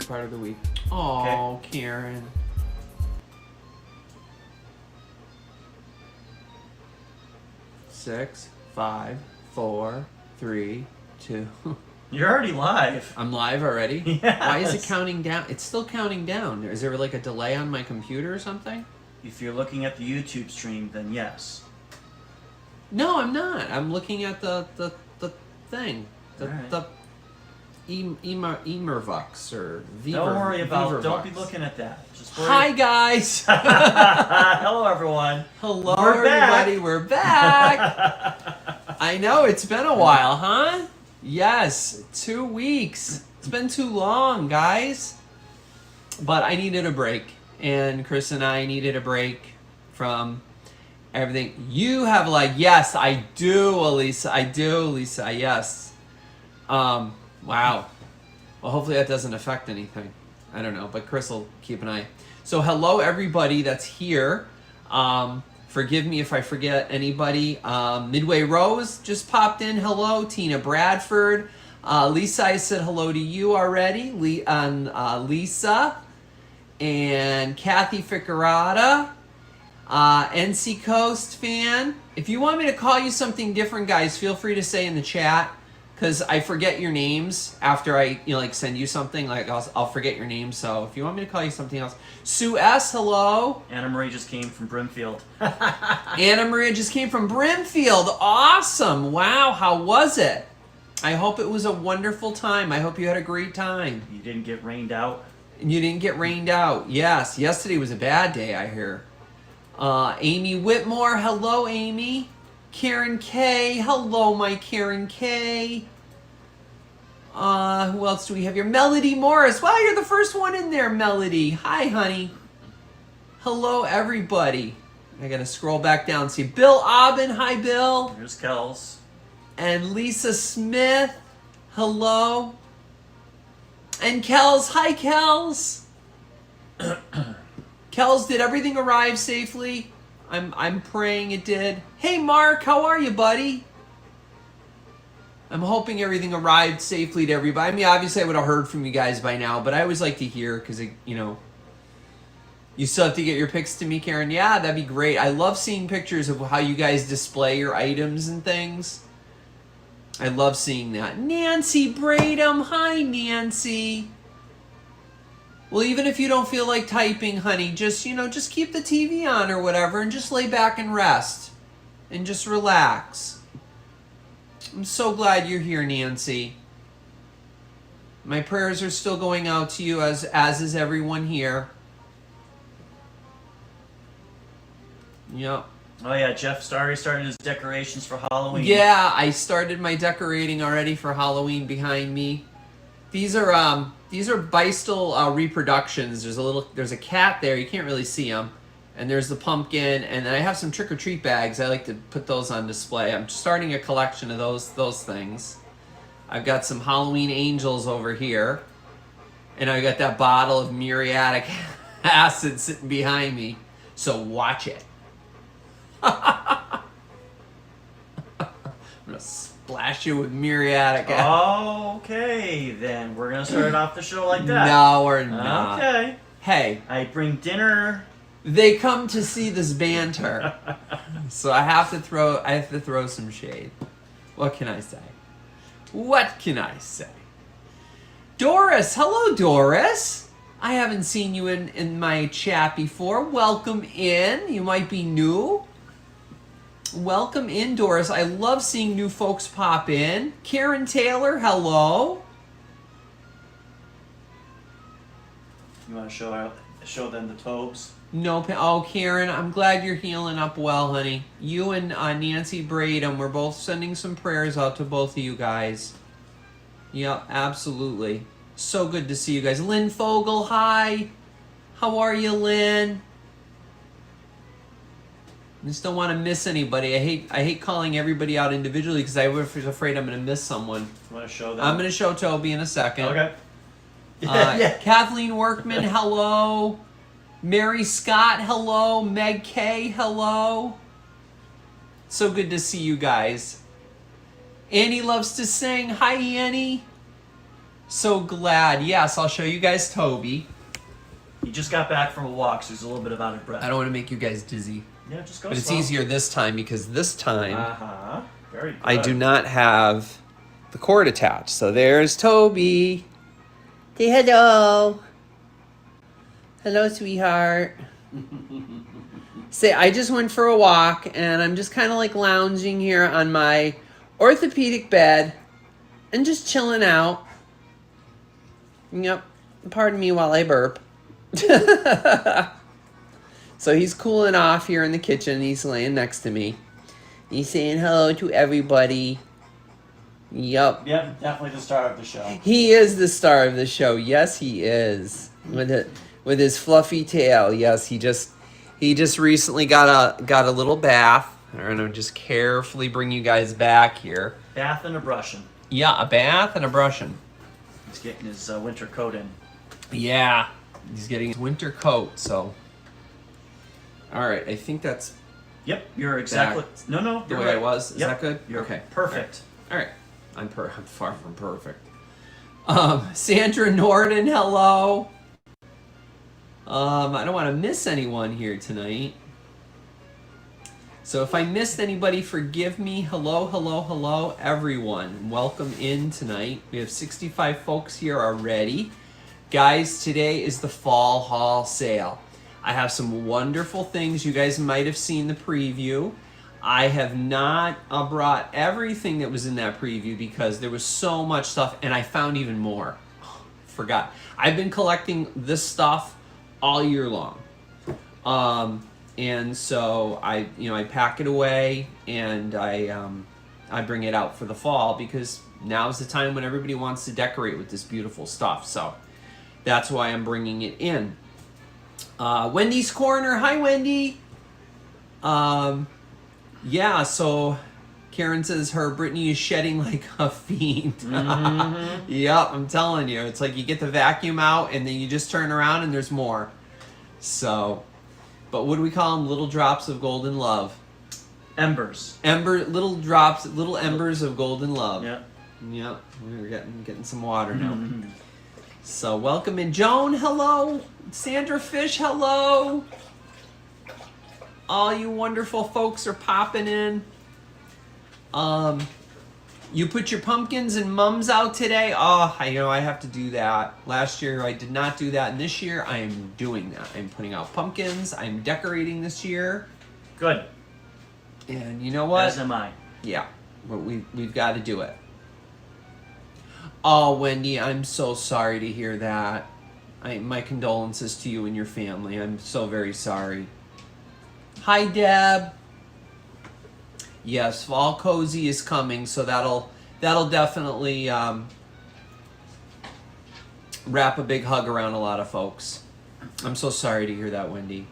part of the week. Oh, okay. Karen. Six, 5, 4, 3, 2. You're already live. I'm live already? Yes. Why is it counting down? It's still counting down. Is there like a delay on my computer or something? If you're looking at the YouTube stream, then yes. No, I'm not. I'm looking at the thing. Right. The Emervux or Viver. Don't worry about it. Vivervux. Don't be looking at that. Just worry. Hi, guys. Hello, everyone. Hello, We're everybody. back. We're back. I know. It's been a while, huh? Yes. 2 weeks. It's been too long, guys. But I needed a break. And Chris and I needed a break from everything. You have yes, I do, Elisa. I do, Lisa. Yes. Wow. Well, hopefully that doesn't affect anything. I don't know, but Chris will keep an eye. So hello, everybody that's here. Forgive me if I forget anybody. Midway Rose just popped in. Hello, Tina Bradford. Lisa, I said hello to you already. Lisa. And Kathy Ficarata. NC Coast fan. If you want me to call you something different, guys, feel free to say in the chat. Because I forget your names after I send you something. I'll forget your name. So if you want me to call you something else. Sue S, hello. Anna Marie just came from Brimfield. Anna Maria just came from Brimfield. Awesome. Wow, how was it? I hope it was a wonderful time. I hope you had a great time. You didn't get rained out? You didn't get rained out. Yes, yesterday was a bad day, I hear. Amy Whitmore, hello, Amy. Karen K, hello, my Karen K. Who else do we have here? Melody Morris. Wow, you're the first one in there, Melody. Hi, honey. Hello, everybody. I gotta scroll back down and see. Bill Aubin, hi, Bill. Here's Kels. And Lisa Smith, hello. And Kels, hi, Kels. Kels, did everything arrive safely? I'm praying it did. Hey, Mark, how are you, buddy? I'm hoping everything arrived safely to everybody. I mean, obviously, I would have heard from you guys by now, but I always like to hear because, you still have to get your pics to me, Karen. Yeah, that'd be great. I love seeing pictures of how you guys display your items and things. I love seeing that. Nancy Bradham. Hi, Nancy. Well, even if you don't feel like typing, honey, just keep the TV on or whatever and just lay back and rest and just relax. I'm so glad you're here, Nancy. My prayers are still going out to you as is everyone here. Yep. Oh yeah, Jeff Starry started his decorations for Halloween. Yeah, I started my decorating already for Halloween behind me. These are Beistel reproductions. There's a cat there. You can't really see him. And there's the pumpkin. And then I have some trick-or-treat bags. I like to put those on display. I'm starting a collection of those things. I've got some Halloween angels over here. And I got that bottle of muriatic acid sitting behind me. So watch it. I'm going to splash you with muriatic acid. Okay, then. We're going to start off the show like that. No, we're not. Okay. Hey. I bring dinner. They come to see this banter. So I have to throw some shade. What can I say? What can I say? Doris, hello Doris. I haven't seen you in my chat before. Welcome in. You might be new. Welcome in, Doris. I love seeing new folks pop in. Karen Taylor, hello. You want to show them the tobes? No, oh, Karen, I'm glad you're healing up well, honey. You and Nancy Bradham, we're both sending some prayers out to both of you guys. Yep, absolutely. So good to see you guys. Lynn Fogel, hi. How are you, Lynn? I just don't want to miss anybody. I hate calling everybody out individually because I was afraid I'm going to miss someone. You want to show them? I'm going to show Toby in a second. Okay. Yeah. Kathleen Workman, hello. Mary Scott, hello. Meg K, hello. So good to see you guys. Annie loves to sing. Hi, Annie. So glad. Yes, I'll show you guys Toby. He just got back from a walk, so he's a little bit out of breath. I don't want to make you guys dizzy. Yeah, just go But it's slow. easier this time because this time Uh-huh. Very good. I do not have the cord attached. So there's Toby. Say hello. Hello, sweetheart. Say, I just went for a walk and I'm just kind of like lounging here on my orthopedic bed and just chilling out. Yep. Pardon me while I burp. So he's cooling off here in the kitchen. He's laying next to me. He's saying hello to everybody. Yep. Yep, definitely the star of the show. He is the star of the show. Yes, he is. With his fluffy tail. Yes, he just recently got a little bath. I'm gonna just carefully bring you guys back here. Bath and a brushing. Yeah, a bath and a brushing. He's getting his winter coat in. Yeah, he's getting his winter coat. So, all right, I think that's Yep, you're exactly... Back No, the you're way I right. was. Is Yep, that good? You're Okay, perfect. All right. I'm far from perfect. Sandra Norden, hello. I don't want to miss anyone here tonight. So if I missed anybody, forgive me. Hello, everyone. Welcome in tonight. We have 65 folks here already. Guys, today is the fall haul sale. I have some wonderful things. You guys might have seen the preview. I have not brought everything that was in that preview because there was so much stuff and I found even more. Forgot. I've been collecting this stuff all year long. And so I pack it away and I bring it out for the fall because now's the time when everybody wants to decorate with this beautiful stuff. So that's why I'm bringing it in. Wendy's Corner. Hi, Wendy. Yeah, so Karen says her Brittany is shedding like a fiend. Mm-hmm. Yep, I'm telling you. It's like you get the vacuum out and then you just turn around and there's more. So, but what do we call them? Little drops of golden love. Embers. Little drops, little embers of golden love. Yep. Yep, we're getting some water now. Mm-hmm. So welcome in. Joan, hello. Sandra Fish, hello. All you wonderful folks are popping in. You put your pumpkins and mums out today? Oh, I have to do that. Last year I did not do that, and this year I am doing that. I'm putting out pumpkins. I'm decorating this year. Good. And you know what? As am I. Yeah, but we've got to do it. Oh, Wendy, I'm so sorry to hear that. My condolences to you and your family. I'm so very sorry. Hi, Deb. Yes, Fall Cozy is coming, so that'll definitely wrap a big hug around a lot of folks. I'm so sorry to hear that, Wendy.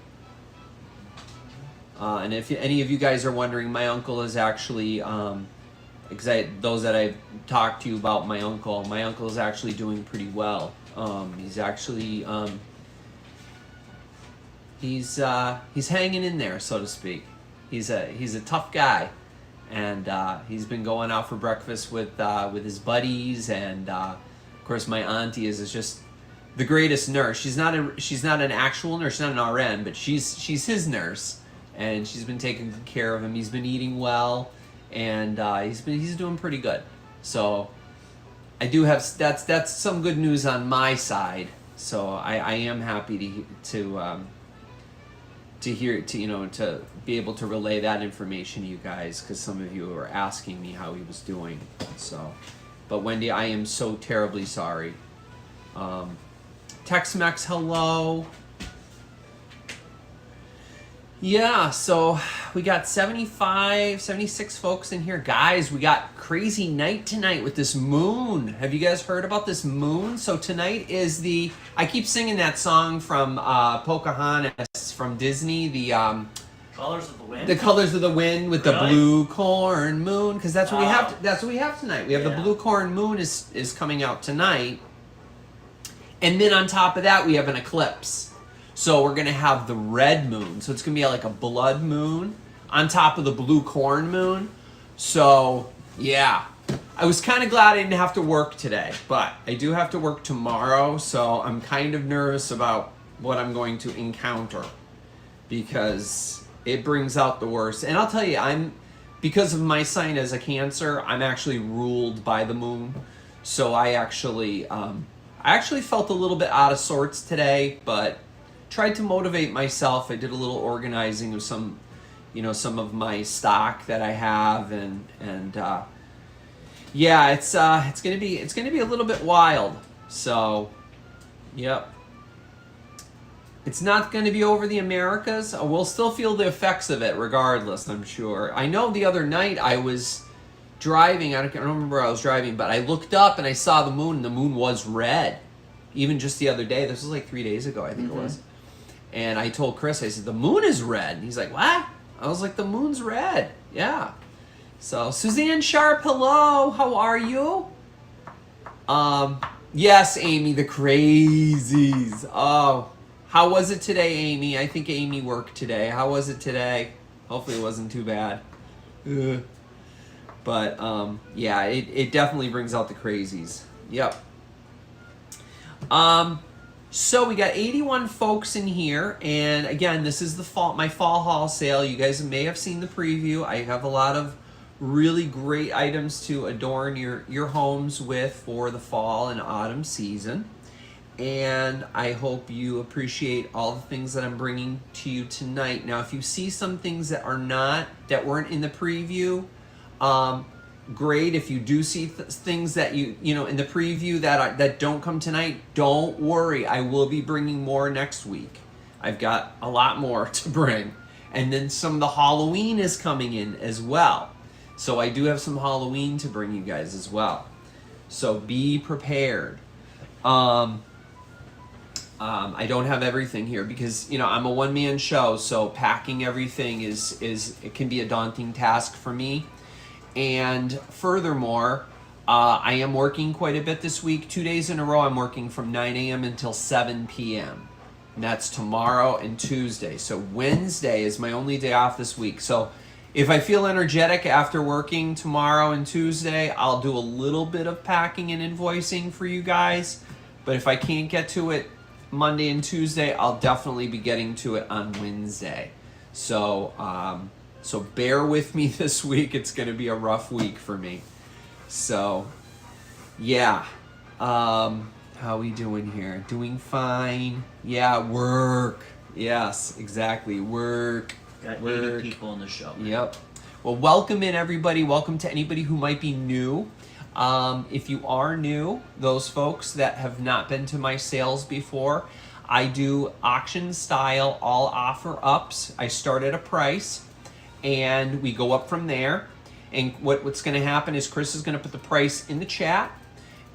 And if any of you guys are wondering, my uncle is actually, those that I've talked to you about my uncle is actually doing pretty well. He's actually, he's hanging in there, so to speak. He's a tough guy, and he's been going out for breakfast with his buddies, and of course my auntie is just the greatest nurse. She's not an actual nurse, she's not an RN, but she's his nurse, and she's been taking good care of him. He's been eating well, and he's doing pretty good. So I do have that's some good news on my side. So I am happy to be able to relay that information to you guys, because some of you were asking me how he was doing. So, but Wendy, I am so terribly sorry. Tex-Mex, hello. Yeah, so we got 76 folks in here. Guys, we got crazy night tonight with this moon. Have you guys heard about this moon? So tonight is I keep singing that song from Pocahontas from Disney, the Colors of the Wind? The Colors of the Wind with the blue corn moon, because that's what we have. That's what we have tonight. We have the blue corn moon is coming out tonight, and then on top of that we have an eclipse. So we're gonna have the red moon. So it's gonna be like a blood moon on top of the blue corn moon. So yeah, I was kind of glad I didn't have to work today, but I do have to work tomorrow, so I'm kind of nervous about what I'm going to encounter because it brings out the worst. And I'll tell you, because of my sign as a Cancer, I'm actually ruled by the moon. So I actually felt a little bit out of sorts today, but tried to motivate myself. I did a little organizing of some of my stock that I have, and yeah, it's gonna be a little bit wild. So, yep. It's not going to be over the Americas. We'll still feel the effects of it regardless, I'm sure. I know the other night I was driving. I don't remember where I was driving, but I looked up and I saw the moon, and the moon was red. Even just the other day. This was like 3 days ago, I think it was. And I told Chris, I said, the moon is red. And he's like, what? I was like, the moon's red. Yeah. So, Suzanne Sharp, hello. How are you? Yes, Amy, the crazies. Oh, how was it today, Amy? I think Amy worked today. How was it today? Hopefully it wasn't too bad. Ugh. But, yeah, it definitely brings out the crazies. Yep. So we got 81 folks in here, and again, this is my fall haul sale. You guys may have seen the preview. I have a lot of really great items to adorn your homes with for the fall and autumn season. And I hope you appreciate all the things that I'm bringing to you tonight. Now, if you see some things that weren't in the preview, great. If you do see things that you in the preview that don't come tonight, don't worry. I will be bringing more next week. I've got a lot more to bring. And then some of the Halloween is coming in as well. So I do have some Halloween to bring you guys as well. So be prepared. I don't have everything here because I'm a one-man show, so packing everything it can be a daunting task for me. And furthermore, I am working quite a bit this week. 2 days in a row, I'm working from 9 a.m. until 7 p.m. And that's tomorrow and Tuesday. So Wednesday is my only day off this week. So if I feel energetic after working tomorrow and Tuesday, I'll do a little bit of packing and invoicing for you guys. But if I can't get to it Monday and Tuesday, I'll definitely be getting to it on Wednesday. So bear with me this week. It's going to be a rough week for me. So, yeah. How we doing here? Doing fine. Yeah, work. Yes, exactly. Work. Got 80 people in the show. Yep. Well, welcome in, everybody. Welcome to anybody who might be new. If you are new, those folks that have not been to my sales before, I do auction style all offer ups. I start at a price and we go up from there. And what's going to happen is Chris is going to put the price in the chat,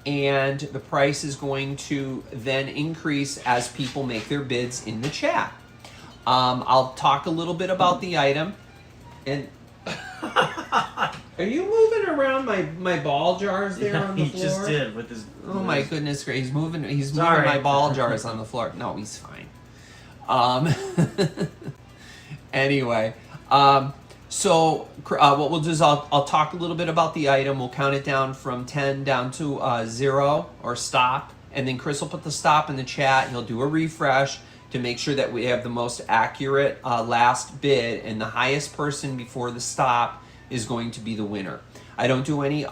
and the price is going to then increase as people make their bids in the chat. I'll talk a little bit about the item. And are you moving around my ball jars there on the floor? He just did with his. Oh my goodness, great! He's moving my ball jars on the floor. No, he's fine. Anyway, so what we'll do is I'll talk a little bit about the item. We'll count it down from 10 down to 0 or stop, and then Chris will put the stop in the chat. He'll do a refresh to make sure that we have the most accurate last bid, and the highest person before the stop is going to be the winner. I don't do any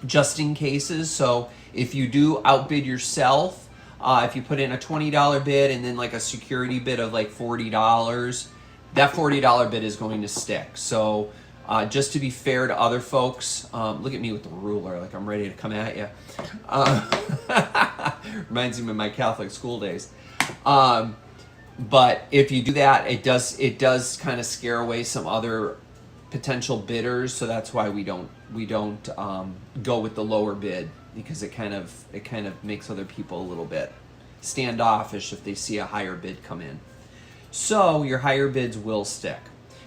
just in cases, so if you do outbid yourself, if you put in a $20 bid and then like a security bid of like $40, that $40 bid is going to stick. So just to be fair to other folks, look at me with the ruler like I'm ready to come at you. Reminds me of my Catholic school days. But if you do that, it does kind of scare away some other potential bidders, so that's why we don't go with the lower bid, because it kind of makes other people a little bit standoffish if they see a higher bid come in. So your higher bids will stick.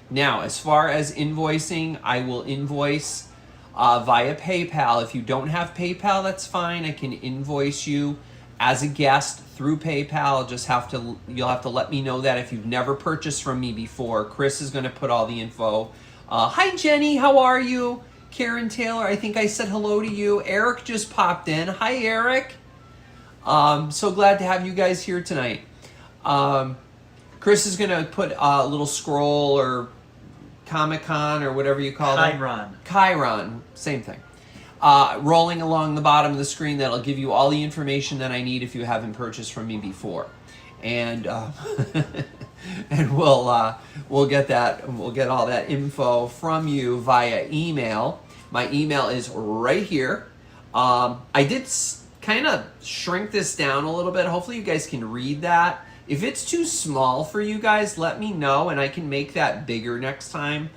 Now, as far as invoicing, I will invoice via PayPal. If you don't have PayPal, that's fine. I can invoice you as a guest through PayPal. You'll have to let me know that if you've never purchased from me before. Chris is going to put all the info. Hi Jenny, how are you? Karen Taylor, I think I said hello to you. Eric just popped in. Hi, Eric. So glad to have you guys here tonight. Chris is going to put a little scroll or Comic-Con or whatever you call it. Chiron, same thing. Rolling along the bottom of the screen that'll give you all the information that I need if you haven't purchased from me before. And and we'll get that. We'll get all that info from you via email. My email is right here. I did kind of shrink this down a little bit. Hopefully you guys can read that. If it's too small for you guys, let me know and I can make that bigger next time.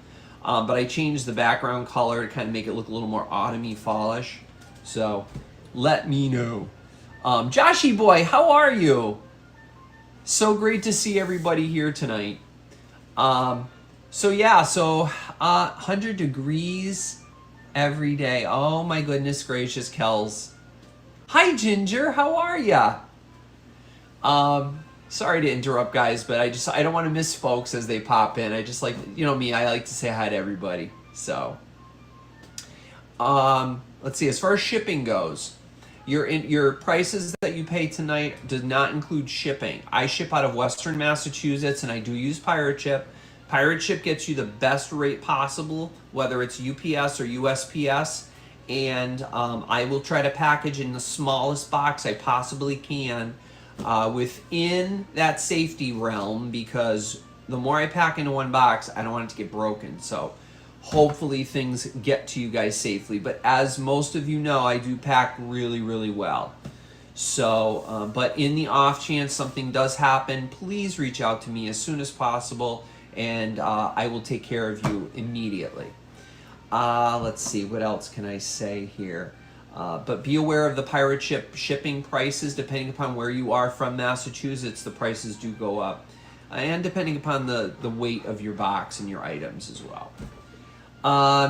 But I changed the background color to kind of make it look a little more autumny, fallish. So let me know. Joshy boy, how are you? So great to see everybody here tonight. So 100 degrees every day. Oh my goodness gracious, Kells. Hi Ginger, how are ya? Sorry to interrupt guys, but I don't want to miss folks as they pop in. I just like, you know me, I like to say hi to everybody. So, let's see, as far as shipping goes, your prices that you pay tonight does not include shipping. I ship out of Western Massachusetts and I do use Pirate Ship. Pirate Ship gets you the best rate possible, whether it's UPS or USPS. And I will try to package in the smallest box I possibly can within that safety realm, because the more I pack into one box, I don't want it to get broken. So hopefully things get to you guys safely. But as most of you know, I do pack really, really well. So, but in the off chance something does happen, please reach out to me as soon as possible, and I will take care of you immediately. Let's see, what else can I say here? But be aware of the Pirate Ship shipping prices. Depending upon where you are from Massachusetts, the prices do go up. And depending upon the weight of your box and your items as well.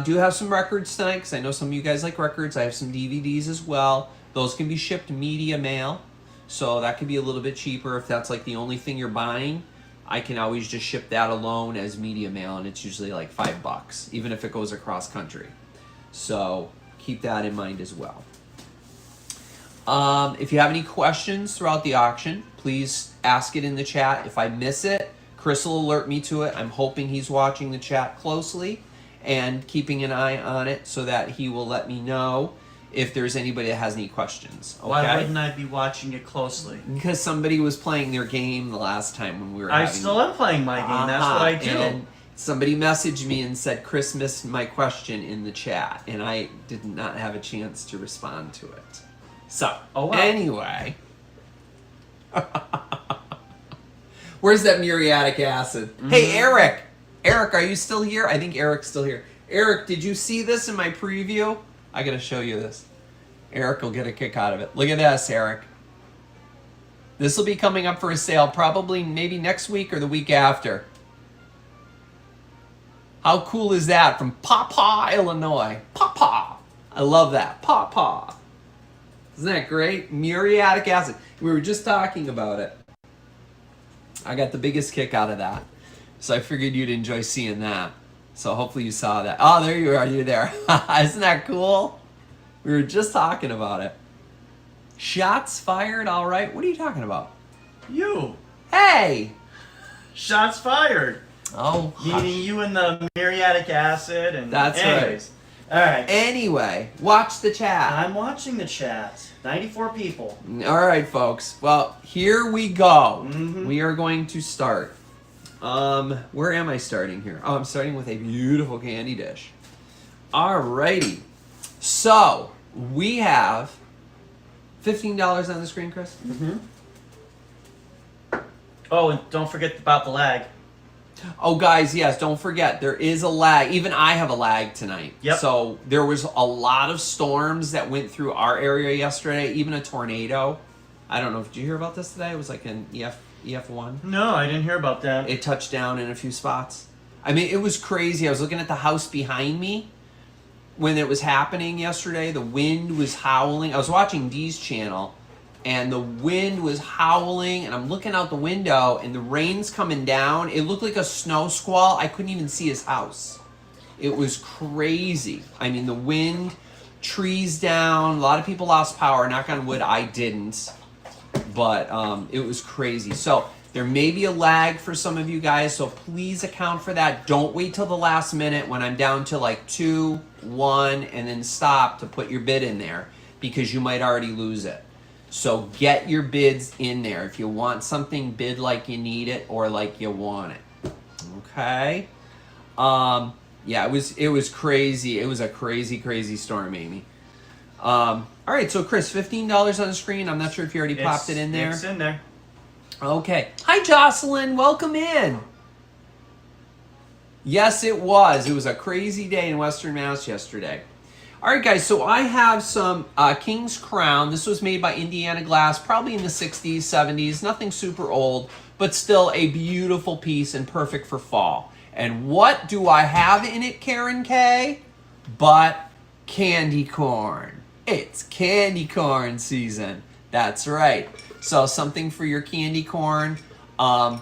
Do have some records tonight, because I know some of you guys like records. I have some DVDs as well. Those can be shipped media mail, so that could be a little bit cheaper if that's like the only thing you're buying. I can always just ship that alone as media mail, and it's usually like $5, even if it goes across country. So keep that in mind as well. If you have any questions throughout the auction, please ask it in the chat. If I miss it, Chris will alert me to it. I'm hoping he's watching the chat closely and keeping an eye on it so that he will let me know if there's anybody that has any questions. Okay? Why wouldn't I be watching it closely? Because somebody was playing their game the last time when we were I still am playing my game. That's what I do. And somebody messaged me and said, Chris missed my question in the chat, and I did not have a chance to respond to it. So, anyway. Where's that muriatic acid? Mm-hmm. Hey, Eric! Eric, are you still here? I think Eric's still here. Eric, did you see this in my preview? I gotta show you this. Eric will get a kick out of it. Look at this, Eric. This will be coming up for a sale probably maybe next week or the week after. How cool is that? From Pawpaw, Illinois. Pawpaw. I love that. Pawpaw. Isn't that great? Muriatic acid. We were just talking about it. I got the biggest kick out of that. So I figured you'd enjoy seeing that. So hopefully you saw that. Oh, there you are. You're there. Isn't that cool? We were just talking about it. Shots fired, all right. What are you talking about? You. Hey! Shots fired. Oh, meaning you and the muriatic acid and... That's anyways. right. All right. Anyway, watch the chat. I'm watching the chat. 94 people. All right, folks. Well, here we go. Mm-hmm. We are going to start. Where am I starting here? Oh, I'm starting with a beautiful candy dish. Alrighty. So, we have $15 on the screen, Chris? Mm-hmm. Oh, and don't forget about the lag. Oh, guys, yes, don't forget, there is a lag. Even I have a lag tonight. Yep. So, there was a lot of storms that went through our area yesterday, even a tornado. I don't know, did you hear about this today? It was like an EF1. No, I didn't hear about that. It touched down in a few spots. I mean, it was crazy. I was looking at the house behind me when it was happening yesterday. The wind was howling. I was watching Dee's channel, and the wind was howling, and I'm looking out the window, and the rain's coming down. It looked like a snow squall. I couldn't even see his house. It was crazy. I mean, the wind, trees down, a lot of people lost power. Knock on wood, I didn't. But it was crazy. So there may be a lag for some of you guys, so please account for that. Don't wait till the last minute when I'm down to like 2, 1, and then stop to put your bid in there, because you might already lose it. So get your bids in there. If you want something, bid like you need it or like you want it. Okay? Yeah, it was crazy. It was a crazy storm, Amy. All right, so Chris, $15 on the screen. I'm not sure if you already popped it in there. It's in there. Okay. Hi, Jocelyn. Welcome in. Yes, it was. It was a crazy day in Western Mass yesterday. All right, guys, so I have some King's Crown. This was made by Indiana Glass, probably in the 60s, 70s. Nothing super old, but still a beautiful piece and perfect for fall. And what do I have in it, Karen K? But candy corn. It's candy corn season. That's right. So something for your candy corn. I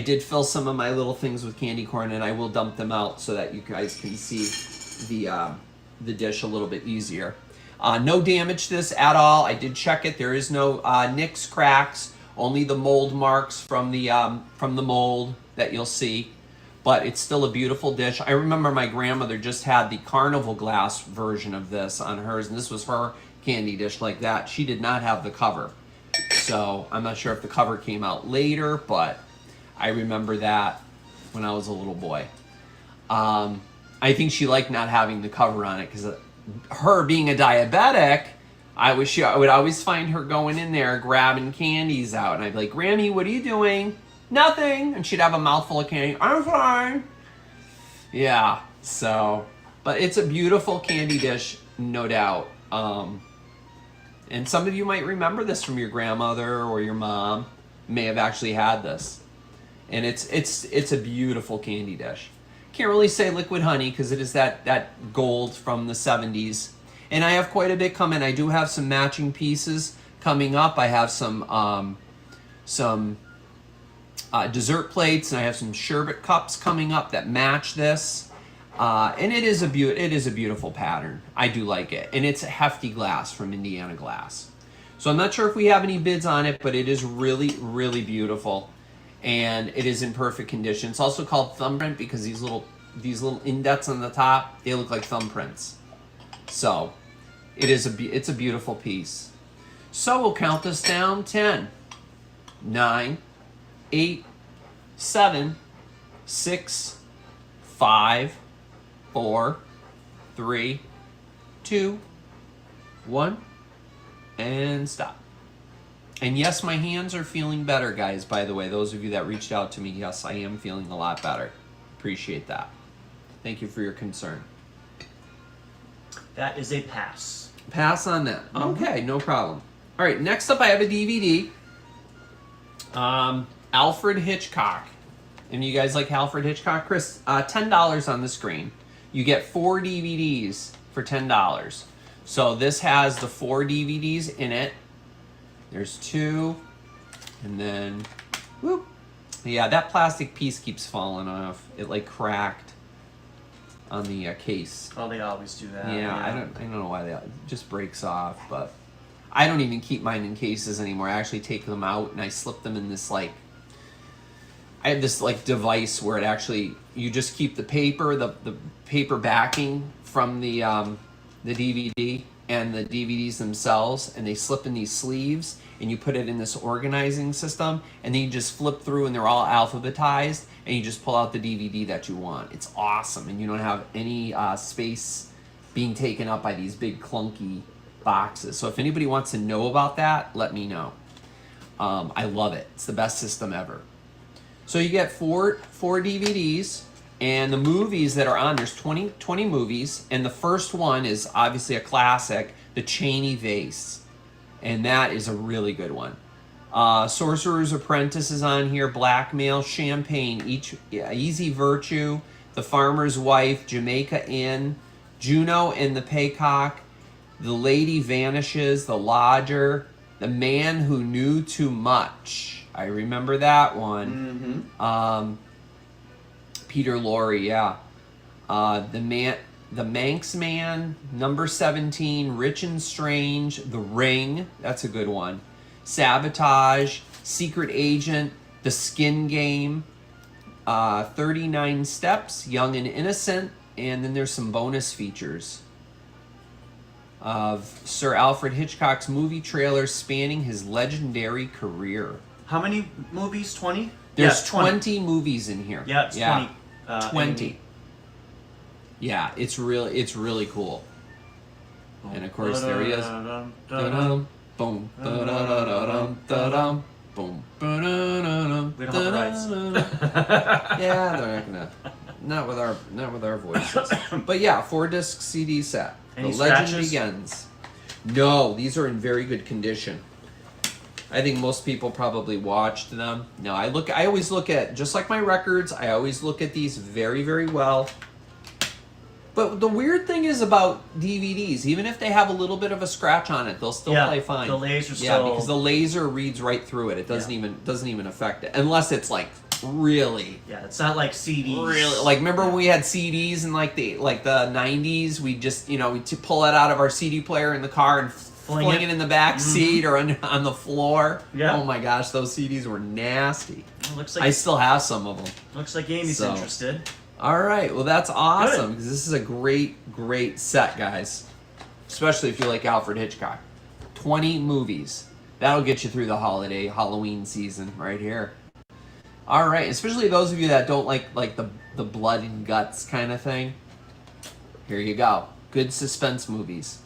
did fill some of my little things with candy corn, and I will dump them out so that you guys can see the dish a little bit easier. No damage to this at all. I did check it. There is no nicks, cracks, only the mold marks from the mold that you'll see. But it's still a beautiful dish. I remember my grandmother just had the carnival glass version of this on hers, and this was her candy dish like that. She did not have the cover. So I'm not sure if the cover came out later, but I remember that when I was a little boy. I think she liked not having the cover on it because her being a diabetic, I would always find her going in there grabbing candies out, and I'd be like, Grammy, what are you doing? Nothing. And she'd have a mouthful of candy. I'm fine. Yeah, so, but it's a beautiful candy dish, no doubt. And some of you might remember this from your grandmother or your mom. May have actually had this. And it's a beautiful candy dish. Can't really say liquid honey because it is that gold from the 70s. And I have quite a bit coming. I do have some matching pieces coming up. I have some dessert plates, and I have some sherbet cups coming up that match this. And it is a beautiful pattern. I do like it. And it's a hefty glass from Indiana Glass. So I'm not sure if we have any bids on it, but it is really beautiful. And it is in perfect condition. It's also called thumbprint because these little indents on the top, they look like thumbprints. So it's a beautiful piece. So we'll count this down: 10, 9, 8, 7, 6, 5, 4, 3, 2, 1, and stop. And yes, my hands are feeling better, guys, by the way. Those of you that reached out to me, yes, I am feeling a lot better. Appreciate that. Thank you for your concern. That is a pass. Pass on that. Okay, no problem. All right, next up I have a DVD. Alfred Hitchcock. And you guys like Alfred Hitchcock? Chris, $10 on the screen. You get 4 DVDs for $10. So this has the 4 DVDs in it. There's 2, and then, whoop. Yeah, that plastic piece keeps falling off. It like cracked on the case. Oh, they always do that. Yeah, I don't know why it just breaks off, but I don't even keep mine in cases anymore. I actually take them out and I slip them in this I have this device where it actually, you just keep the paper, the paper backing from the DVD and the DVDs themselves, and they slip in these sleeves, and you put it in this organizing system, and then you just flip through and they're all alphabetized, and you just pull out the DVD that you want. It's awesome, and you don't have any space being taken up by these big clunky boxes. So if anybody wants to know about that, let me know. I love it. It's the best system ever. So you get four DVDs, and the movies that are on, there's 20 movies, and the first one is obviously a classic, The Cheney Vase, and that is a really good one. Sorcerer's Apprentice is on here, Blackmail, Champagne, Easy Virtue, The Farmer's Wife, Jamaica Inn, Juno and the Paycock, The Lady Vanishes, The Lodger, The Man Who Knew Too Much. I remember that one. Peter Lorre, yeah. The Manx Man, Number 17, Rich and Strange, The Ring, that's a good one. Sabotage, Secret Agent, The Skin Game, 39 Steps, Young and Innocent, and then there's some bonus features of Sir Alfred Hitchcock's movie trailers spanning his legendary career. How many movies? 20? There's 20 movies in here. Yeah, it's 20. 20. Yeah, it's really cool. And of course there he is. Boom. Boom. Boom. We don't have the rights. Yeah, they're not gonna. Not with our voices. But yeah, 4-disc CD set. Any The legend scratches? begins. No, these are in very good condition. I think most people probably watched them. No, I always look at, just like my records, I always look at these very, very well. But the weird thing is about DVDs, even if they have a little bit of a scratch on it, they'll still play fine. The laser still. Yeah, because the laser reads right through it. It doesn't even affect it, unless it's like really. Yeah, it's not like CDs. Really, like remember when we had CDs in like the 90s? We just we'd pull it out of our CD player in the car and fling it in the back seat or on the floor. Yeah. Oh my gosh, those CDs were nasty. It looks like I still have some of them. Looks like Amy's interested. All right, well that's awesome because this is a great set, guys. Especially if you like Alfred Hitchcock. 20 movies. That'll get you through the Halloween season right here. All right, especially those of you that don't like the blood and guts kind of thing. Here you go. Good suspense movies.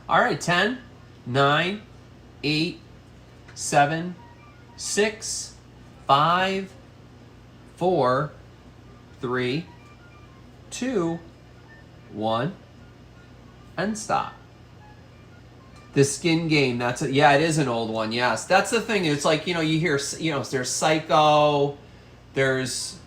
All right, 10, 9, 8, 7, 6, 5, 4, 3, 2, 1, and stop. The Skin Game, it is an old one, yes. That's the thing, it's like, you hear, there's Psycho, there's,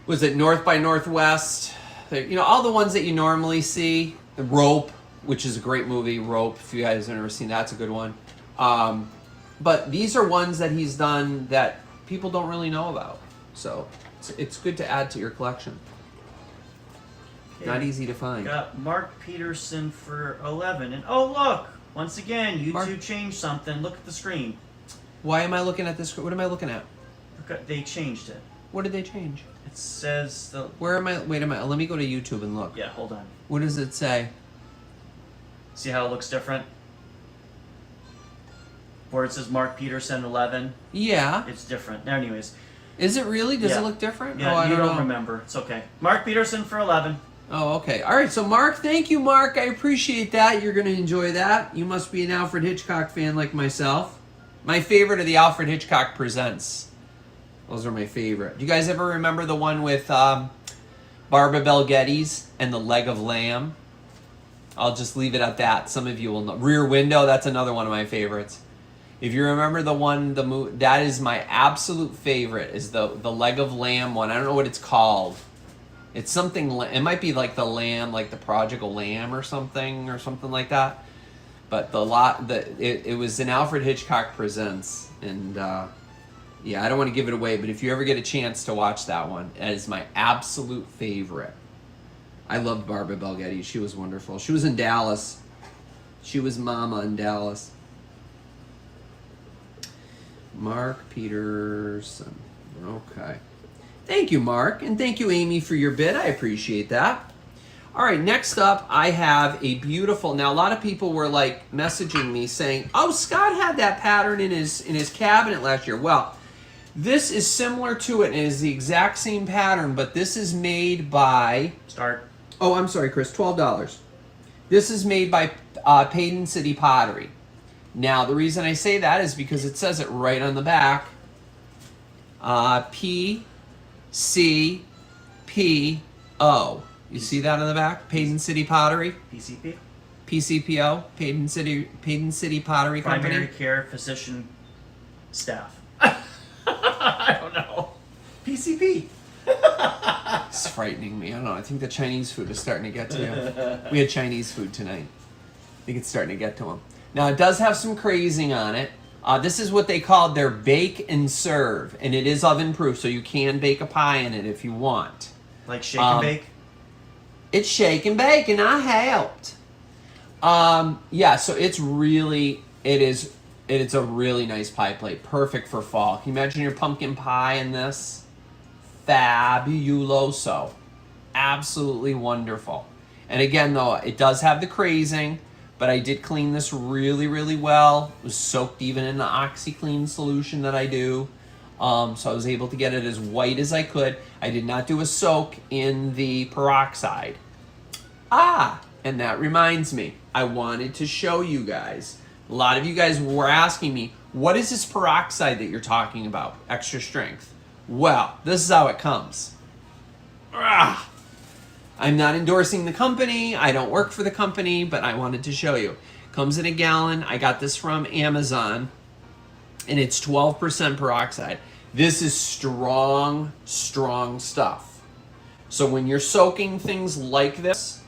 was it North by Northwest? All the ones that you normally see. The Rope, which is a great movie, Rope, if you guys have never seen, that's a good one. But these are ones that he's done that people don't really know about. So it's good to add to your collection. Okay. Not easy to find. Got Mark Peterson for 11. And oh, look! Once again, YouTube changed something. Look at the screen. Why am I looking at this? What am I looking at? They changed it. What did they change? It says the... Where am I? Wait a minute. Let me go to YouTube and look. Yeah, hold on. What does it say? See how it looks different? Where it says Mark Peterson 11. Yeah. It's different. Anyways. Is it really? Does it look different? Yeah, I don't remember. It's okay. Mark Peterson for 11. Oh, okay. All right, so Mark, thank you, Mark. I appreciate that. You're going to enjoy that. You must be an Alfred Hitchcock fan like myself. My favorite are the Alfred Hitchcock Presents. Those are my favorite. Do you guys ever remember the one with Barbara Bel Geddes and the Leg of Lamb? I'll just leave it at that. Some of you will know. Rear Window, that's another one of my favorites. If you remember the one, that is my absolute favorite, is the Leg of Lamb one. I don't know what it's called. It's something, it might be like the lamb, like the prodigal lamb or something like that. But it was an Alfred Hitchcock Presents. And yeah, I don't want to give it away, but if you ever get a chance to watch that one, that is my absolute favorite. I loved Barbara Bel Geddes. She was wonderful. She was in Dallas. She was Mama in Dallas. Mark Peterson. Okay. Thank you, Mark. And thank you, Amy, for your bid. I appreciate that. All right, next up, I have a beautiful... Now, a lot of people were, like, messaging me saying, oh, Scott had that pattern in his cabinet last year. Well, this is similar to it. It is the exact same pattern, but this is made by... Start. Oh, I'm sorry, Chris. $12. This is made by Peyton City Pottery. Now, the reason I say that is because it says it right on the back. P-C-P-O. You see that on the back? Peyton City Pottery. PCP. PCPO. Peyton City Pottery Company. Primary care physician staff. I don't know. PCP. It's frightening me. I don't know. I think the Chinese food is starting to get to you. We had Chinese food tonight. I think it's starting to get to them. Now, it does have some crazing on it. This is what they call their bake and serve, and it is oven proof, so you can bake a pie in it if you want. Like shake and bake? It's shake and bake, and I helped. Yeah, so it's a really nice pie plate. Perfect for fall. Can you imagine your pumpkin pie in this? Fabuloso. Absolutely wonderful. And again, though, it does have the crazing, but I did clean this really, really well. It was soaked even in the OxyClean solution that I do. So I was able to get it as white as I could. I did not do a soak in the peroxide. And that reminds me, I wanted to show you guys. A lot of you guys were asking me, what is this peroxide that you're talking about? Extra strength. Well, this is how it comes. I'm not endorsing the company. I don't work for the company, but I wanted to show you. Comes in a gallon. I got this from Amazon, and it's 12% peroxide. This is strong, strong stuff. So when you're soaking things like this,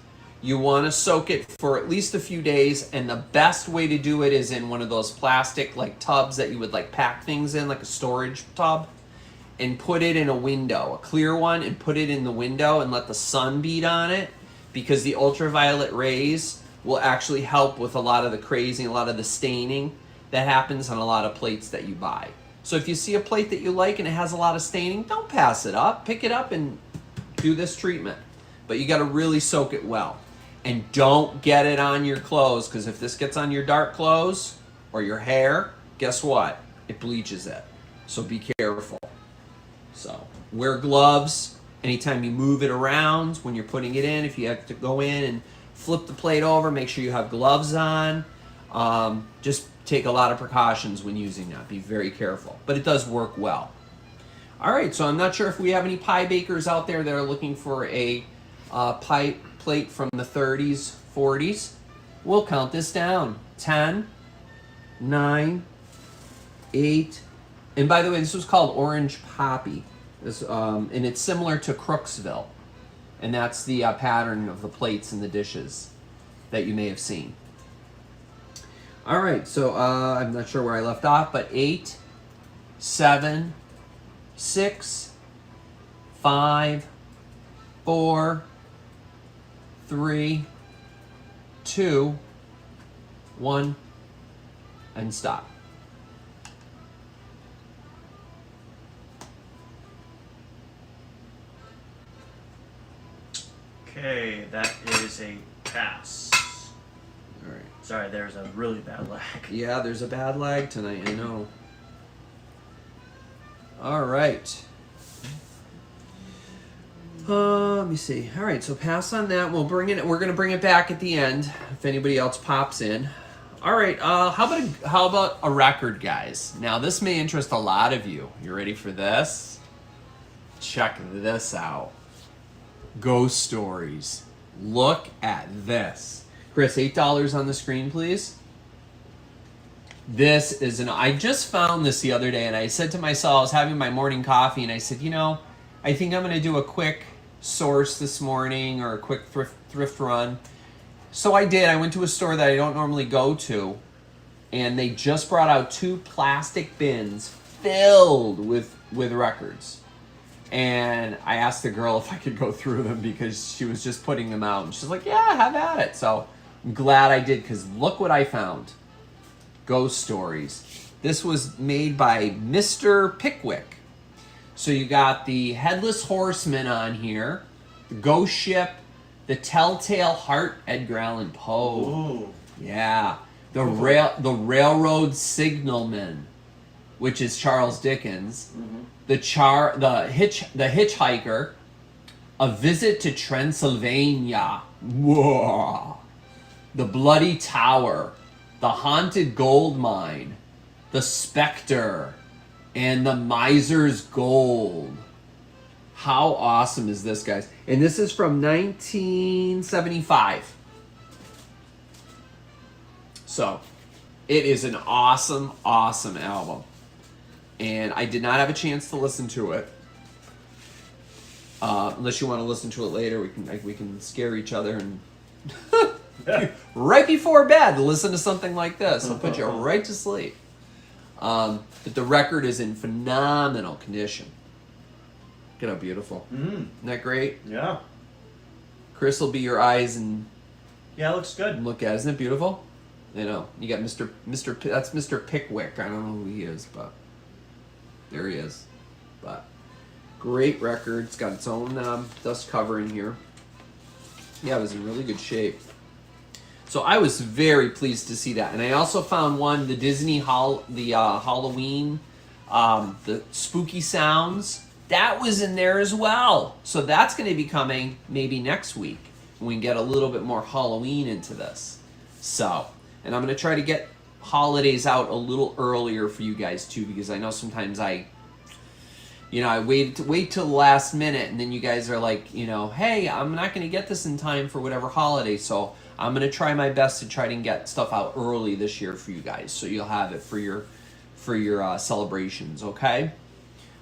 you want to soak it for at least a few days, and the best way to do it is in one of those plastic like tubs that you would like pack things in, like a storage tub, and put it in a window, a clear one, and put it in the window and let the sun beat on it, because the ultraviolet rays will actually help with a lot of the crazing, a lot of the staining that happens on a lot of plates that you buy. So if you see a plate that you like and it has a lot of staining, don't pass it up. Pick it up and do this treatment. But you got to really soak it well. And don't get it on your clothes, because if this gets on your dark clothes or your hair, guess what? It bleaches it. So be careful. So wear gloves anytime you move it around when you're putting it in. If you have to go in and flip the plate over, make sure you have gloves on. Just take a lot of precautions when using that. Be very careful. But it does work well. All right, so I'm not sure if we have any pie bakers out there that are looking for a pie plate from the 30s, 40s. We'll count this down. 10, 9, 8. And by the way, this was called Orange Poppy. This, and it's similar to Crooksville. And that's the pattern of the plates and the dishes that you may have seen. All right, so I'm not sure where I left off, but 8, 7, 6, 5, 4, 3, 2, 1, and stop. Okay, that is a pass. All right. Sorry, there's a really bad lag. Yeah, there's a bad lag tonight, I know. All right. Let me see. All right, so pass on that. We're going to bring it back at the end if anybody else pops in. All right. How about a record, guys? Now this may interest a lot of you. You ready for this? Check this out. Ghost stories. Look at this. Chris, $8 on the screen, please. This is I just found this the other day, and I said to myself, I was having my morning coffee, and I said, I think I'm going to do a quick source this morning, or a quick thrift run. So I did. I went to a store that I don't normally go to, and they just brought out 2 plastic bins filled with records. And I asked the girl if I could go through them because she was just putting them out. And she's like, yeah, have at it. So I'm glad I did, because look what I found. Ghost stories. This was made by Mr. Pickwick. So you got the Headless Horseman on here, the Ghost Ship, the Telltale Heart, Edgar Allan Poe. Ooh. Yeah. The Railroad Signalman, which is Charles Dickens. Mm-hmm. The Hitchhiker, A Visit to Transylvania. Whoa. The Bloody Tower, The Haunted Gold Mine, The Spectre, and The Miser's Gold. How awesome is this, guys? And this is from 1975. So, it is an awesome, awesome album. And I did not have a chance to listen to it. Unless you want to listen to it later, we can scare each other and right before bed, listen to something like this. It'll put you right to sleep. But the record is in phenomenal condition. Look at how beautiful. Isn't that great? Yeah. Chris will be your eyes and Yeah, it looks good. look at it. Isn't it beautiful? You know, you got Mr. That's Mr. Pickwick. I don't know who he is, but there he is. But great record. It's got its own dust cover in here. Yeah, it was in really good shape. So I was very pleased to see that. And I also found one, the Disney Halloween, the spooky sounds. That was in there as well. So that's going to be coming maybe next week when we get a little bit more Halloween into this. So, and I'm going to try to get holidays out a little earlier for you guys too, because I know sometimes I wait till the last minute, and then you guys are like, hey, I'm not going to get this in time for whatever holiday, so I'm going to try my best to try to get stuff out early this year for you guys, so you'll have it for your celebrations, okay?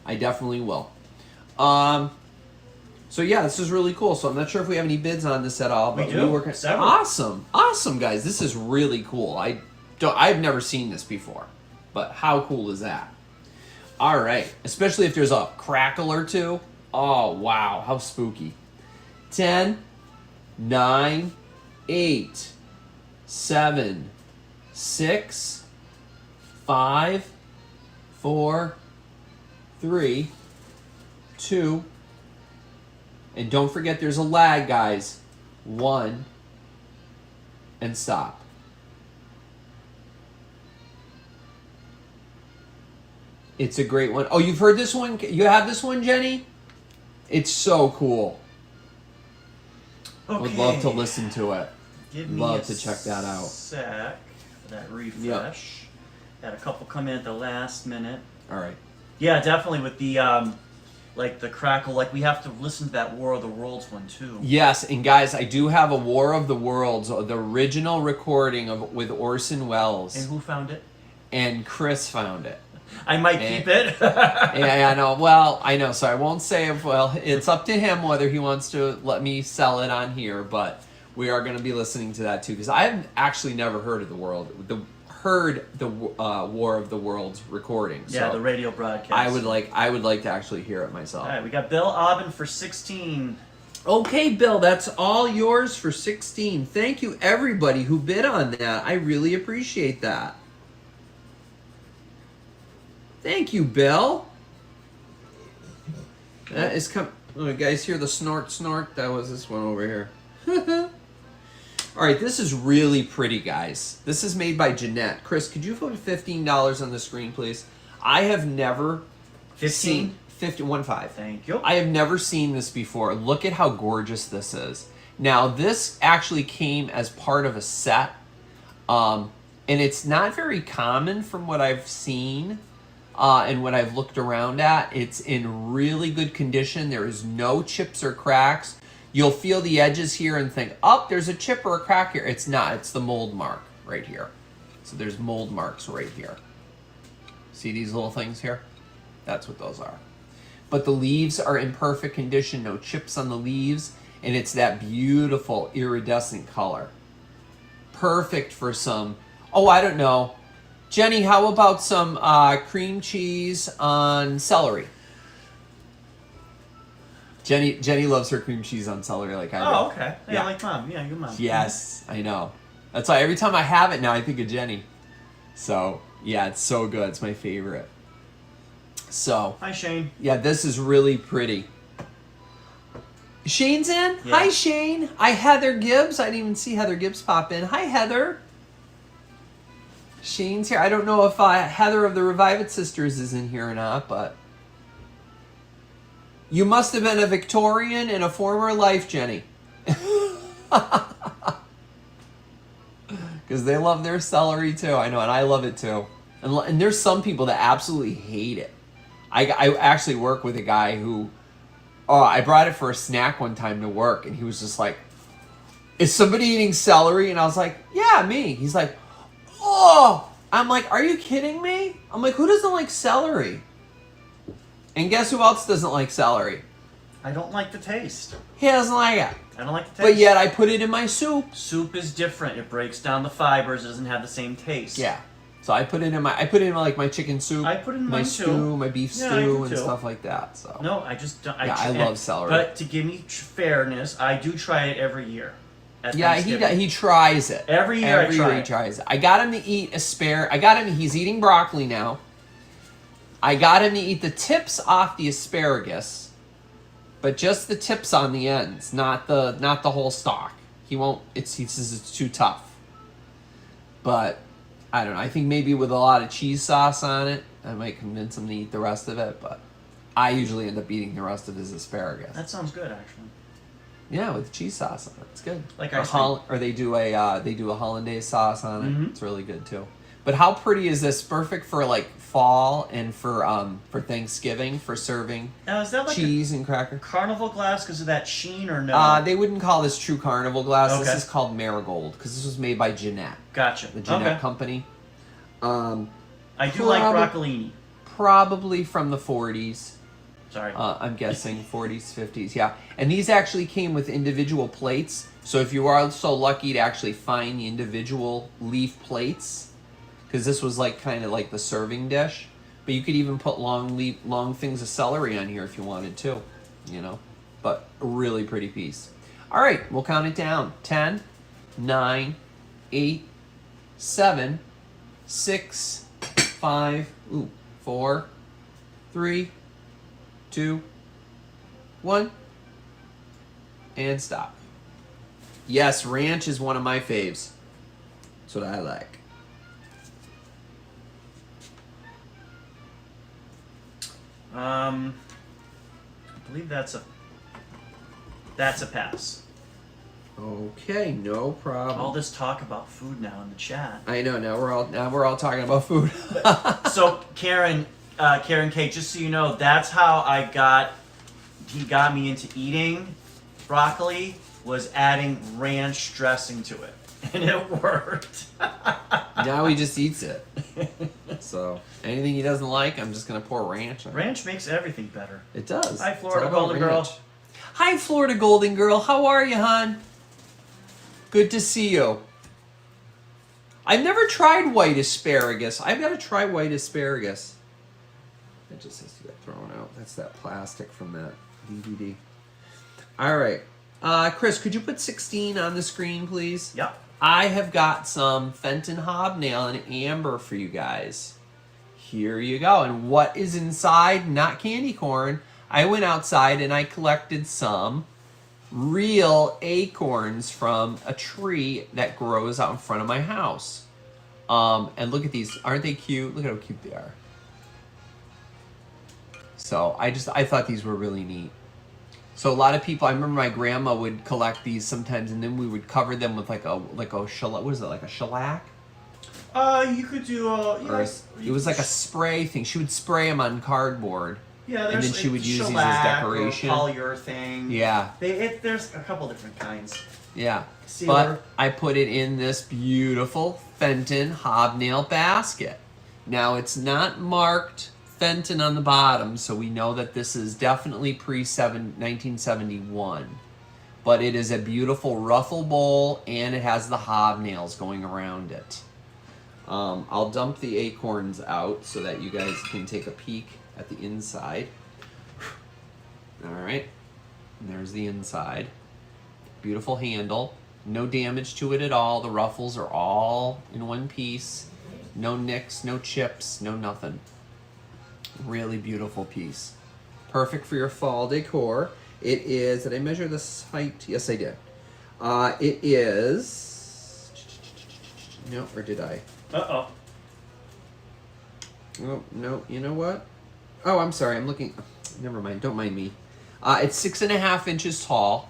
I definitely will. So yeah, this is really cool. So I'm not sure if we have any bids on this at all, but we do. Several. Awesome, guys. This is really cool. I've never seen this before, but how cool is that? All right, especially if there's a crackle or two. Oh, wow, how spooky. 10, 9, 8, 7, 6, 5, 4, 3, 2, and don't forget there's a lag, guys. 1, and stop. It's a great one. Oh, you've heard this one? You have this one, Jenny? It's so cool. Okay. I would love to listen to it. Give me love to check that out. Sec for that refresh. Yep. Had a couple come in at the last minute. All right. Yeah, definitely with the like the crackle. Like we have to listen to that War of the Worlds one too. Yes, and guys, I do have a War of the Worlds, the original recording with Orson Welles. And who found it? And Chris found it. I might keep it. Yeah, I know. Well, I know, so I won't say if, well, it's up to him whether he wants to let me sell it on here, but we are going to be listening to that too, because I've actually never heard of the War of the Worlds recording. Yeah, so the radio broadcast. I would like to actually hear it myself. All right, we got Bill Aubin for 16. Okay, Bill, that's all yours for 16. Thank you, everybody who bid on that. I really appreciate that. Thank you, Bill. That is Oh, you guys hear the snort? That was this one over here. All right, this is really pretty, guys. This is made by Janette. Chris, could you put $15 on the screen, please? I have never 15? 15. Thank you. I have never seen this before. Look at how gorgeous this is. Now, this actually came as part of a set, and it's not very common from what I've seen. And what I've looked around at, it's in really good condition. There is no chips or cracks. You'll feel the edges here and think, oh, there's a chip or a crack here. It's not. It's the mold mark right here. So there's mold marks right here. See these little things here? That's what those are. But the leaves are in perfect condition. No chips on the leaves. And it's that beautiful iridescent color. Perfect for some, oh, I don't know. Jenny, how about some cream cheese on celery? Jenny loves her cream cheese on celery like I do. Oh, okay. Yeah. Like Mom. Yeah, good Mom. Yes, I know. That's why every time I have it now, I think of Jenny. So, yeah, it's so good. It's my favorite. So. Hi, Shane. Yeah, this is really pretty. Shane's in? Yeah. Hi, Shane. Hi, Heather Gibbs. I didn't even see Heather Gibbs pop in. Hi, Heather. Shane's here. I don't know if Heather of the Revive It Sisters is in here or not, but you must have been a Victorian in a former life, Jenny. Because they love their celery too. I know, and I love it too. And there's some people that absolutely hate it. I actually work with a guy who, I brought it for a snack one time to work, and he was just like, "Is somebody eating celery?" And I was like, "Yeah, me." He's like, "Oh!" I'm like, "Are you kidding me?" I'm like, "Who doesn't like celery?" And guess who else doesn't like celery? I don't like the taste. He doesn't like it. I don't like the taste. But yet I put it in my soup. Soup is different. It breaks down the fibers. It doesn't have the same taste. Yeah. So I put it in like my chicken soup, I put it in my mine stew, too. my beef Yeah, I stew, do and too. stuff like that. So No, I just don't. I love celery. But to give me fairness, I do try it every year. Yeah, he tries it Every year. He tries it. I got him to eat asparagus. He's eating broccoli now. I got him to eat the tips off the asparagus, but just the tips on the ends, not the whole stalk. He won't. He says it's too tough. But I don't know. I think maybe with a lot of cheese sauce on it, I might convince him to eat the rest of it. But I usually end up eating the rest of his asparagus. That sounds good, actually. Yeah, with cheese sauce on it, it's good. Like or they do a hollandaise sauce on it. It's really good too. But how pretty is this? Perfect for like fall and for Thanksgiving for serving Now, is that like cheese and cracker. carnival glass because of that sheen or no? They wouldn't call this true carnival glass. Okay. This is called marigold because this was made by Jeanette, Gotcha. the Janette Okay. company. I do like broccolini. Probably from the 40s. Sorry. I'm guessing 40s, 50s, yeah. And these actually came with individual plates. So if you are so lucky to actually find the individual leaf plates, because this was like kind of like the serving dish, but you could even put long things of celery on here if you wanted to, you know. But a really pretty piece. All right, we'll count it down. 10, 9, 8, 7, 6, 5, 4, 3, 2, 1, and stop. Yes, ranch is one of my faves. That's what I like. I believe that's a pass. Okay, no problem. All this talk about food now in the chat. I know. Now we're all talking about food. So Karen K, just so you know, that's how he got me into eating broccoli, was adding ranch dressing to it. And it worked. Now he just eats it. So anything he doesn't like, I'm just gonna pour ranch on. Ranch makes everything better. It does. Hi, It's Florida all about Golden Girl. ranch. Hi, Florida Golden Girl. How are you, hon? Good to see you. I've never tried white asparagus. I've got to try white asparagus. It just has to get thrown out. That's that plastic from that DVD. All right. Chris, could you put 16 on the screen, please? Yeah. I have got some Fenton hobnail and amber for you guys. Here you go. And what is inside? Not candy corn. I went outside and I collected some real acorns from a tree that grows out in front of my house. And look at these. Aren't they cute? Look at how cute they are. So I thought these were really neat. So a lot of people, I remember my grandma would collect these sometimes, and then we would cover them with like a shellac. What is it, like a shellac? You could do It was like a spray thing. She would spray them on cardboard. Yeah, and then she would use these as shellac decoration. Or polyurethane. Yeah. There's a couple different kinds. Yeah. Sealer. But I put it in this beautiful Fenton hobnail basket. Now it's not marked Fenton on the bottom, so we know that this is definitely pre-1971. But it is a beautiful ruffle bowl, and it has the hobnails going around it. I'll dump the acorns out so that you guys can take a peek at the inside. All right, and there's the inside. Beautiful handle. No damage to it at all. The ruffles are all in one piece. No nicks, no chips, no nothing. Really beautiful piece. Perfect for your fall decor. It is, did I measure this height? Yes, I did. It is, no, or did I? Uh-oh. Oh, no, you know what? Oh, I'm sorry, I'm looking, never mind, don't mind me. It's 6.5 inches tall,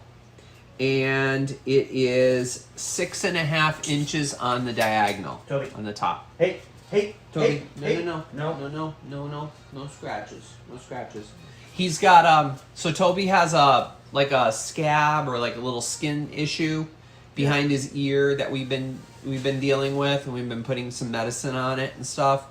and it is 6.5 inches on the diagonal. Toby. On the top. Hey, Toby, hey, no scratches, no scratches. He's got, so Toby has a scab or like a little skin issue behind his ear that we've been dealing with, and we've been putting some medicine on it and stuff.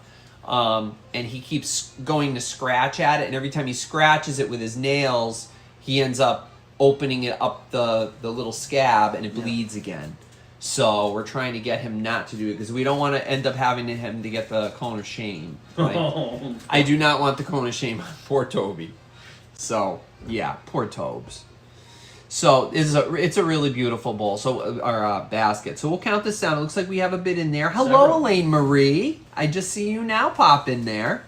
And he keeps going to scratch at it, and every time he scratches it with his nails, he ends up opening it up the little scab, and it bleeds again. So we're trying to get him not to do it because we don't want to end up having him to get the cone of shame. Right? I do not want the cone of shame on poor Toby. So yeah, poor Tobes. So it's a really beautiful bowl. So our basket. So we'll count this down. It looks like we have a bit in there. Hello, Elaine Marie. I just see you now pop in there.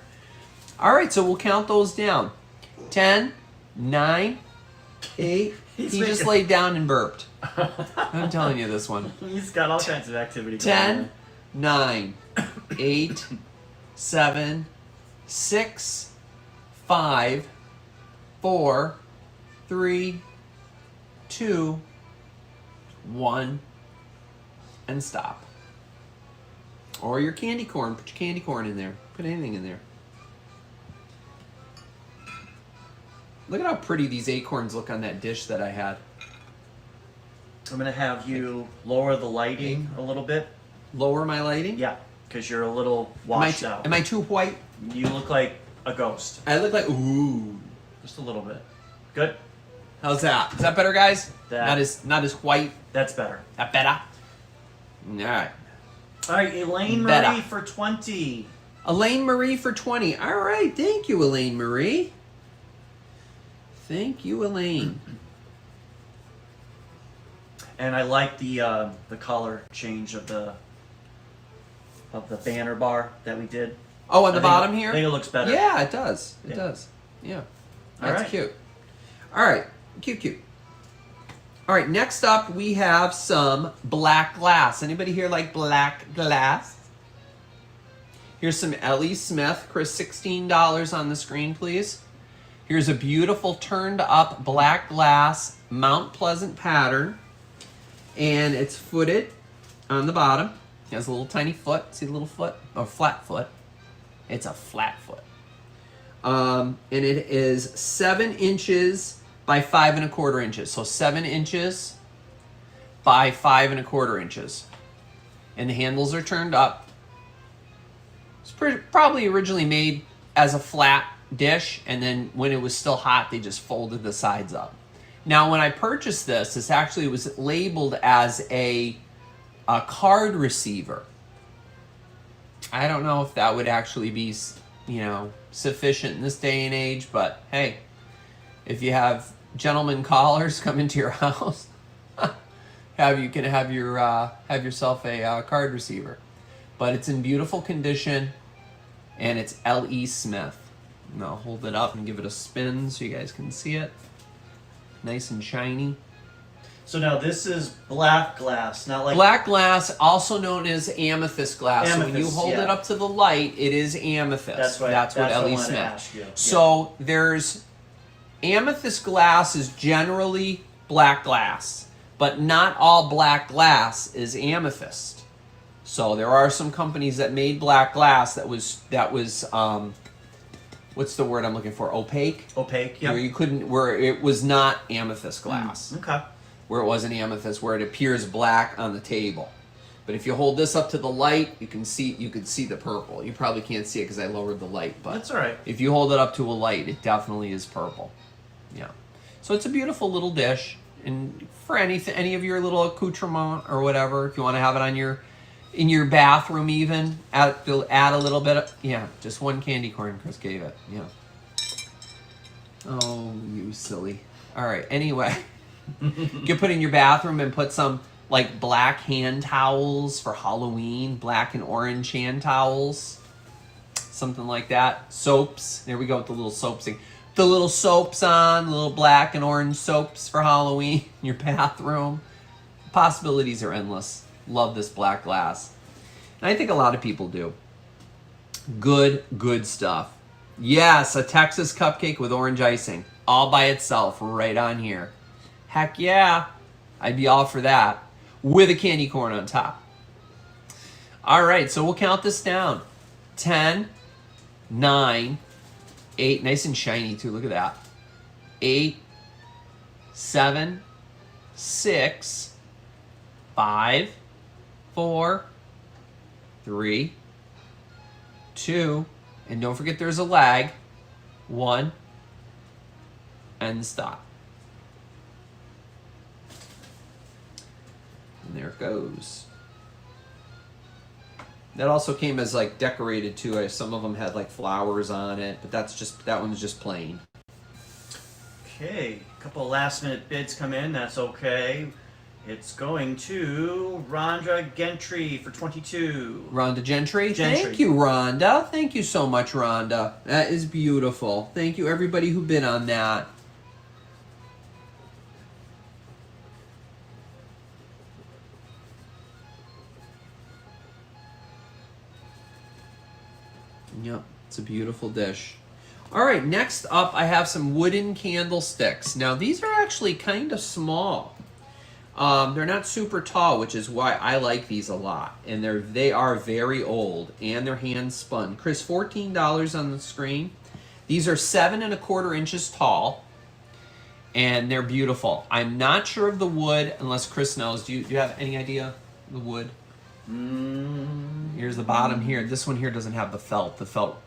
All right, so we'll count those down. 10, 9, 8. He just laid down and burped. I'm telling you this one. He's got all kinds of activity going 10, on. 9, 8, 7, 6, 5, 4, 3, 2, 1, and stop. Or your candy corn. Put your candy corn in there. Put anything in there. Look at how pretty these acorns look on that dish that I had. I'm going to have you lower the lighting a little bit. Lower my lighting? Yeah, because you're a little washed out. Am I too white? You look like a ghost. I look like, ooh. Just a little bit. Good? How's that? Is that better, guys? That- Not as white. That's better. That better? All right. All right, Elaine Better. Marie for 20. Elaine Marie for 20. All right. Thank you, Elaine Marie. Thank you, Elaine. And I like the color change of the banner bar that we did. Oh, on the bottom here? I think it looks better. Yeah, it does. It Yeah. does. Yeah. All That's right. cute. All right. Cute. All right. Next up, we have some black glass. Anybody here like black glass? Here's some Ellie Smith. Chris, $16 on the screen, please. Here's a beautiful turned up black glass Mount Pleasant pattern. And it's footed on the bottom. It has a little tiny foot. See the little foot? Or flat foot. It's a flat foot. And it is 7 inches by 5 1/4 inches. So 7 inches by 5 1/4 inches. And the handles are turned up. It's probably originally made as a flat dish, and then when it was still hot, they just folded the sides up. Now, when I purchased this actually was labeled as a card receiver. I don't know if that would actually be, sufficient in this day and age, but hey, if you have gentlemen callers come into your house, you can have yourself a card receiver. But it's in beautiful condition, and it's L.E. Smith. And I'll hold it up and give it a spin so you guys can see it. Nice and shiny. So now this is black glass, not like... Black glass, also known as amethyst glass. So when you Amethyst, hold yeah. it up to the light, it is amethyst. That's right. That's what That's what I Ellie wanted to Smith. ask you. So there's amethyst glass is generally black glass, but not all black glass is amethyst. So there are some companies that made black glass that was what's the word I'm looking for? Opaque. Opaque, yeah. Where it was not amethyst glass. Okay. Where it wasn't amethyst, where it appears black on the table. But if you hold this up to the light, you can see the purple. You probably can't see it because I lowered the light, but That's all right. if you hold it up to a light, it definitely is purple. Yeah. So it's a beautiful little dish, and for any of your little accoutrement or whatever, if you want to have it on in your bathroom, even add a little bit of, just one candy corn Chris gave it. Yeah. Oh, you silly. All right. Anyway. You can put it in your bathroom and put some like black hand towels for Halloween, black and orange hand towels, something like that. Soaps. There we go with the little soaps thing. The little soaps on, the little black and orange soaps for Halloween in your bathroom. Possibilities are endless. Love this black glass. And I think a lot of people do. Good stuff. Yes, a Texas cupcake with orange icing. All by itself, right on here. Heck yeah, I'd be all for that, with a candy corn on top. All right, so we'll count this down. 10, 9, 8, nice and shiny too, look at that. 8, 7, 6, 5, 4, 3, 2, and don't forget there's a lag, 1, and stop. And there it goes. That also came as like decorated too. Some of them had like flowers on it, but that one's just plain. Okay, a couple of last minute bids come in. That's okay. It's going to Rhonda Gentry for 22. Rhonda Gentry? Thank you, Rhonda. Thank you so much, Rhonda. That is beautiful. Thank you, everybody who bid on that. Yep, it's a beautiful dish. All right, next up, I have some wooden candlesticks. Now, these are actually kind of small. They're not super tall, which is why I like these a lot. And they are very old, and they're hand spun. Chris, $14 on the screen. These are 7 1/4 inches tall, and they're beautiful. I'm not sure of the wood, unless Chris knows. Do you have any idea the wood? Here's the bottom here. This one here doesn't have the felt. The felt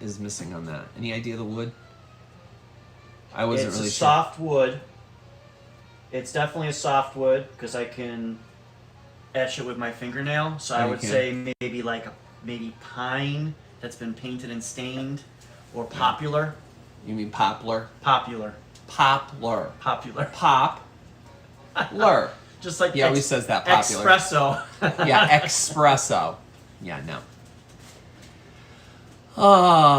is missing on that. Any idea of the wood? I wasn't really sure. It's a soft wood. It's definitely a soft wood because I can etch it with my fingernail. So I would say maybe maybe pine that's been painted and stained, or poplar. You mean poplar? Popular. Poplar. Popular. Poplar. Just like he always says that popular. Espresso. Yeah, espresso. Yeah, no.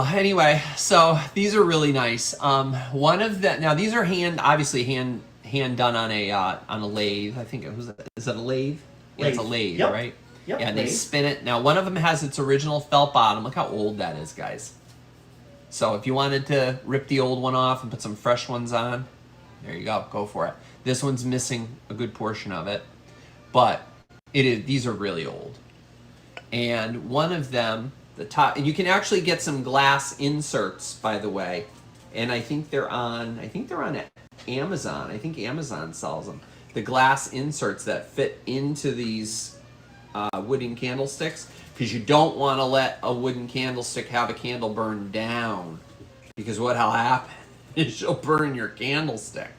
Anyway, so these are really nice. One of the now these are obviously hand done on a lathe. I think is it a lathe? Yeah, it's a lathe, yep. Right? Yep. Yeah, and they spin it. Now one of them has its original felt bottom. Look how old that is, guys. So if you wanted to rip the old one off and put some fresh ones on, there you go. Go for it. This one's missing a good portion of it, but these are really old. And one of them, the top, and you can actually get some glass inserts, by the way. And I think they're on Amazon. I think Amazon sells them. The glass inserts that fit into these wooden candlesticks, because you don't want to let a wooden candlestick have a candle burn down, because what'll happen is you'll burn your candlestick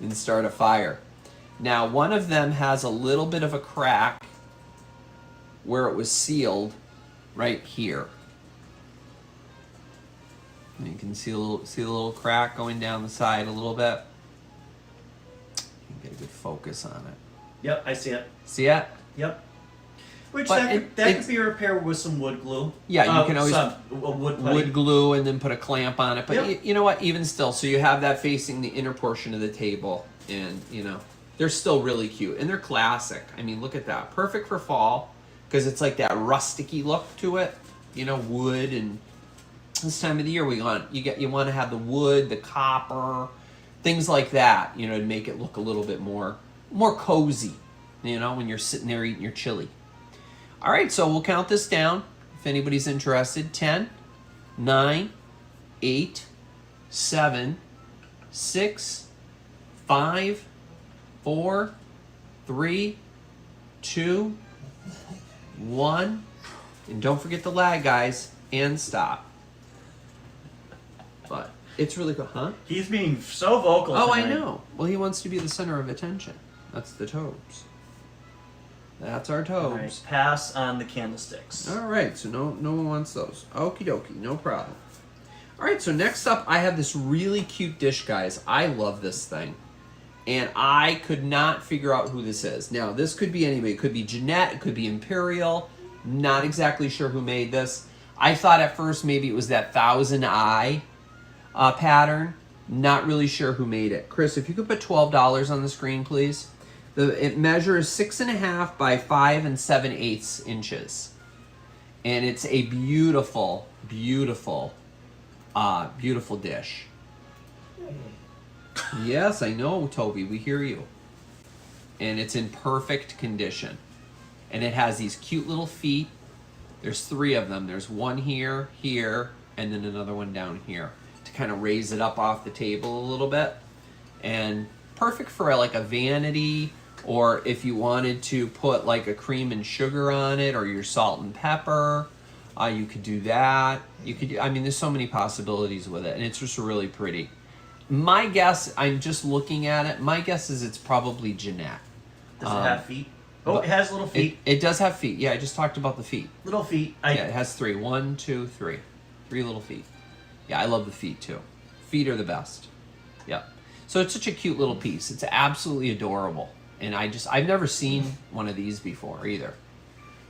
and start a fire. Now, one of them has a little bit of a crack where it was sealed right here. And you can see the little crack going down the side a little bit. You can get a good focus on it. Yep, I see it. See it? Yep. Which that could be repaired with some wood glue. Yeah, you can always wood glue and then put a clamp on it. But yep. you know what? Even still, so you have that facing the inner portion of the table, and they're still really cute and they're classic. I mean, look at that, perfect for fall because it's like that rusticy look to it. Wood, and this time of the year you want to have the wood, the copper, things like that. To make it look a little bit more cozy. When you're sitting there eating your chili. All right, so we'll count this down if anybody's interested. 10, 9, 8, 7, 6, 5, 4, 3, 2, 1. And don't forget the lag, guys, and stop. But it's really cool, huh? He's being so vocal tonight. I know. Well, he wants to be the center of attention. That's the Tobes. That's our Tobes. All right, pass on the candlesticks. All right, so no one wants those. Okie dokie, no problem. All right, so next up, I have this really cute dish, guys. I love this thing. And I could not figure out who this is. Now, this could be anybody. It could be Jeanette. It could be Imperial. Not exactly sure who made this. I thought at first maybe it was that Thousand Eye pattern. Not really sure who made it. Chris, if you could put $12 on the screen, please. It measures 6.5 by 5 7/8 inches. And it's a beautiful, beautiful, beautiful dish. Yes, I know, Toby. We hear you. And it's in perfect condition. And it has these cute little feet. There's 3 of them. There's one here, here, and then another one down here to kind of raise it up off the table a little bit. And perfect for like a vanity, or if you wanted to put like a cream and sugar on it, or your salt and pepper, you could do that. There's so many possibilities with it, and it's just really pretty. My guess, I'm just looking at it, my guess is it's probably Jeanette. Does it have feet? Oh, it has little feet. It does have feet. Yeah, I just talked about the feet. Little feet. Yeah, it has 3. 1, 2, 3. 3 little feet. Yeah, I love the feet too. Feet are the best. Yep. So it's such a cute little piece. It's absolutely adorable. And I've never seen one of these before either.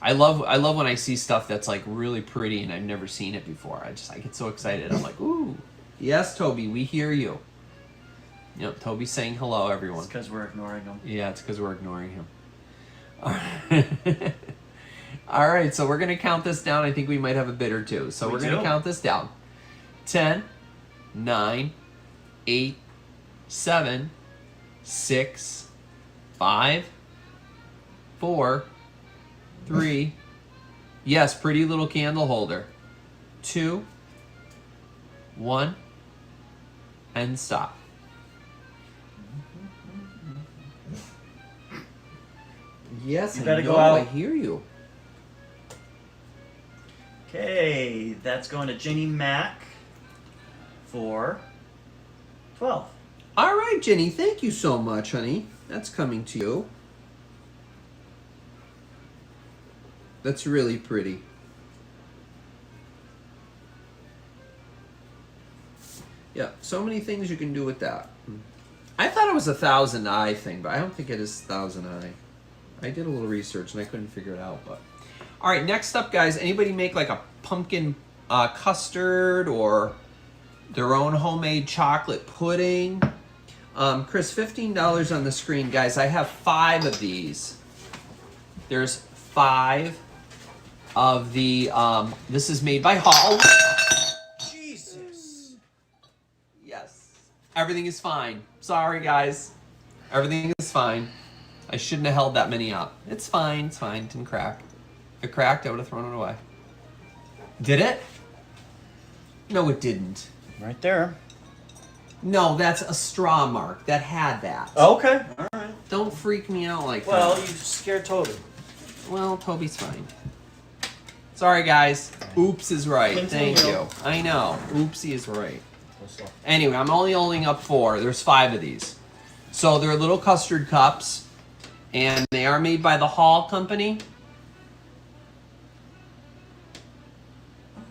I love when I see stuff that's like really pretty and I've never seen it before. I get so excited. I'm like, ooh, yes, Toby, we hear you. Yep, Toby's saying hello, everyone. It's because we're ignoring him. Yeah, it's because we're ignoring him. All right, so we're going to count this down. I think we might have a bid or two. So we're going to count this down. 10, 9, 8, 7, 6, 5, 4, 3. Yes, pretty little candle holder. 2, 1, and stop. Yes, you better I know, go out. I hear you. Okay, that's going to Jenny Mac for 12. All right, Jenny, thank you so much, honey. That's coming to you. That's really pretty. Yeah, so many things you can do with that. I thought it was a 1,000 eye thing, but I don't think it is 1,000 eye. I did a little research and I couldn't figure it out, but. All right, next up, guys, anybody make like a pumpkin custard or their own homemade chocolate pudding? Chris, $15 on the screen, guys. I have 5 of these. There's 5 of the, this is made by Hall. Jesus. Yes. Everything is fine. Sorry, guys. Everything is fine. I shouldn't have held that many up. It's fine. It's fine. It didn't crack. If it cracked, I would have thrown it away. Did it? No, it didn't. Right there. No, that's a straw mark. That had that. Okay. All right. Don't freak me out like Well, that. you scared Toby. Well, Toby's fine. Sorry, guys. Oops is right. Thank you. I know. Oopsie is right. Anyway, I'm only holding up 4. There's 5 of these. So they're little custard cups. And they are made by the Hall Company.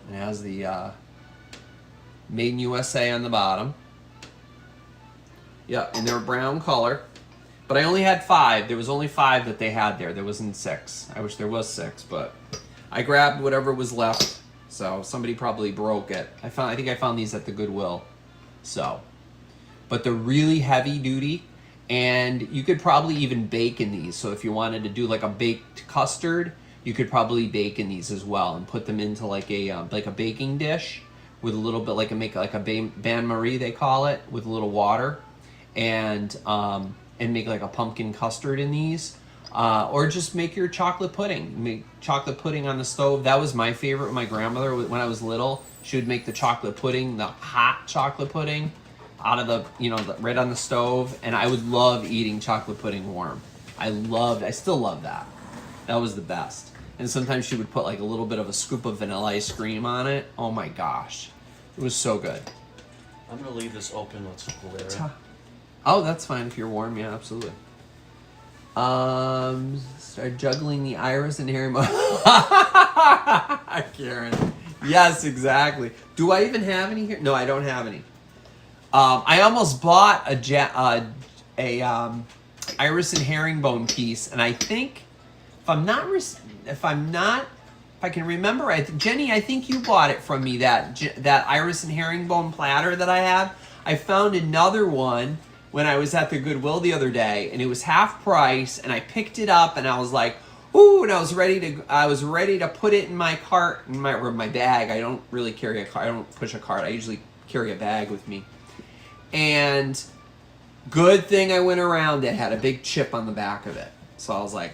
It has the Made in USA on the bottom. Yeah, and they're brown color. But I only had 5. There was only 5 that they had there. There wasn't 6. I wish there was 6, but I grabbed whatever was left. So somebody probably broke it. I think I found these at the Goodwill. So, but they're really heavy duty. And you could probably even bake in these. So if you wanted to do like a baked custard, you could probably bake in these as well and put them into like a baking dish with a little bit make like a bain marie, they call it, with a little water, and make like a pumpkin custard in these, or just make your chocolate pudding. Make chocolate pudding on the stove. That was my favorite with my grandmother when I was little. She would make the chocolate pudding, the hot chocolate pudding, out of the, right on the stove, and I would love eating chocolate pudding warm. I still love that. That was the best. And sometimes she would put like a little bit of a scoop of vanilla ice cream on it. Oh my gosh. It was so good. I'm going to leave this open. Let's glare it. Oh, that's fine if you're warm. Yeah, absolutely. Start juggling the iris and herring. Karen. Yes, exactly. Do I even have any here? No, I don't have any. I almost bought a iris and herringbone piece, and I think if I can remember, Jenny, I think you bought it from me, that iris and herringbone platter that I have. I found another one when I was at the Goodwill the other day, and it was half price, and I picked it up, and I was like, ooh, and I was ready to put it in my cart, in my bag. I don't really carry a cart. I don't push a cart. I usually carry a bag with me. And good thing I went around it. Had a big chip on the back of it. So I was like,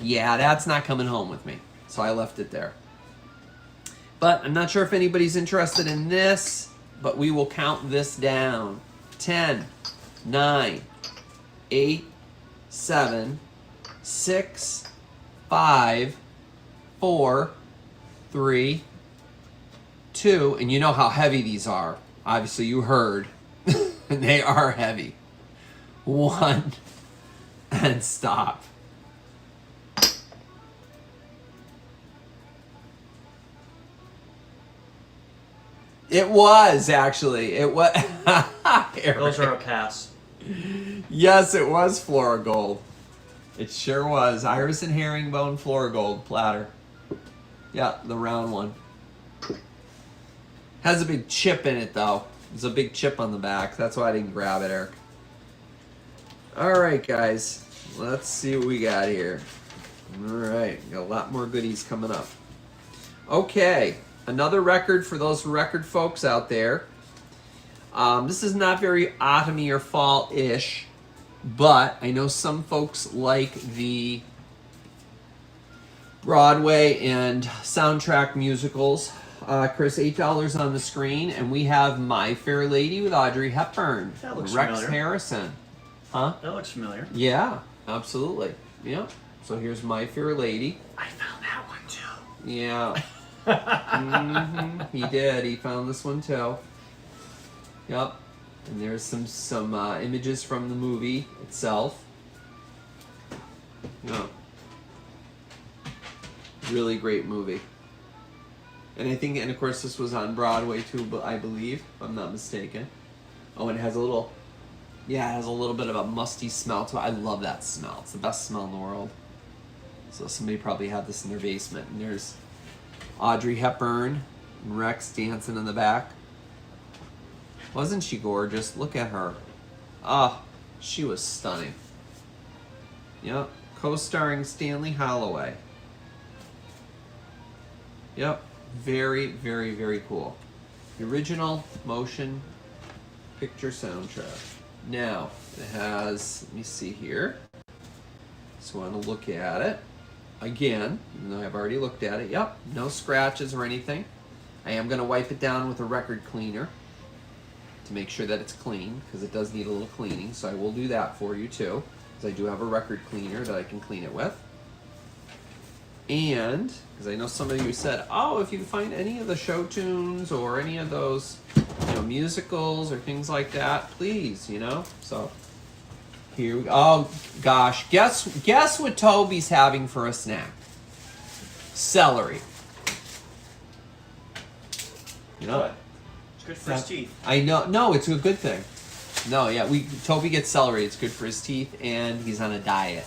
yeah, that's not coming home with me. So I left it there. But I'm not sure if anybody's interested in this, but we will count this down. 10, 9, 8, 7, 6, 5, 4, 3, 2, and you know how heavy these are. Obviously, you heard. And they are heavy. 1, And stop. It was, actually. It was. Those are a pass. Yes, it was Flora Gold. It sure was. Iris and herringbone Flora Gold platter. Yeah, the round one. Has a big chip in it, though. There's a big chip on the back. That's why I didn't grab it, Eric. All right, guys. Let's see what we got here. All right. Got a lot more goodies coming up. Okay. Another record for those record folks out there. This is not very autumny or fall-ish, but I know some folks like the Broadway and soundtrack musicals. Chris, $8 on the screen, and we have My Fair Lady with Audrey Hepburn. That looks Rex familiar. Harrison. Huh? That looks familiar. Yeah, absolutely. Yeah. So here's My Fair Lady. I found that one too. Yeah. He did. He found this one too. Yep. And there's some images from the movie itself. Yeah. Really great movie. And I think, and of course, this was on Broadway too, but I believe, if I'm not mistaken. Oh, and it has a little, yeah, it has a little bit of a musty smell to it. I love that smell. It's the best smell in the world. So somebody probably had this in their basement. And there's Audrey Hepburn and Rex dancing in the back. Wasn't she gorgeous? Look at her. Ah, she was stunning. Yep. Co-starring Stanley Holloway. Yep. Very, very, very cool. The original motion picture soundtrack. Now, it has, let me see here. So I want to look at it. Again, even though I've already looked at it. Yep, no scratches or anything. I am going to wipe it down with a record cleaner to make sure that it's clean, because it does need a little cleaning. So I will do that for you too, because I do have a record cleaner that I can clean it with. And, because I know some of you said, oh, if you can find any of the show tunes or any of those, musicals or things like that, please, So, here we go. Oh, gosh. Guess what Toby's having for a snack? Celery. What? It's good for his teeth. I know. No, it's a good thing. No, yeah. Toby gets celery. It's good for his teeth, and he's on a diet.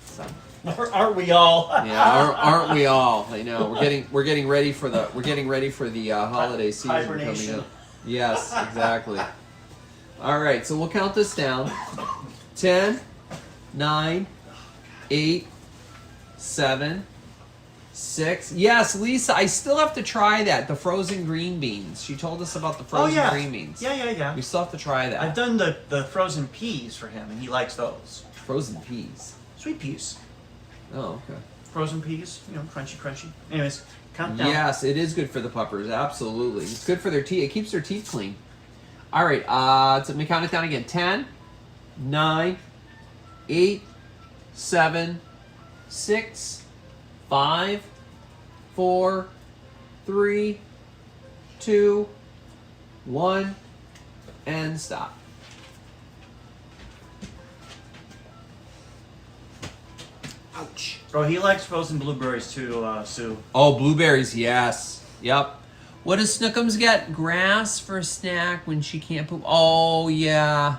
So. Aren't we all? Yeah, aren't we all? I know. We're getting ready for the holiday season Hibernation. coming up. Yes, exactly. All right, so we'll count this down. 10, 9, 8, 7, 6. Yes, Lisa, I still have to try that. The frozen green beans. She told us about the frozen green beans. Yeah. We still have to try that. I've done the frozen peas for him, and he likes those. Frozen peas. Sweet peas. Oh, okay. Frozen peas, crunchy. Anyways, count down. Yes, it is good for the puppers. Absolutely. It's good for their teeth. It keeps their teeth clean. All right. So let me count it down again. 10, 9, 8, 7, 6, 5, 4, 3, 2, 1, and stop. Ouch. Bro, he likes frozen blueberries too, Sue. Oh, blueberries, yes. Yep. What does Snookums get? Grass for a snack when she can't poop. Oh, yeah.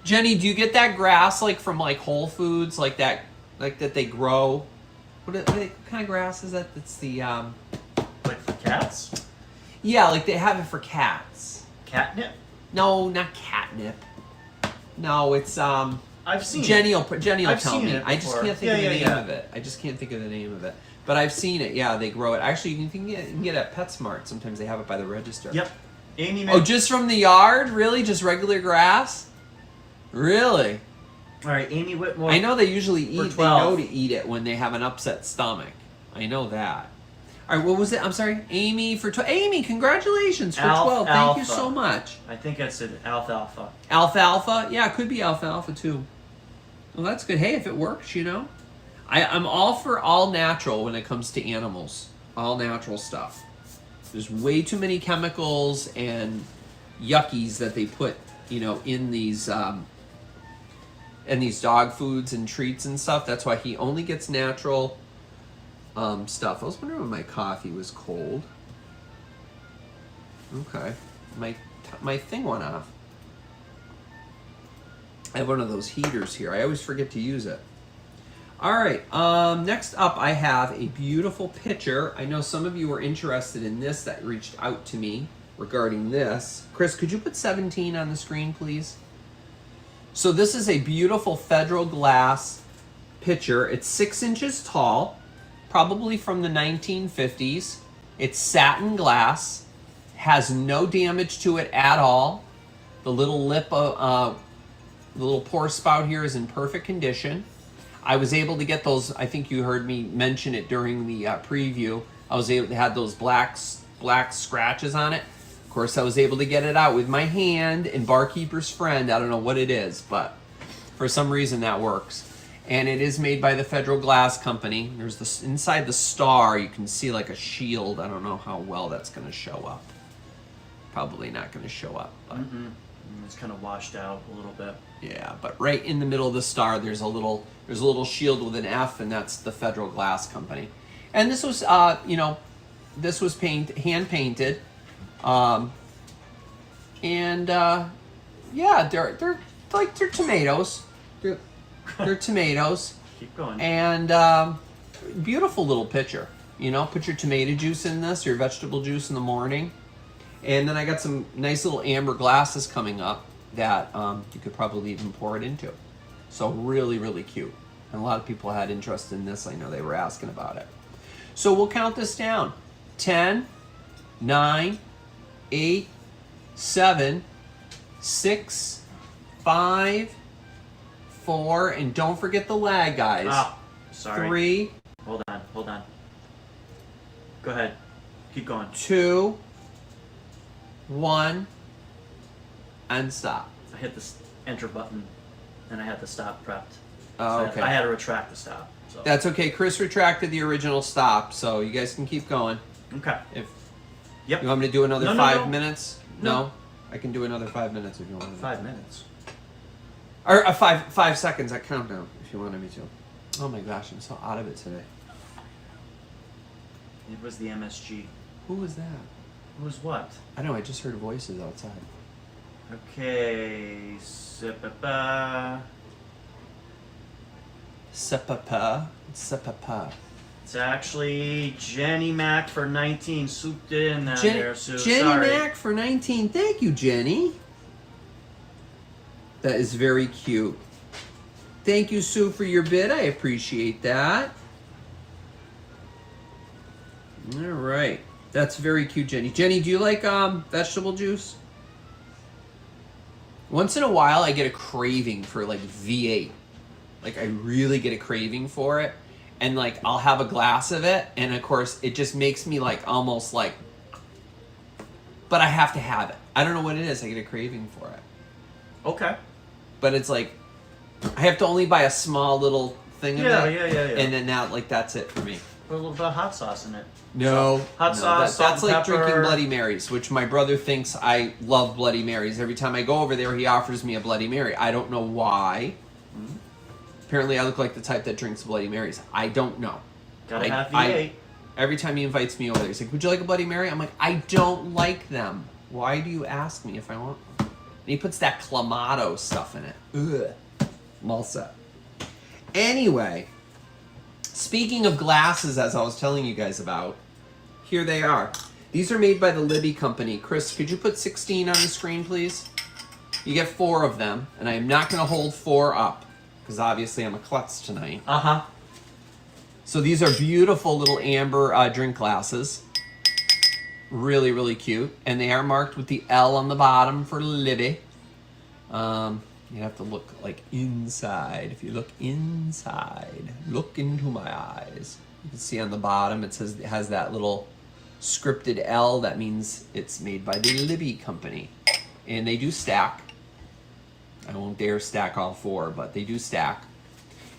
Jenny, do you get that grass from Whole Foods, like that they grow? What kind of grass is that? That's the Like for cats? Yeah, like they have it for cats. Catnip? No, not catnip. No, it's I've seen Jenny it. will Jenny will I've tell seen me. it I just before. can't think of the name Yeah. of it. I just can't think of the name of it. But I've seen it. Yeah, they grow it. Actually, you can get it at PetSmart. Sometimes they have it by the register. Yep. Amy Oh, just from the yard? Really? Just regular grass? Really? All right, Amy Whitmore. I know they usually For eat. They 12. know to eat it when they have an upset stomach. I know that. All right, what was it? I'm sorry, Amy for 12. Amy, congratulations for 12. Thank you so much. I think that's an alfalfa. Alfalfa? Yeah, it could be alfalfa too. Well, that's good. Hey, if it works, I'm all for all natural when it comes to animals. All natural stuff. There's way too many chemicals and yuckies that they put, in these and these dog foods and treats and stuff. That's why he only gets natural stuff. I was wondering when my coffee was cold. Okay, my thing went off. I have one of those heaters here. I always forget to use it. All right, next up I have a beautiful picture. I know some of you were interested in this that reached out to me regarding this. Chris, could you put 17 on the screen, please? So this is a beautiful Federal glass pitcher. It's 6 inches tall, probably from the 1950s. It's satin glass, has no damage to it at all. The little lip, the little pour spout here is in perfect condition. I was able to get those, I think you heard me mention it during the preview. I was able to have those black scratches on it. Of course, I was able to get it out with my hand and Barkeeper's Friend. I don't know what it is, but for some reason that works. And it is made by the Federal Glass Company. There's this inside the star, you can see like a shield. I don't know how well that's going to show up. Probably not going to show up, but it's kind of washed out a little bit. Yeah, but right in the middle of the star, there's a little shield with an F, and that's the Federal Glass Company. And this was, this was hand painted, yeah, they're tomatoes. They're tomatoes. Keep going. And beautiful little pitcher. Put your tomato juice in this, your vegetable juice in the morning. And then I got some nice little amber glasses coming up that you could probably even pour it into. So really, really cute. And a lot of people had interest in this. I know they were asking about it. So we'll count this down. 10, 9, 8, 7, 6, 5, 4, and don't forget the lag, guys. Ah, sorry. 3. Hold on. Go ahead. Keep going. 2, 1, and stop. I hit the enter button, and I had the stop prepped. Oh, So okay. I had to retract the stop. So. That's okay. Chris retracted the original stop, so you guys can keep going. Okay. Yep. You want me to do another No, 5 minutes? No. I can do another 5 minutes if you want. 5 minutes. Or 5 seconds at countdown if you wanted me to. Oh my gosh, I'm so out of it today. It was the MSG. Who was that? It was what? I don't know. I just heard voices outside. Okay. Sip-a-ba. Sepapa. Sepapa. It's actually Jenny Mac for 19. Souped in there, Sue. Jenny Sorry. Mac for 19. Thank you, Jenny. That is very cute. Thank you, Sue, for your bid. I appreciate that. All right. That's very cute, Jenny. Jenny, do you like vegetable juice? Once in a while, I get a craving for like V8. Like I really get a craving for it. And like I'll have a glass of it. And of course, it just makes me like almost like, but I have to have it. I don't know what it is. I get a craving for it. Okay. But it's like, I have to only buy a small little thing of it. Yeah. And then now, like, that's it for me. Put a little bit of hot sauce in it. No. Hot sauce, salt that's and like pepper. drinking Bloody Marys, which my brother thinks I love Bloody Marys. Every time I go over there, he offers me a Bloody Mary. I don't know why. Apparently, I look like the type that drinks Bloody Marys. I don't know. Gotta have V8. Every time he invites me over there, he's like, would you like a Bloody Mary? I'm like, I don't like them. Why do you ask me if I want one? And he puts that Clamato stuff in it. Ugh. I'm all set. Anyway, speaking of glasses, as I was telling you guys about, here they are. These are made by the Libby company. Chris, could you put 16 on the screen, please? You get 4 of them, and I am not going to hold 4 up, because obviously I'm a klutz tonight. Uh-huh. So these are beautiful little amber drink glasses. Really, really cute. And they are marked with the L on the bottom for Libby. You have to look like inside. If you look inside, look into my eyes. You can see on the bottom it says it has that little scripted L. That means it's made by the Libby company. And they do stack. I won't dare stack all 4, but they do stack.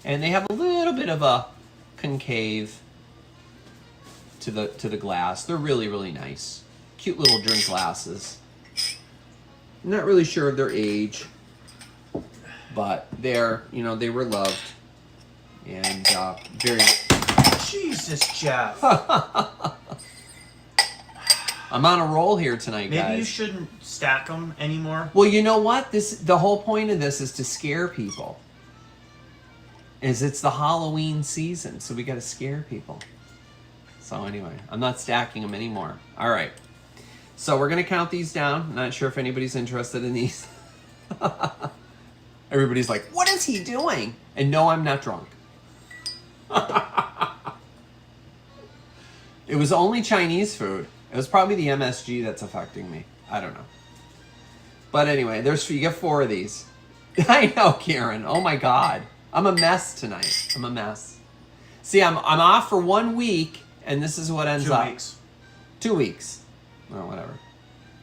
And they have a little bit of a concave to the glass. They're really, really nice. Cute little drink glasses. I'm not really sure of their age. but they're, you know, they were loved and very. Jesus, Jeff. I'm on a roll here tonight, guys. Maybe you shouldn't stack them anymore. Well, you know what? The whole point of this is to scare people. It's the Halloween season, so we got to scare people. So anyway, I'm not stacking them anymore. All right. So we're going to count these down. I'm not sure if anybody's interested in these. Everybody's like, what is he doing? And no, I'm not drunk. It was only Chinese food. It was probably the MSG that's affecting me. I don't know. But anyway, you get 4 of these. I know, Karen. Oh my God. I'm a mess tonight. I'm a mess. See, I'm off for 1 week, and this is what ends up. 2 weeks. 2 weeks. Or whatever.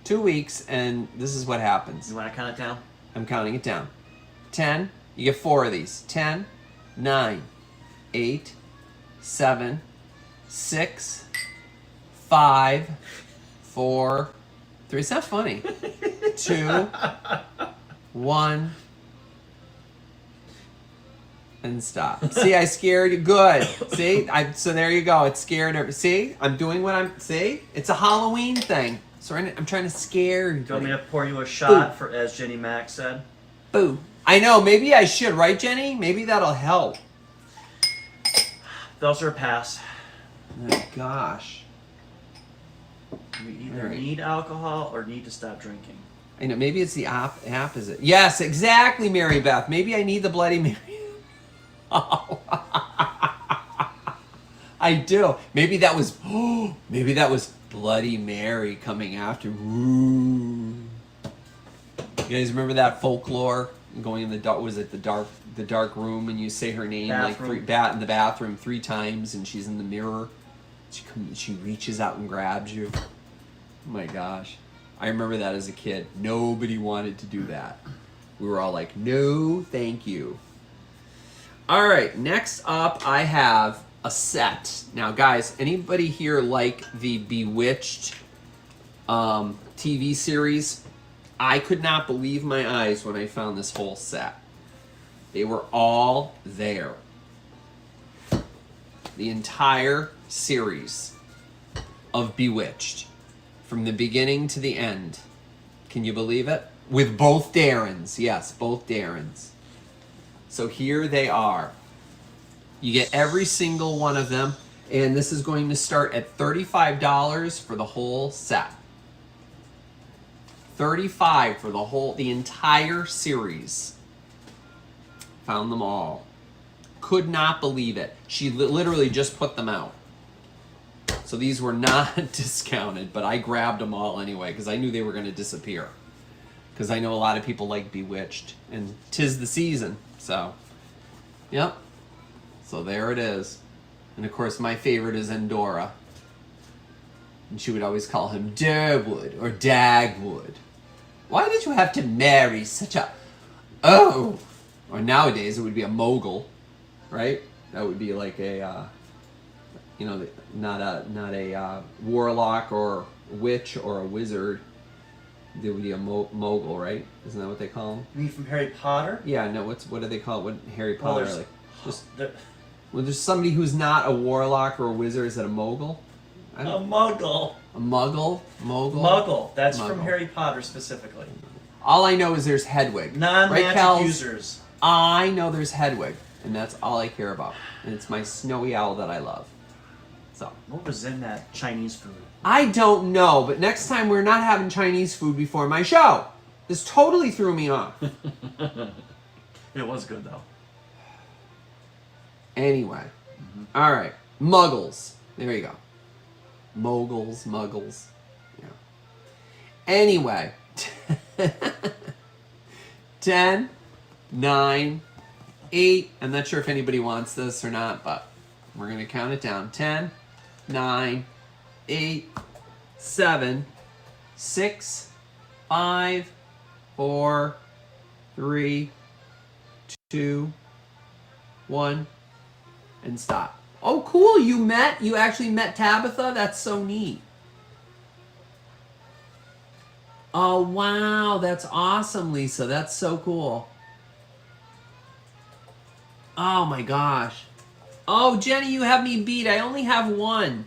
2 weeks, and this is what happens. You want to count it down? I'm counting it down. 10. You get 4 of these. 10, 9, 8, 7, 6, 5, 4, 3. It's not funny. 2, 1, and stop. See, I scared you. Good. See, so there you go. It scared. See, I'm doing what I'm. See, it's a Halloween thing. So I'm trying to scare you. Do you want me to pour you a shot for, as Jenny Mac said? Boo. I know. Maybe I should, right, Jenny? Maybe that'll help. Those are a pass. Oh gosh. You either need alcohol or need to stop drinking. I know. Maybe it's the opposite. Yes, exactly, Mary Beth. Maybe I need the Bloody Mary. Oh. I do. Maybe that was. Maybe that was Bloody Mary coming after. Ooh. You guys remember that folklore? Going in the dark. Was it the dark room, and you say her name Bathroom. like in the bathroom 3 times, and she's in the mirror. She reaches out and grabs you. Oh my gosh. I remember that as a kid. Nobody wanted to do that. We were all like, no, thank you. All right, next up I have a set. Now, guys, anybody here like the Bewitched TV series? I could not believe my eyes when I found this whole set. They were all there. The entire series of Bewitched, from the beginning to the end. Can you believe it? With both Darrens. Yes, both Darrens. So here they are. You get every single one of them, and this is going to start at $35 for the whole set. $35 for the entire series. Found them all. Could not believe it. She literally just put them out. So these were not discounted, but I grabbed them all anyway because I knew they were going to disappear. Because I know a lot of people like Bewitched, and 'tis the season. So, yep. So there it is. And of course, my favorite is Endora. And she would always call him Durwood or Dagwood. Why did you have to marry such a... Oh! Or nowadays, it would be a mogul, right? That would be like a, not a warlock or witch or a wizard. There would be a mogul, right? Isn't that what they call them? You mean from Harry Potter? Yeah, no, what do they call it? What Harry Potter, Well, like? When there's somebody who's not a warlock or a wizard, is it a mogul? A muggle. A muggle? Mogul? Muggle. That's Muggle. from Harry Potter specifically. All I know is there's Hedwig. Non-magic right, Kels? users. I know there's Hedwig, and that's all I care about. And it's my snowy owl that I love. So. What was in that Chinese food? I don't know, but next time we're not having Chinese food before my show. This totally threw me off. It was good though. Anyway. All right. Muggles. There you go. Moguls, muggles. Yeah. Anyway. 10, 9, 8. I'm not sure if anybody wants this or not, but we're going to count it down. 10, 9, 8, 7, 6, 5, 4, 3, 2, 1, and stop. Oh, cool. You actually met Tabitha? That's so neat. Oh, wow. That's awesome, Lisa. That's so cool. Oh my gosh. Oh, Jenny, you have me beat. I only have one.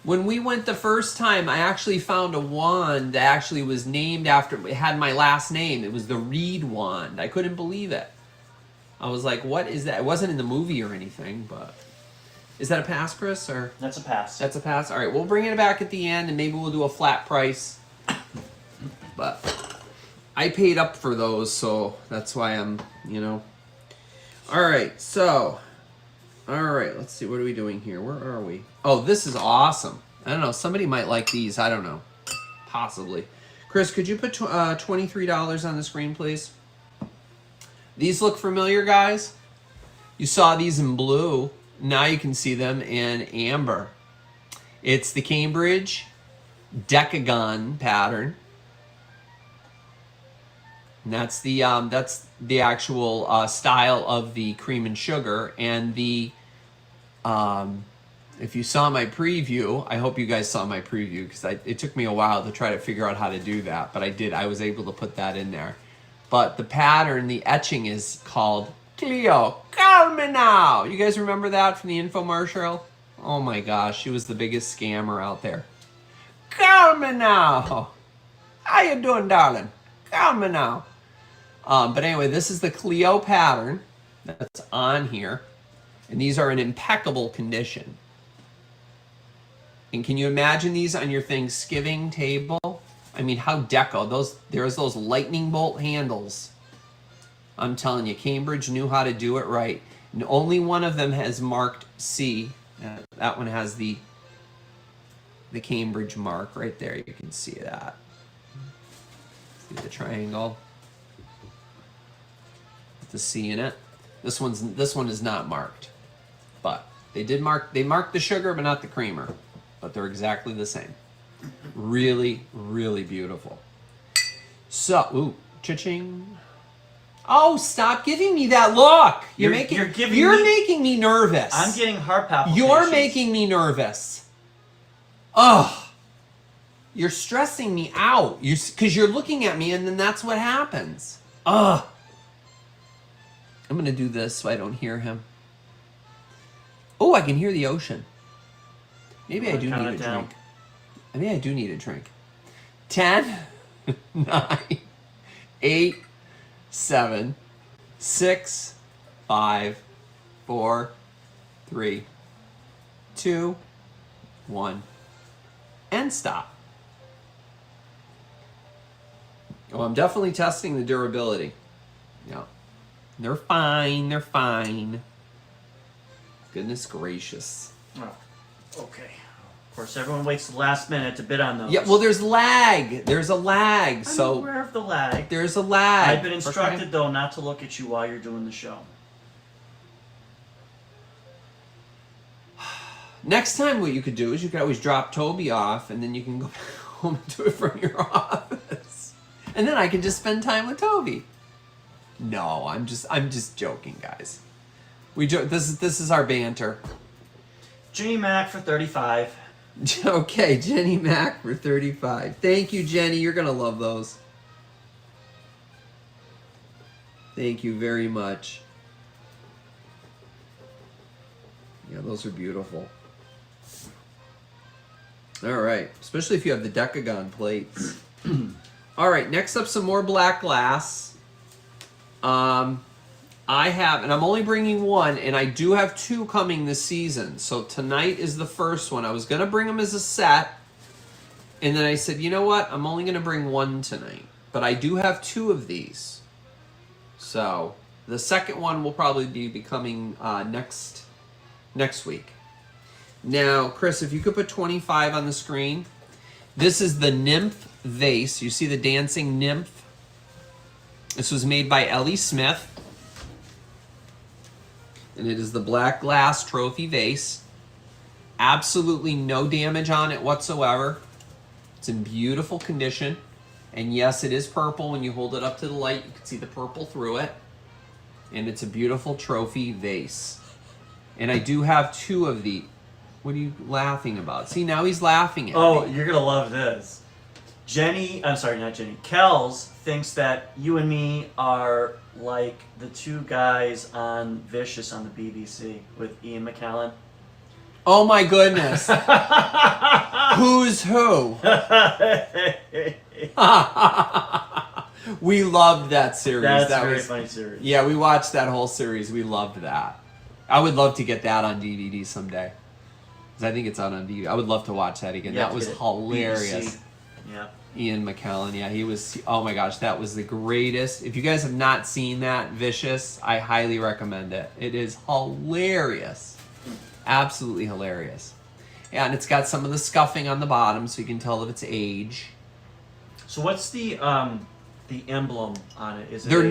When we went the first time, I actually found a wand that actually was named after, it had my last name. It was the Reed wand. I couldn't believe it. I was like, what is that? It wasn't in the movie or anything, but... Is that a pass, Chris? Or That's a pass. That's a pass? All right, we'll bring it back at the end, and maybe we'll do a flat price. But I paid up for those, so that's why I'm, you know... All right, so... All right, let's see. What are we doing here? Where are we? Oh, this is awesome. I don't know. Somebody might like these. I don't know. Possibly. Chris, could you put $23 on the screen, please? These look familiar, guys? You saw these in blue. Now you can see them in amber. It's the Cambridge decagon pattern. And that's the actual style of the cream and sugar. And the if you saw my preview, I hope you guys saw my preview, because it took me a while to try to figure out how to do that, but I did. I was able to put that in there. But the pattern, the etching, is called Cleo. Call me now. You guys remember that from the infomercial? Oh my gosh, she was the biggest scammer out there. Call me now. How you doing, darling? Call me now. But anyway, this is the Cleo pattern that's on here. And these are in impeccable condition. And can you imagine these on your Thanksgiving table? I mean, how deco. There's those lightning bolt handles. I'm telling you, Cambridge knew how to do it right. And only one of them has marked C. That one has the Cambridge mark right there. You can see that. See the triangle. The C in it. This one is not marked, but they marked the sugar, but not the creamer. But they're exactly the same. Really, really beautiful. So, ooh, cha-ching. Oh, stop giving me that look. You're making me nervous. I'm getting heart palpitations. You're making me nervous. Oh, you're stressing me out. Because you're looking at me, and then that's what happens. Ugh. I'm going to do this so I don't hear him. Oh, I can hear the ocean. Maybe I do need a drink. Maybe I do need a drink. 10, 9, 8, 7, 6, 5, 4, 3, 2, 1, and stop. Oh, I'm definitely testing the durability. Yeah. They're fine. They're fine. Goodness gracious. Oh, okay. Of course, everyone waits the last minute to bid on those. Yeah, well, there's lag. There's a lag. I'm aware of the lag. There's a lag. I've been instructed, though, not to look at you while you're doing the show. Next time, what you could do is you could always drop Toby off, and then you can go back home and do it from your office, and then I can just spend time with Toby. No, I'm just joking, guys. This is our banter. Jenny Mac for 35. Okay, Jenny Mac for 35. Thank you, Jenny. You're gonna love those. Thank you very much. Yeah, those are beautiful. All right, especially if you have the decagon plates. All right, next up, some more black glass. I have, and I'm only bringing one, and I do have two coming this season. So tonight is the first one. I was going to bring them as a set, and then I said, you know what? I'm only going to bring one tonight. But I do have two of these. So the second one will probably be coming next week. Now, Chris, if you could put 25 on the screen. This is the nymph vase. You see the dancing nymph? This was made by Ellie Smith. And it is the black glass trophy vase. Absolutely no damage on it whatsoever. It's in beautiful condition. And yes, it is purple. When you hold it up to the light, you can see the purple through it. And it's a beautiful trophy vase. And I do have two of the... What are you laughing about? See, now he's laughing at me. You're going to love this. I'm sorry, not Jenny. Kells thinks that you and me are like the two guys on Vicious on the BBC with Ian McKellen. Oh my goodness. Who's who? We loved that series. That's that a very was funny series. Yeah, we watched that whole series. We loved that. I would love to get that on DVD someday. Because I think it's out on DVD. I would love to watch that again. Yeah, that was hilarious. BBC. Yeah. Ian McKellen, yeah, he was, oh my gosh, that was the greatest. If you guys have not seen that, Vicious, I highly recommend it. It is hilarious. Absolutely hilarious. Yeah, and it's got some of the scuffing on the bottom, so you can tell of its age. So what's the emblem on it? Is it They're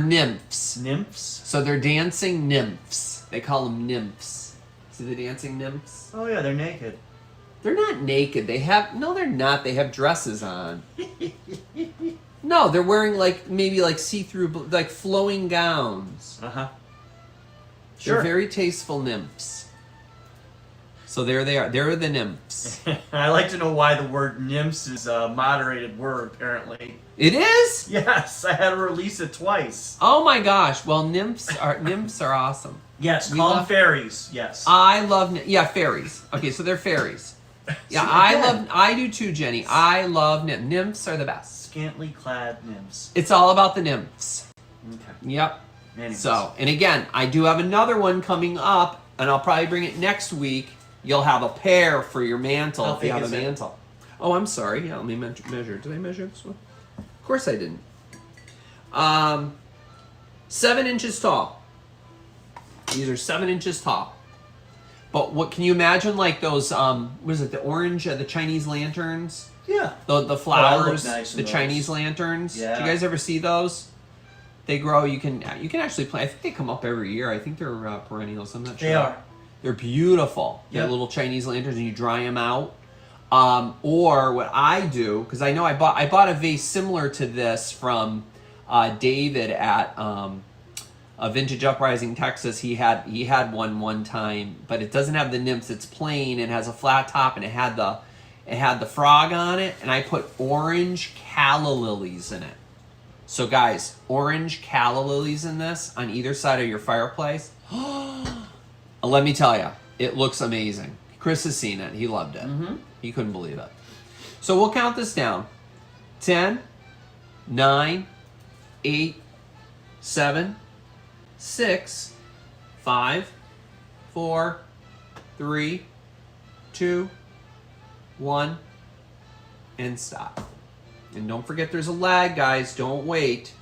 nymphs. nymphs? So they're dancing nymphs. They call them nymphs. See the dancing nymphs? Oh yeah, they're naked. They're not naked. No, they're not. They have dresses on. No, they're wearing maybe see-through, like flowing gowns. Uh-huh. They're Sure. very tasteful nymphs. So there they are. They're the nymphs. I like to know why the word nymphs is a moderated word, apparently. It is? Yes, I had to release it twice. Oh my gosh. Well, nymphs are awesome. Yes, We call them love- fairies. Yes. I love fairies. Okay, so they're fairies. Yeah, I do too, Jenny. I love nymphs are the best. Scantily clad nymphs. It's all about the nymphs. Okay. Yep. Anyways. So, and again, I do have another one coming up, and I'll probably bring it next week. You'll have a pair for your mantle How if you big have a is it? mantle. Oh, I'm sorry. Yeah, let me measure. Did I measure this one? Of course I didn't. 7 inches tall. These are 7 inches tall. But what can you imagine? Like those, what is it? The orange, the Chinese lanterns. Yeah. The flowers, nice in the those. Chinese lanterns. Yeah. Do you guys ever see those? They grow. You can actually plant. I think they come up every year. I think they're perennials. I'm not sure. They are. They're beautiful. They're Yep. little Chinese lanterns, and you dry them out. Or what I do, because I know I bought a vase similar to this from David at a Vintage Uprising, Texas. He had one time, but it doesn't have the nymphs. It's plain and has a flat top, and it had the frog on it, and I put orange calla lilies in it. So guys, orange calla lilies in this on either side of your fireplace. Let me tell you, it looks amazing. Chris has seen it. He loved it. Mm-hmm. He couldn't believe it. So we'll count this down. 10, 9, 8, 7, 6, 5, 4, 3, 2, 1, and stop. And don't forget there's a lag, guys. Don't wait.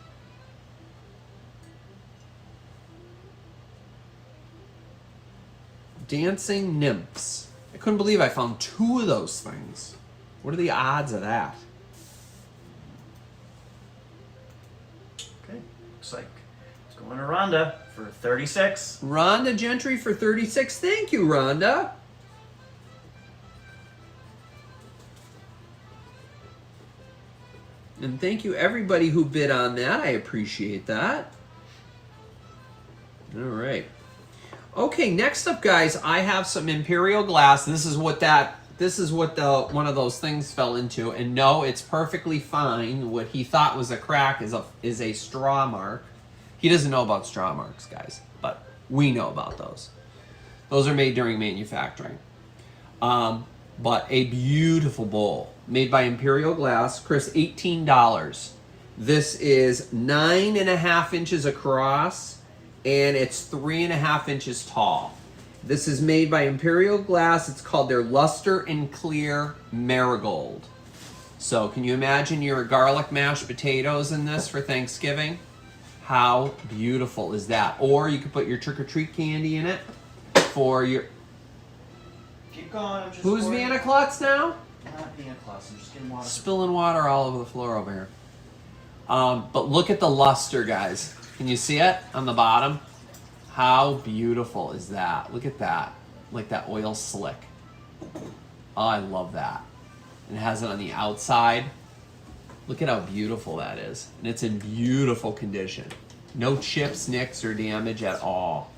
Dancing nymphs. I couldn't believe I found 2 of those things. What are the odds of that? Okay. Looks like it's going to Rhonda for 36. Rhonda Gentry for 36. Thank you, Rhonda. And thank you everybody who bid on that. I appreciate that. All right. Okay, next up, guys, I have some Imperial glass. This is what one of those things fell into. And no, it's perfectly fine. What he thought was a crack is a straw mark. He doesn't know about straw marks, guys, but we know about those. Those are made during manufacturing. But a beautiful bowl made by Imperial Glass. Chris, $18. This is 9.5 inches across, and it's 3.5 inches tall. This is made by Imperial Glass. It's called their Luster and Clear Marigold. So can you imagine your garlic mashed potatoes in this for Thanksgiving? How beautiful is that? Or you could put your trick-or-treat candy in it for your... Keep going. I'm just Who's pouring- Vanna Klutz now? Not Vanna Klutz. I'm just getting water. Spilling water all over the floor over here. But look at the luster, guys. Can you see it on the bottom? How beautiful is that? Look at that. Like that oil slick. Oh, I love that. And it has it on the outside. Look at how beautiful that is. And it's in beautiful condition. No chips, nicks, or damage at all.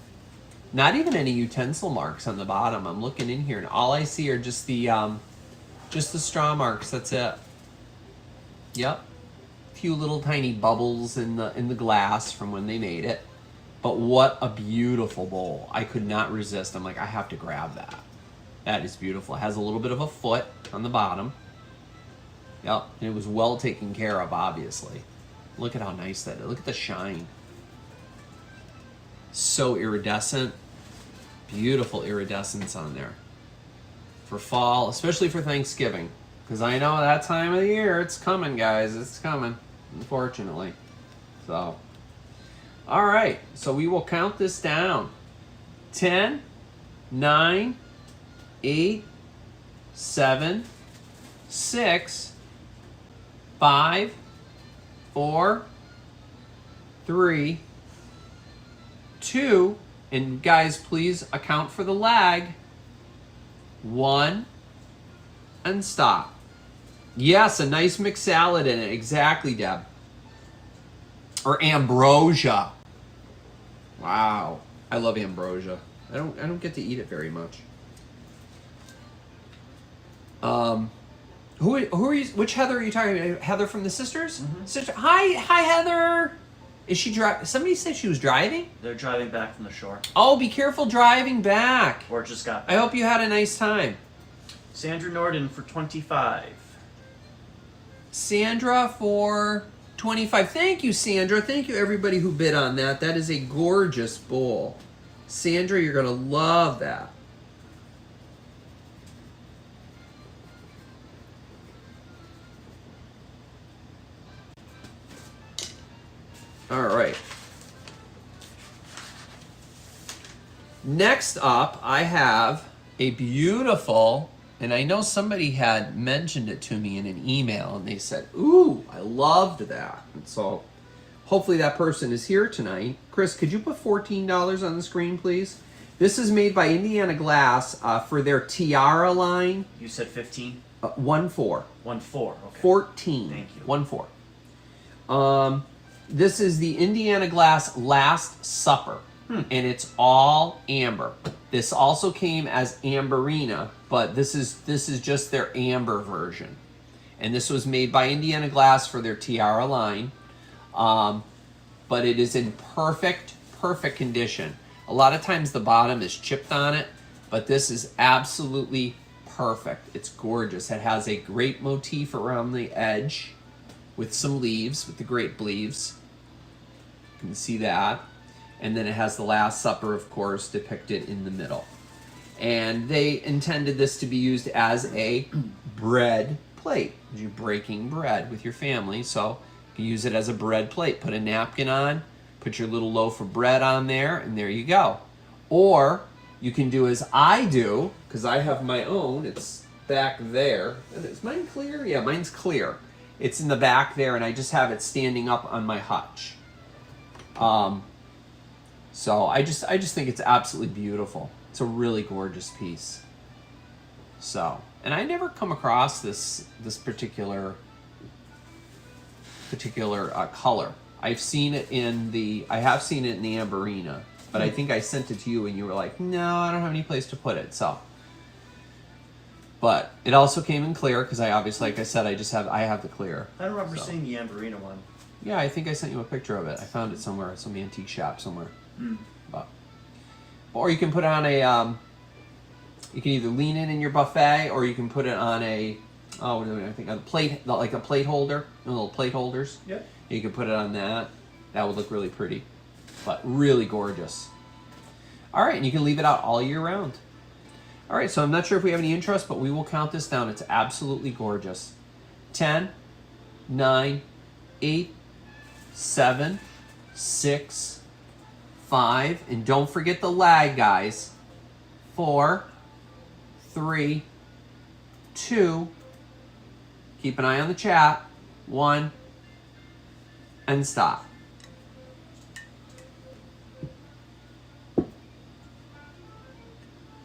Not even any utensil marks on the bottom. I'm looking in here, and all I see are just the straw marks. That's it. Yep. A few little tiny bubbles in the glass from when they made it. But what a beautiful bowl. I could not resist. I'm like, I have to grab that. That is beautiful. It has a little bit of a foot on the bottom. Yep. And it was well taken care of, obviously. Look at how nice that is. Look at the shine. So iridescent. Beautiful iridescence on there. For fall, especially for Thanksgiving. Because I know that time of the year, it's coming, guys. It's coming, unfortunately. So, all right. So we will count this down. 10, 9, 8, 7, 6, 5, 4, 3, 2, and guys, please account for the lag. 1, and stop. Yes, a nice mixed salad in it. Exactly, Deb. Or ambrosia. Wow, I love ambrosia. I don't get to eat it very much. Who are you? Which Heather are you talking about? Heather from the sisters? Mm-hmm. Sister. Hi, Heather. Is she driving? Somebody said she was driving. They're driving back from the shore. Oh, be careful driving back. Or just got I hope you had a nice time. Sandra Norden for 25. Sandra for 25. Thank you, Sandra. Thank you, everybody who bid on that. That is a gorgeous bowl. Sandra, you're going to love that. All right. Next up, I have a beautiful, and I know somebody had mentioned it to me in an email, and they said, ooh, I loved that. And so hopefully that person is here tonight. Chris, could you put $14 on the screen, please? This is made by Indiana Glass for their Tiara line. You said 15? 1-4. 1-4, okay. 14. Thank you. 1-4. This is the Indiana Glass Last Supper, and it's all amber. This also came as Amberina, but this is just their amber version. And this was made by Indiana Glass for their Tiara line, but it is in perfect condition. A lot of times the bottom is chipped on it, but this is absolutely perfect. It's gorgeous. It has a grape motif around the edge with some leaves, with the grape leaves. You can see that. And then it has the Last Supper, of course, depicted in the middle. And they intended this to be used as a bread plate. You're breaking bread with your family, so you can use it as a bread plate. Put a napkin on, put your little loaf of bread on there, and there you go. Or you can do as I do, because I have my own. It's back there. Is mine clear? Yeah, mine's clear. It's in the back there, and I just have it standing up on my hutch. So I just think it's absolutely beautiful. It's a really gorgeous piece. So, and I never come across this particular color. I have seen it in the Amberina, but I think I sent it to you and you were like, no, I don't have any place to put it. So, but it also came in clear because I obviously, like I said, I have the clear. I don't remember seeing the Amberina one. Yeah, I think I sent you a picture of it. I found it somewhere, some antique shop somewhere. But, or you can put it on a, you can either lean it in your buffet, or you can put it on a, I think a plate, like a plate holder, little plate holders. Yep. You can put it on that. That would look really pretty, but really gorgeous. All right, and you can leave it out all year round. All right, so I'm not sure if we have any interest, but we will count this down. It's absolutely gorgeous. 10, 9, 8, 7, 6, 5, and don't forget the lag, guys. 4, 3, 2, keep an eye on the chat. 1, and stop.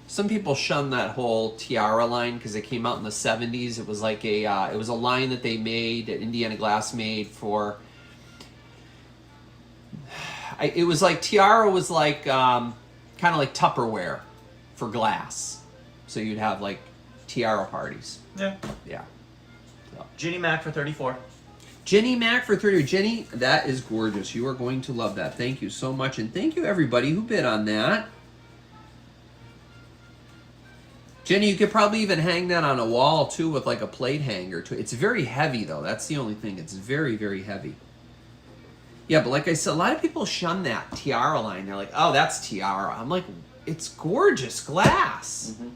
Some people shun that whole tiara line because it came out in the 70s. It was like it was a line that they made, that Indiana Glass made for. It was like tiara was like kind of like Tupperware for glass, so you'd have like tiara parties. Yeah. Yeah. So. Ginny Mac for 34. Jenny Mac for 30. Jenny, that is gorgeous. You are going to love that. Thank you so much. And thank you, everybody who bid on that. Jenny, you could probably even hang that on a wall, too, with like a plate hanger. Too. It's very heavy, though. That's the only thing. It's very, very heavy. Yeah, but like I said, a lot of people shun that tiara line. They're like, oh, that's tiara. I'm like, it's gorgeous glass. Mm-hmm.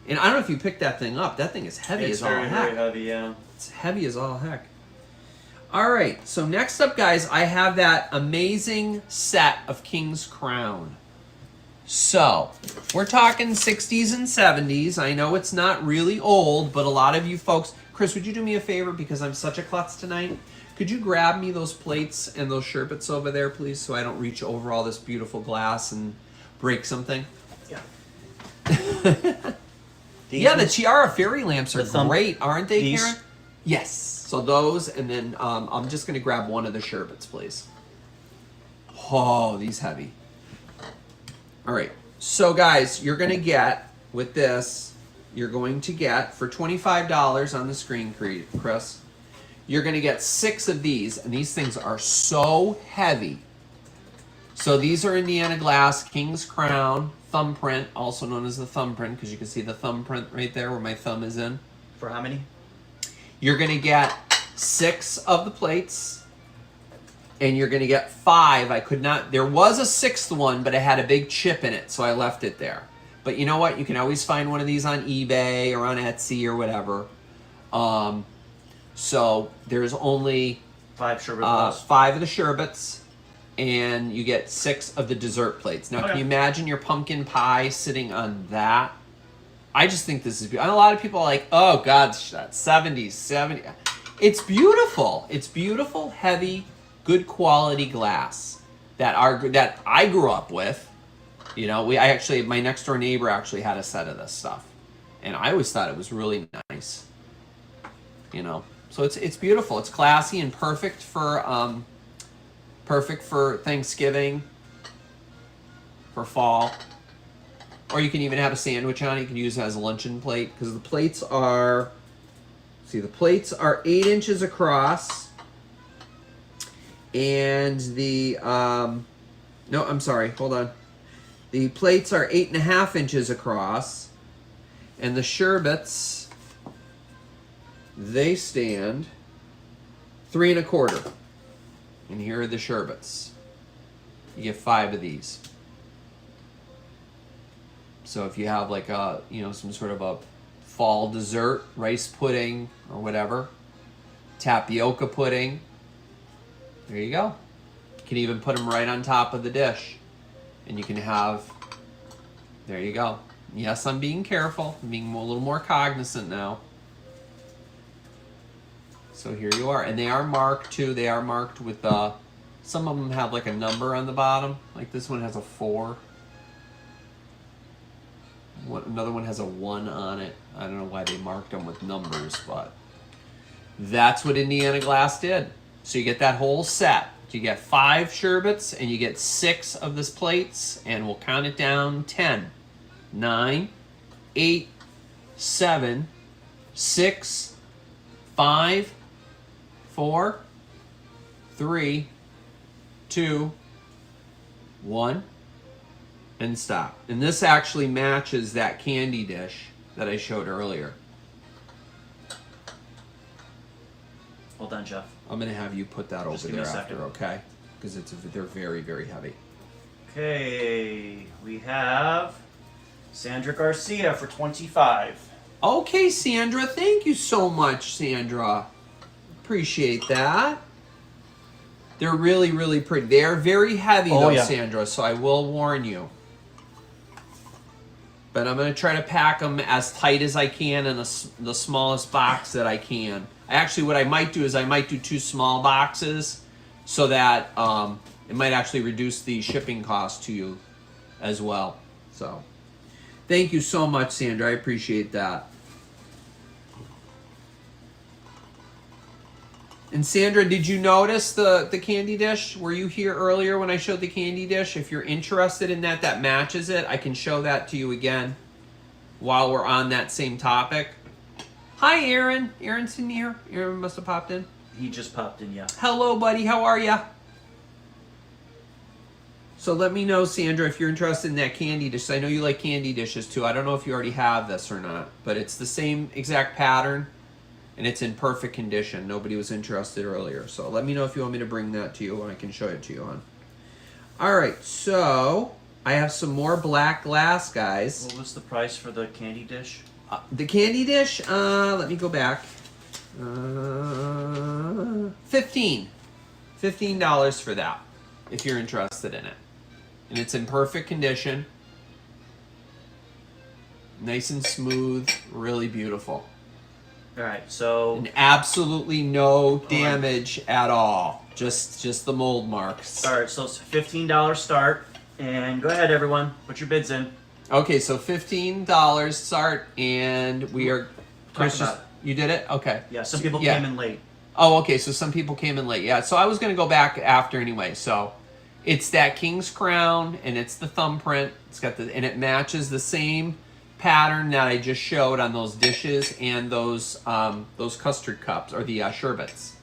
And I don't know if you picked that thing up. That thing is heavy as all heck. It's very heavy, yeah. It's heavy as all heck. All right, so next up, guys, I have that amazing set of King's Crown. So, we're talking 60s and 70s. I know it's not really old, but a lot of you folks... Chris, would you do me a favor because I'm such a klutz tonight? Could you grab me those plates and those sherbets over there, please, so I don't reach over all this beautiful glass and break something? Yeah. Yeah, the tiara fairy lamps are The great, aren't they, these? Karen? Yes. So those, and then I'm just going to grab one of the sherbets, please. Oh, these heavy. All right. So, guys, you're going to get, with this, you're going to get, for $25 on the screen, Chris, you're going to get 6 of these, and these things are so heavy. So these are Indiana glass, King's Crown, thumbprint, also known as the thumbprint, because you can see the thumbprint right there where my thumb is in. For how many? You're going to get 6 of the plates, and you're going to get 5. I could not, there was a 6th one, but it had a big chip in it, so I left it there. But you know what? You can always find one of these on eBay or on Etsy or whatever. So there's only 5 sherbet bowls. 5 of the sherbets, and you get 6 of the dessert plates. Now, Can you imagine your pumpkin pie sitting on that? I just think this is beautiful. A lot of people are like, oh, God, that's 70s, 70s. It's beautiful. It's beautiful, heavy, good quality glass that I grew up with. You know, my next door neighbor actually had a set of this stuff. And I always thought it was really nice. You know, so it's beautiful. It's classy and perfect for Thanksgiving, for fall. Or you can even have a sandwich on it. You can use it as a luncheon plate because the plates are, the plates are 8 inches across, and the no, I'm sorry, hold on. The plates are 8.5 inches across, and the sherbets, they stand 3 1/4. And here are the sherbets. You get 5 of these. So if you have like a, some sort of a fall dessert, rice pudding or whatever, tapioca pudding, there you go. You can even put them right on top of the dish. And you can have, there you go. Yes, I'm being careful. I'm being a little more cognizant now. So here you are. And they are marked too. They are marked with, some of them have like a number on the bottom. Like this one has a 4. Another one has a 1 on it. I don't know why they marked them with numbers, but that's what Indiana Glass did. So you get that whole set. You get 5 sherbets, and you get 6 of this plates, and we'll count it down. 10, 9, 8, 7, 6, 5, 4, 3, 2, 1. And stop. And this actually matches that candy dish that I showed earlier. Hold on, Jeff. I'm going to have you put that over there after, okay? Because they're very, very heavy. Okay, we have Sandra Garcia for 25. Okay, Sandra. Thank you so much, Sandra. Appreciate that. They're really, really pretty. They are very heavy, though, Sandra, so I will warn you. But I'm going to try to pack them as tight as I can in the smallest box that I can. Actually, what I might do is I might do 2 small boxes so that it might actually reduce the shipping cost to you as well. So, thank you so much, Sandra. I appreciate that. And Sandra, did you notice the candy dish? Were you here earlier when I showed the candy dish? If you're interested in that matches it, I can show that to you again while we're on that same topic. Hi, Aaron. Aaron's in here. Aaron must have popped in. He just popped in, yeah. Hello, buddy. How are ya? So let me know, Sandra, if you're interested in that candy dish. I know you like candy dishes too. I don't know if you already have this or not, but it's the same exact pattern, and it's in perfect condition. Nobody was interested earlier, so let me know if you want me to bring that to you, and I can show it to you on. All right, so I have some more black glass, guys. What was the price for the candy dish? The candy dish, let me go back. $15 for that, if you're interested in it. And it's in perfect condition. Nice and smooth, really beautiful. All right, so... And absolutely no damage at all. Just the mold marks. All right, so it's a $15 start. And go ahead, everyone. Put your bids in. Okay, so $15 start, and we are... Chris, Talk about it. You did it? Okay. Yeah, some people came in late. Oh, okay, so some people came in late. Yeah, so I was going to go back after anyway. So it's that king's crown, and it's the thumbprint. It's got the, and it matches the same pattern that I just showed on those dishes and those custard cups, or the sherbets.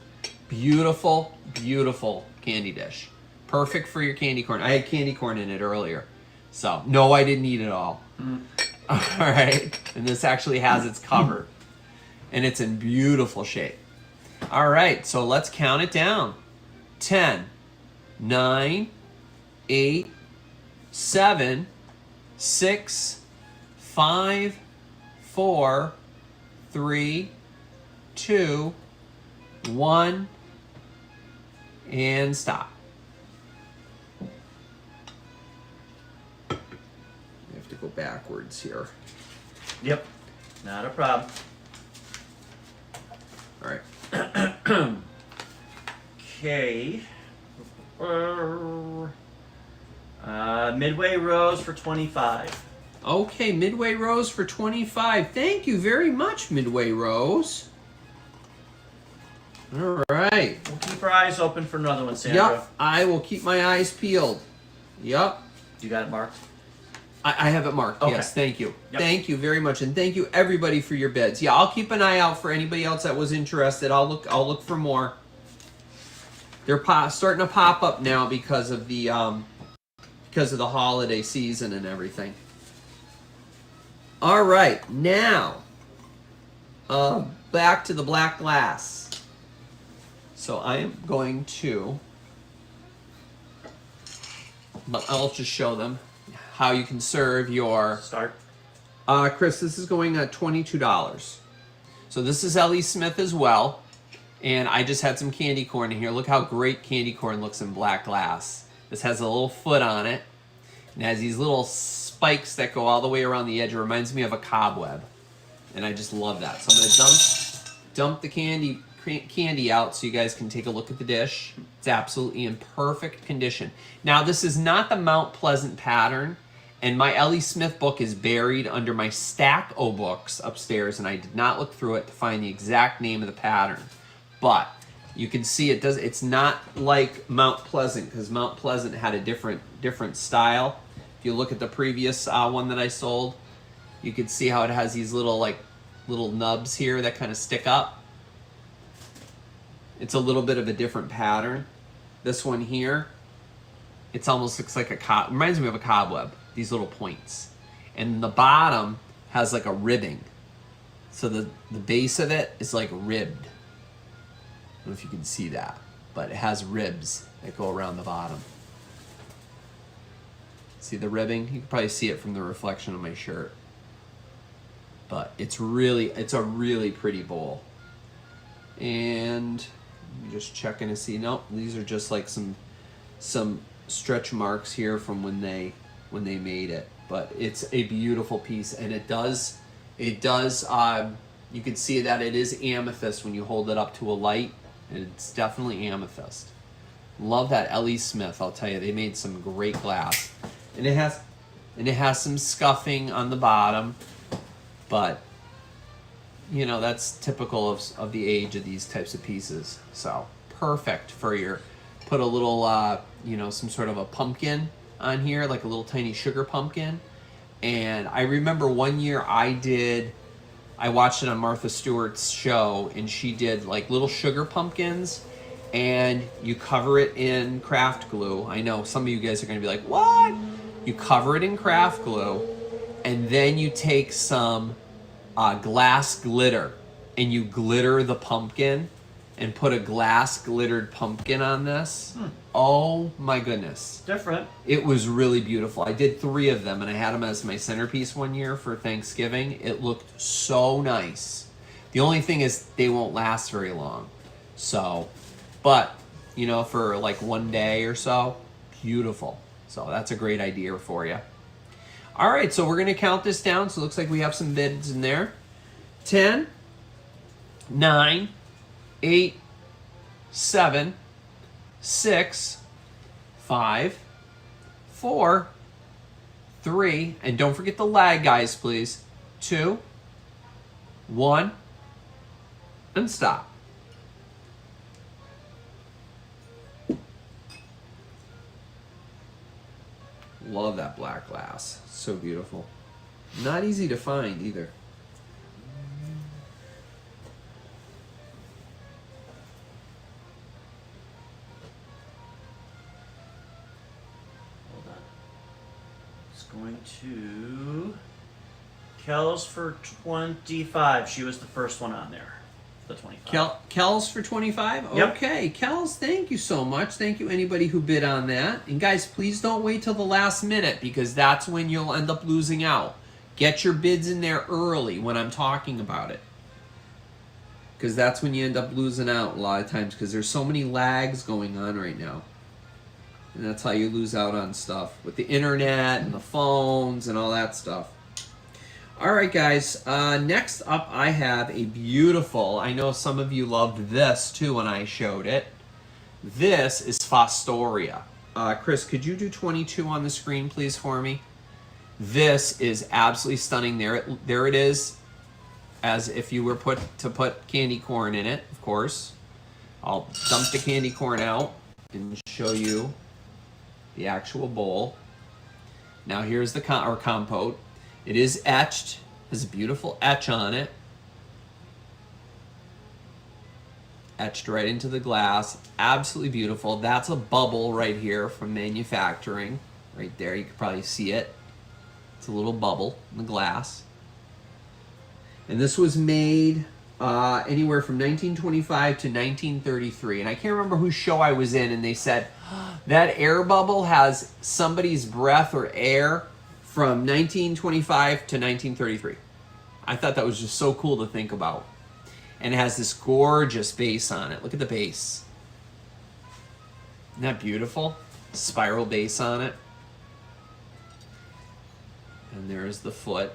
Beautiful, beautiful candy dish. Perfect for your candy corn. I had candy corn in it earlier. So, no, I didn't eat it all. All right, and this actually has its cover. And it's in beautiful shape. All right, so let's count it down. 10, 9, 8, 7, 6, 5, 4, 3, 2, 1, and stop. We have to go backwards here. Yep, not a problem. All right. Okay. Midway Rose for 25. Okay, Midway Rose for 25. Thank you very much, Midway Rose. All right. We'll keep our eyes open for another one, Sandra. Yep, I will keep my eyes peeled. Yep. You got it marked? I have it marked. Okay. Yes, thank you. Yep. Thank you very much, and thank you everybody for your bids. Yeah, I'll keep an eye out for anybody else that was interested. I'll look for more. They're starting to pop up now because of the holiday season and everything. All right, now back to the black glass. So I am going to. I'll just show them how you can serve your... Start. Chris, this is going at $22. So this is L.E. Smith as well. And I just had some candy corn in here. Look how great candy corn looks in black glass. This has a little foot on it. And has these little spikes that go all the way around the edge. It reminds me of a cobweb. And I just love that. So I'm going to dump the candy out so you guys can take a look at the dish. It's absolutely in perfect condition. Now, this is not the Mount Pleasant pattern. And my L.E. Smith book is buried under my stack of books upstairs, and I did not look through it to find the exact name of the pattern. But you can see it's not like Mount Pleasant, because Mount Pleasant had a different style. If you look at the previous one that I sold, you can see how it has these little nubs here that kind of stick up. It's a little bit of a different pattern. This one here, it almost looks like reminds me of a cobweb. These little points, and the bottom has like a ribbing, so the base of it is like ribbed. I don't know if you can see that, but it has ribs that go around the bottom. See the ribbing? You can probably see it from the reflection of my shirt, but it's a really pretty bowl. And I'm just checking to see. Nope, these are just like some stretch marks here from when they made it, but it's a beautiful piece, and it does you can see that it is amethyst when you hold it up to a light. It's definitely amethyst. Love that L.E. Smith. I'll tell you, they made some great glass, and it has some scuffing on the bottom, but you know, that's typical of the age of these types of pieces. So perfect for put a little some sort of a pumpkin on here, like a little tiny sugar pumpkin. And I remember one year I did I watched it on Martha Stewart's show, and she did like little sugar pumpkins, and you cover it in craft glue. I know some of you guys are going to be like, what? You cover it in craft glue, and then you take some glass glitter, and you glitter the pumpkin, and put a glass glittered pumpkin on this. Oh my goodness. Different. It was really beautiful. I did 3 of them, and I had them as my centerpiece one year for Thanksgiving. It looked so nice. The only thing is they won't last very long. So, but, you know, for like one day or so, beautiful. So that's a great idea for you. All right, so we're going to count this down. So it looks like we have some bids in there. 10, 9, 8, 7, 6, 5, 4, 3, and don't forget the lag, guys, please. 2, 1, and stop. Love that black glass. So beautiful. Not easy to find either. Hold on. It's going to Kel's for 25. She was the first one on there. The 25. Kel's for 25? Yep. Okay, Kel's, thank you so much. Thank you, anybody who bid on that. And guys, please don't wait till the last minute, because that's when you'll end up losing out. Get your bids in there early when I'm talking about it, because that's when you end up losing out a lot of times, because there's so many lags going on right now. And that's how you lose out on stuff with the internet and the phones and all that stuff. All right, guys, next up I have a beautiful, I know some of you loved this too when I showed it. This is Fostoria. Chris, could you do 22 on the screen, please, for me? This is absolutely stunning. There it is, as if you were to put candy corn in it, of course. I'll dump the candy corn out and show you the actual bowl. Now here's the compote. It is etched. There's a beautiful etch on it. Etched right into the glass. Absolutely beautiful. That's a bubble right here from manufacturing. Right there, you can probably see it. It's a little bubble in the glass. And this was made anywhere from 1925 to 1933. And I can't remember whose show I was in, and they said, that air bubble has somebody's breath or air from 1925 to 1933. I thought that was just so cool to think about. And it has this gorgeous base on it. Look at the base. Isn't that beautiful? Spiral base on it. And there's the foot.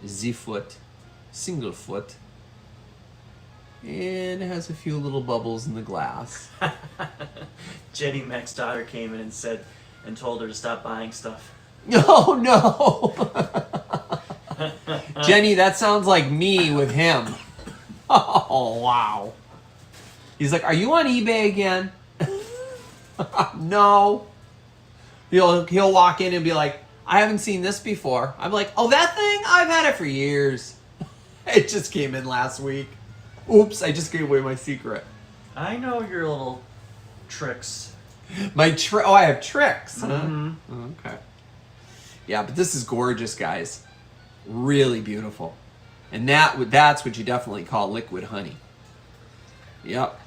The foot. Single foot. And it has a few little bubbles in the glass. Jenny Mac's daughter came in and said, and told her to stop buying stuff. Oh, no. Jenny, that sounds like me with him. Oh, wow. He's like, are you on eBay again? No. He'll walk in and be like, I haven't seen this before. I'm like, oh, that thing? I've had it for years. It just came in last week. Oops, I just gave away my secret. I know your little tricks. I have tricks, huh? Mm-hmm. Okay. Yeah, but this is gorgeous, guys. Really beautiful. And that's what you definitely call liquid honey. Yep.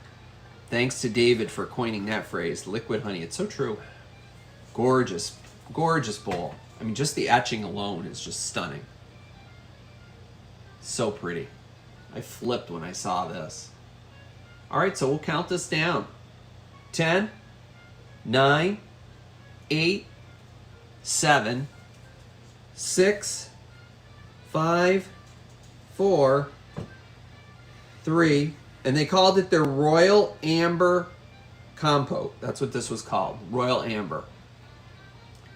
Thanks to David for coining that phrase, liquid honey. It's so true. Gorgeous, gorgeous bowl. I mean, just the etching alone is just stunning. So pretty. I flipped when I saw this. All right, so we'll count this down. 10, 9, 8, 7, 6, 5, 4, 3, and they called it their Royal Amber Compote. That's what this was called, Royal Amber.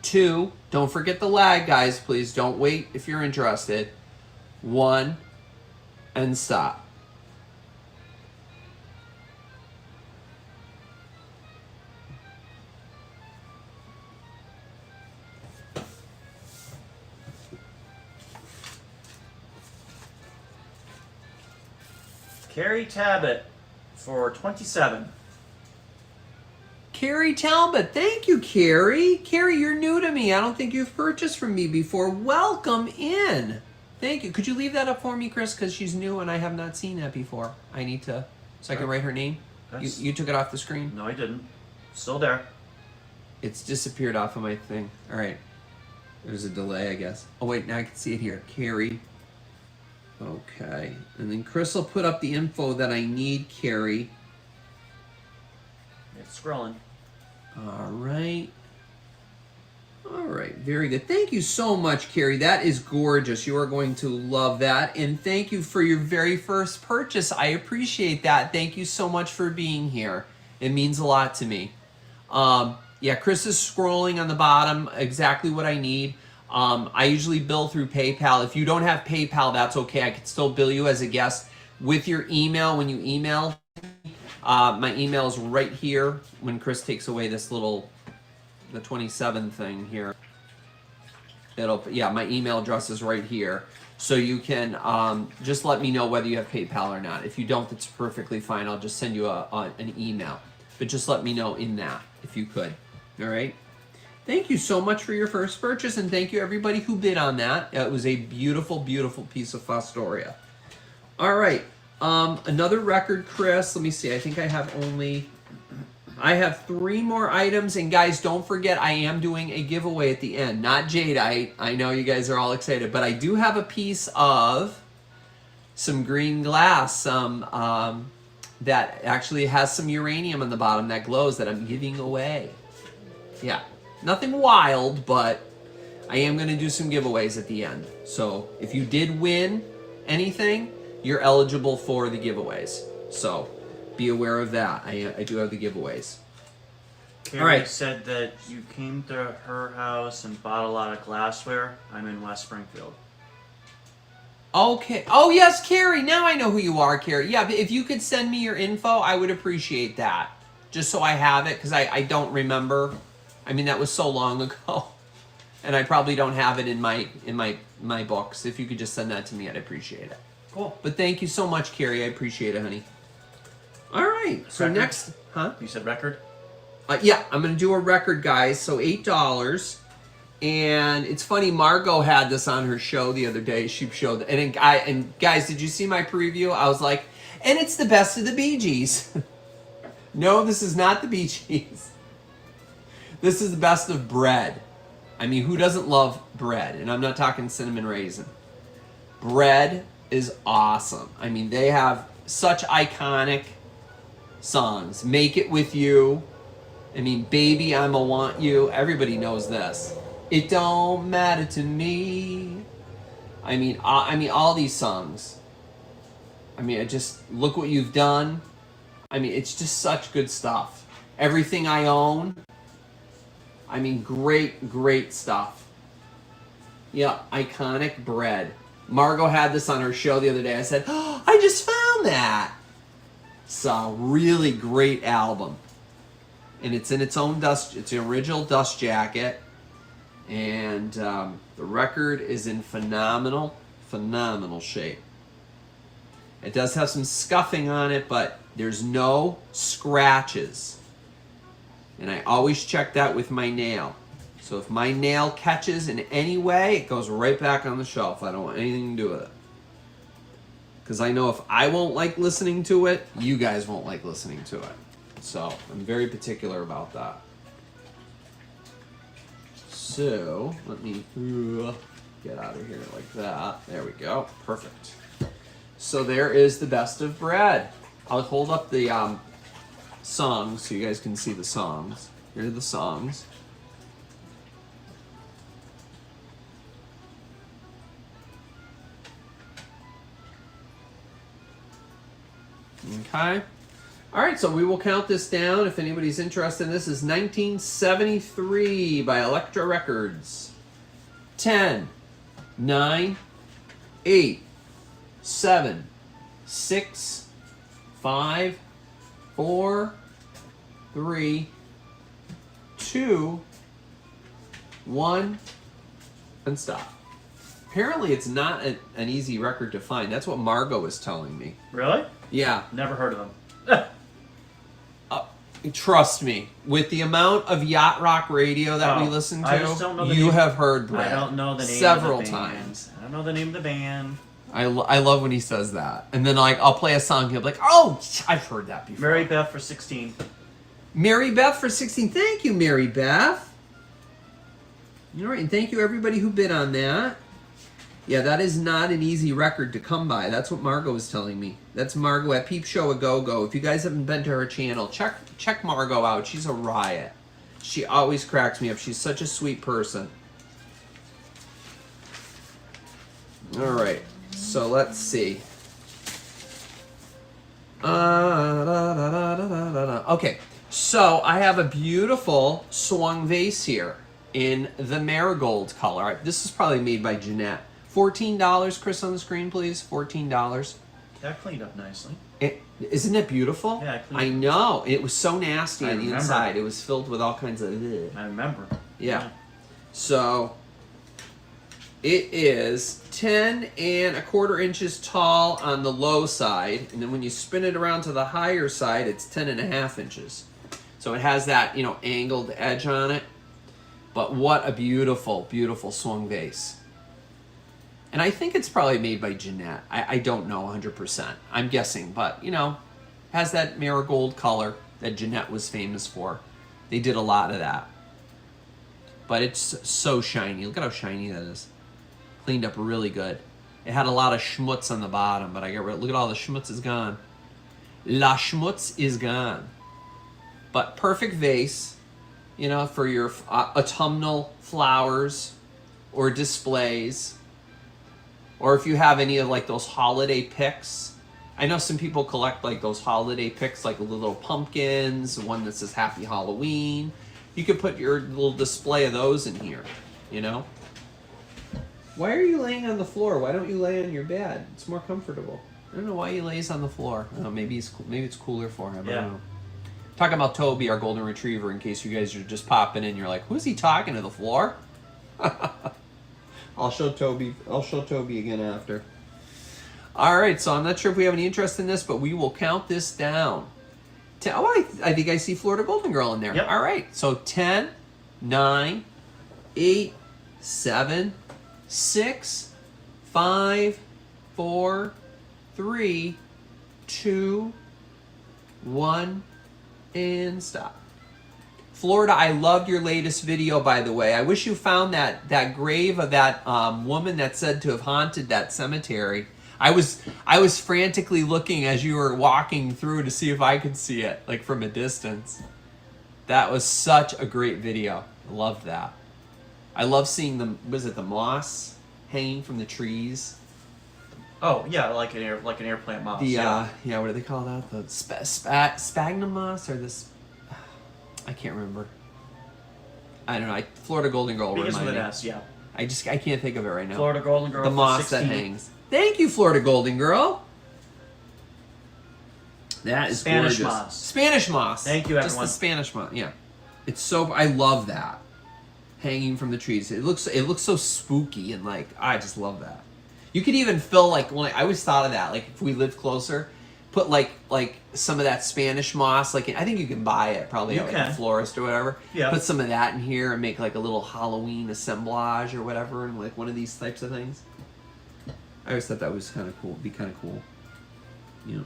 2, don't forget the lag, guys, please. Don't wait if you're interested. 1, and stop. Carrie Tabbitt for $27. Carrie Talbot, thank you, Carrie. Carrie, you're new to me. I don't think you've purchased from me before. Welcome in. Thank you. Could you leave that up for me, Chris? Because she's new and I have not seen that before. I need to, so I can write her name. You took it off the screen? No, I didn't. Still there. It's disappeared off of my thing. All right. There's a delay, I guess. Oh, wait, now I can see it here. Carrie. Okay. And then Chris will put up the info that I need, Carrie. It's scrolling. All right. All right. Very good. Thank you so much, Carrie. That is gorgeous. You are going to love that. And thank you for your very first purchase. I appreciate that. Thank you so much for being here. It means a lot to me. Yeah, Chris is scrolling on the bottom exactly what I need. I usually bill through PayPal. If you don't have PayPal, that's okay. I can still bill you as a guest with your email. When you email, my email is right here when Chris takes away this little, the 27 thing here. My email address is right here. So you can just let me know whether you have PayPal or not. If you don't, that's perfectly fine. I'll just send you an email. But just let me know in that, if you could. All right. Thank you so much for your first purchase, and thank you everybody who bid on that. It was a beautiful, beautiful piece of Fostoria. All right. Another record, Chris. Let me see. I think I have 3 more items. And guys, don't forget, I am doing a giveaway at the end. Not jadeite. I know you guys are all excited, but I do have a piece of some green glass, that actually has some uranium on the bottom that glows that I'm giving away. Yeah, nothing wild, but I am going to do some giveaways at the end. So if you did win anything, you're eligible for the giveaways. So be aware of that. I do have the giveaways. Carrie All right. said that you came to her house and bought a lot of glassware. I'm in West Springfield. Okay. Oh, yes, Carrie. Now I know who you are, Carrie. Yeah, but if you could send me your info, I would appreciate that. Just so I have it, because I don't remember. I mean, that was so long ago. And I probably don't have it in my books. If you could just send that to me, I'd appreciate it. Cool. But thank you so much, Carrie. I appreciate it, honey. All right. So Record? next... Huh? You said record? Yeah, I'm going to do a record, guys. So $8. And it's funny, Margot had this on her show the other day. She showed, and guys, did you see my preview? I was like, and it's the best of the Bee Gees. No, this is not the Bee Gees. This is the best of bread. I mean, who doesn't love bread? And I'm not talking cinnamon raisin. Bread is awesome. I mean, they have such iconic songs. Make It With You. I mean, Baby, I'ma Want You. Everybody knows this. It Don't Matter to Me. I mean, all these songs. I mean, just Look What You've Done. I mean, it's just such good stuff. Everything I Own. I mean, great, great stuff. Yeah, iconic bread. Margot had this on her show the other day. I said, oh, I just found that. So, really great album. And it's in its own dust, it's an original dust jacket. And the record is in phenomenal, phenomenal shape. It does have some scuffing on it, but there's no scratches. And I always check that with my nail. So if my nail catches in any way, it goes right back on the shelf. I don't want anything to do with it. Because I know if I won't like listening to it, you guys won't like listening to it. So I'm very particular about that. So let me get out of here like that. There we go. Perfect. So there is the best of bread. I'll hold up the songs so you guys can see the songs. Here are the songs. Okay. All right, so we will count this down if anybody's interested in this. This is 1973 by Elektra Records. 10, 9, 8, 7, 6, 5, 4, 3, 2, 1, and stop. Apparently it's not an easy record to find. That's what Margot was telling me. Really? Yeah. Never heard of them. Trust me, with the amount of yacht rock radio that we listen to, I just don't know the you name. have heard Brad I don't know the name several of the band. times. I don't know the name of the band. I love when he says that. And then like I'll play a song, he'll be like, oh, I've heard that before. Mary Beth for 16. Mary Beth for 16. Thank you, Mary Beth. All right, and thank you everybody who bid on that. Yeah, that is not an easy record to come by. That's what Margot was telling me. That's Margot at Peep Show a Go-Go. If you guys haven't been to her channel, check Margot out. She's a riot. She always cracks me up. She's such a sweet person. All right, so let's see. Okay, so I have a beautiful swung vase here in the marigold color. This is probably made by Jeanette. $14, Chris, on the screen, please. $14. That cleaned up nicely. Isn't it beautiful? Yeah, I know. It was so nasty I on the remember. inside. It was filled with all kinds of... Ugh. I remember. Yeah. So it is 10¼ inches tall on the low side, and then when you spin it around to the higher side, it's 10½ inches. So it has that, you know, angled edge on it. But what a beautiful, beautiful swung vase. And I think it's probably made by Janette. I don't know 100%. I'm guessing, but, you know, has that marigold color that Janette was famous for. They did a lot of that. But it's so shiny. Look at how shiny that is. Cleaned up really good. It had a lot of schmutz on the bottom, but I got rid of, look at all the schmutz is gone. La schmutz is gone. But perfect vase, you know, for your autumnal flowers or displays. Or if you have any of like those holiday picks. I know some people collect like those holiday picks, like little pumpkins, one that says Happy Halloween. You could put your little display of those in here, you know? Why are you laying on the floor? Why don't you lay on your bed? It's more comfortable. I don't know why he lays on the floor. I don't know, maybe it's cooler for him. I don't know. Talking about Toby, our golden retriever, in case you guys are just popping in. You're like, who's he talking to, the floor? I'll show Toby again after. All right, so I'm not sure if we have any interest in this, but we will count this down. I think I see Florida Golden Girl in there. Yep. All right, so 10, 9, 8, 7, 6, 5, 4, 3, 2, 1, and stop. Florida, I loved your latest video, by the way. I wish you found that grave of that woman that's said to have haunted that cemetery. I was frantically looking as you were walking through to see if I could see it, like from a distance. That was such a great video. I loved that. I love seeing the moss hanging from the trees. Oh yeah, like an airplant moss. What do they call that? The sphagnum moss or this? I can't remember. I don't know. Florida Golden Girl Begins remind with an me. S, yeah. I can't think of it right now. Florida Golden Girl. The moss that hangs. Thank you, Florida Golden Girl. That is Spanish gorgeous. moss. Spanish moss. Thank you, everyone. Just the Spanish moss. Yeah, it's so. I love that hanging from the trees. It looks so spooky and like I just love that. You could even fill like I always thought of that. Like if we lived closer, put like some of that Spanish moss. Like I think you can buy it probably at like a florist or whatever. Yeah. Put some of that in here and make like a little Halloween assemblage or whatever, and like one of these types of things. I always thought that was kind of cool. Be kind of cool. You know.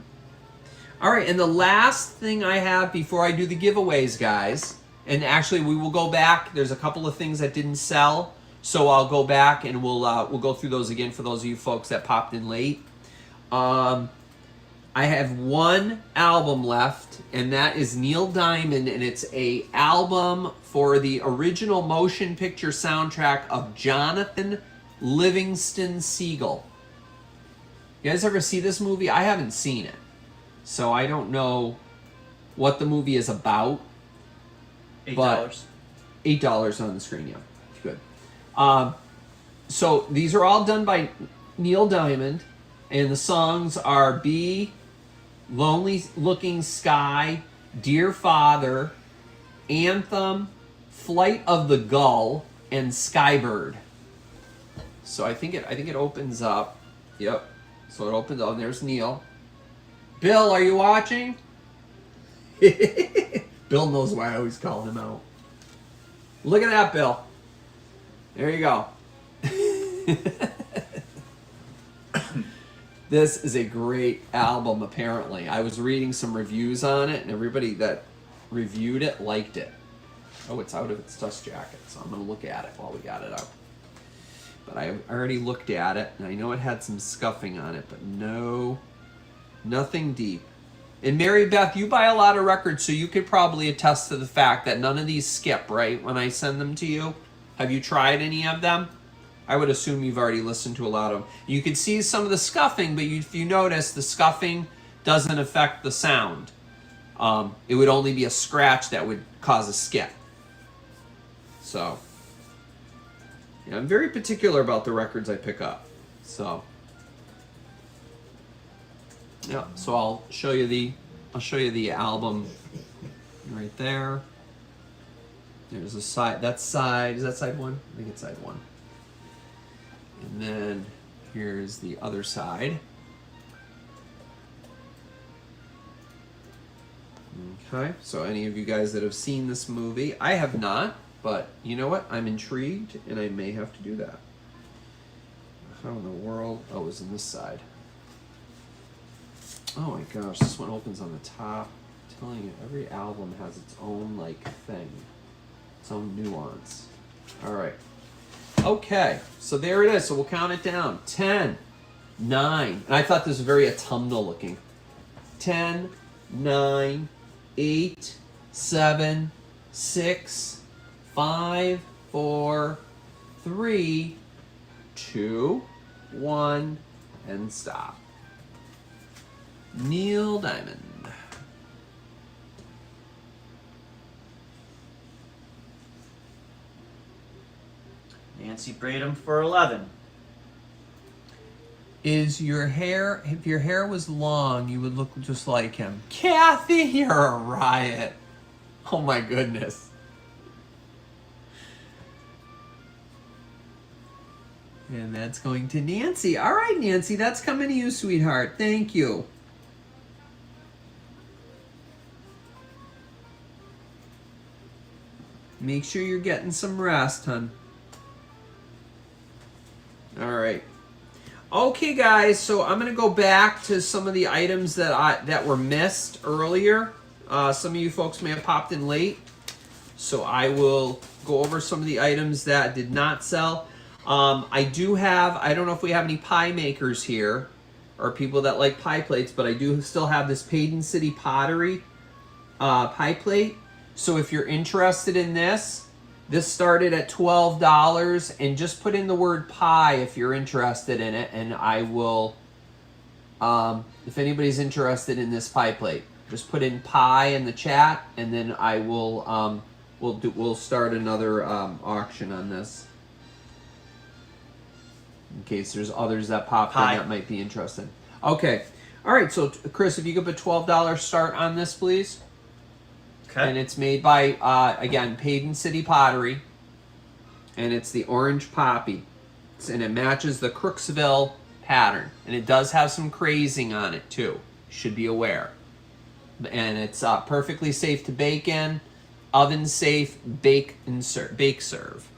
All right, and the last thing I have before I do the giveaways, guys, and actually we will go back. There's a couple of things that didn't sell, so I'll go back and we'll go through those again for those of you folks that popped in late. I have one album left, and that is Neil Diamond, and it's a album for the original motion picture soundtrack of Jonathan Livingston Seagull. You guys ever see this movie? I haven't seen it, so I don't know what the movie is about. $8. $8 on the screen, yeah. Good. So these are all done by Neil Diamond, and the songs are Be, Lonely Looking Sky, Dear Father, Anthem, Flight of the Gull, and Skybird. So I think it opens up. Yep. So it opens up, and there's Neil. Bill, are you watching? Bill knows why I always call him out. Look at that, Bill. There you go. This is a great album, apparently. I was reading some reviews on it, and everybody that reviewed it liked it. Oh, it's out of its dust jacket, so I'm going to look at it while we got it out. But I already looked at it, and I know it had some scuffing on it, but nothing deep. And Mary Beth, you buy a lot of records, so you could probably attest to the fact that none of these skip, right, when I send them to you? Have you tried any of them? I would assume you've already listened to a lot of them. You could see some of the scuffing, but if you notice, the scuffing doesn't affect the sound. It would only be a scratch that would cause a skip. So, yeah, I'm very particular about the records I pick up. So, yeah. So I'll show you the album right there. There's a side. That's side. Is that side one? I think it's side one. And then here's the other side. Okay, so any of you guys that have seen this movie, I have not, but you know what? I'm intrigued, and I may have to do that. How in the world? Oh, it was on this side. Oh my gosh, this one opens on the top. I'm telling you, every album has its own, like, thing. Its own nuance. All right. Okay, so there it is. So we'll count it down. 10, 9. And I thought this was very autumnal looking. 10, 9, 8, 7, 6, 5, 4, 3, 2, 1, and stop. Neil Diamond. Nancy Braden for 11. Is your hair, if your hair was long, you would look just like him. Kathy, you're a riot. Oh my goodness. And that's going to Nancy. All right, Nancy, that's coming to you, sweetheart. Thank you. Make sure you're getting some rest, hon. All right. Okay, guys, so I'm going to go back to some of the items that were missed earlier. Some of you folks may have popped in late. So I will go over some of the items that did not sell. I do have, I don't know if we have any pie makers here or people that like pie plates, but I do still have this Peyton City pottery pie plate. So if you're interested in this, this started at $12, and just put in the word pie if you're interested in it, and I will, if anybody's interested in this pie plate, just put in pie in the chat, and then I will, we'll start another auction on this. In case there's others that pop in that might be interested. Okay. All right, so Chris, if you could put $12 start on this, please. Okay. And it's made by, again, Peyton City Pottery. And it's the orange poppy. And it matches the Crooksville pattern. And it does have some crazing on it, too. You should be aware. And it's perfectly safe to bake in. Oven safe, bake serve.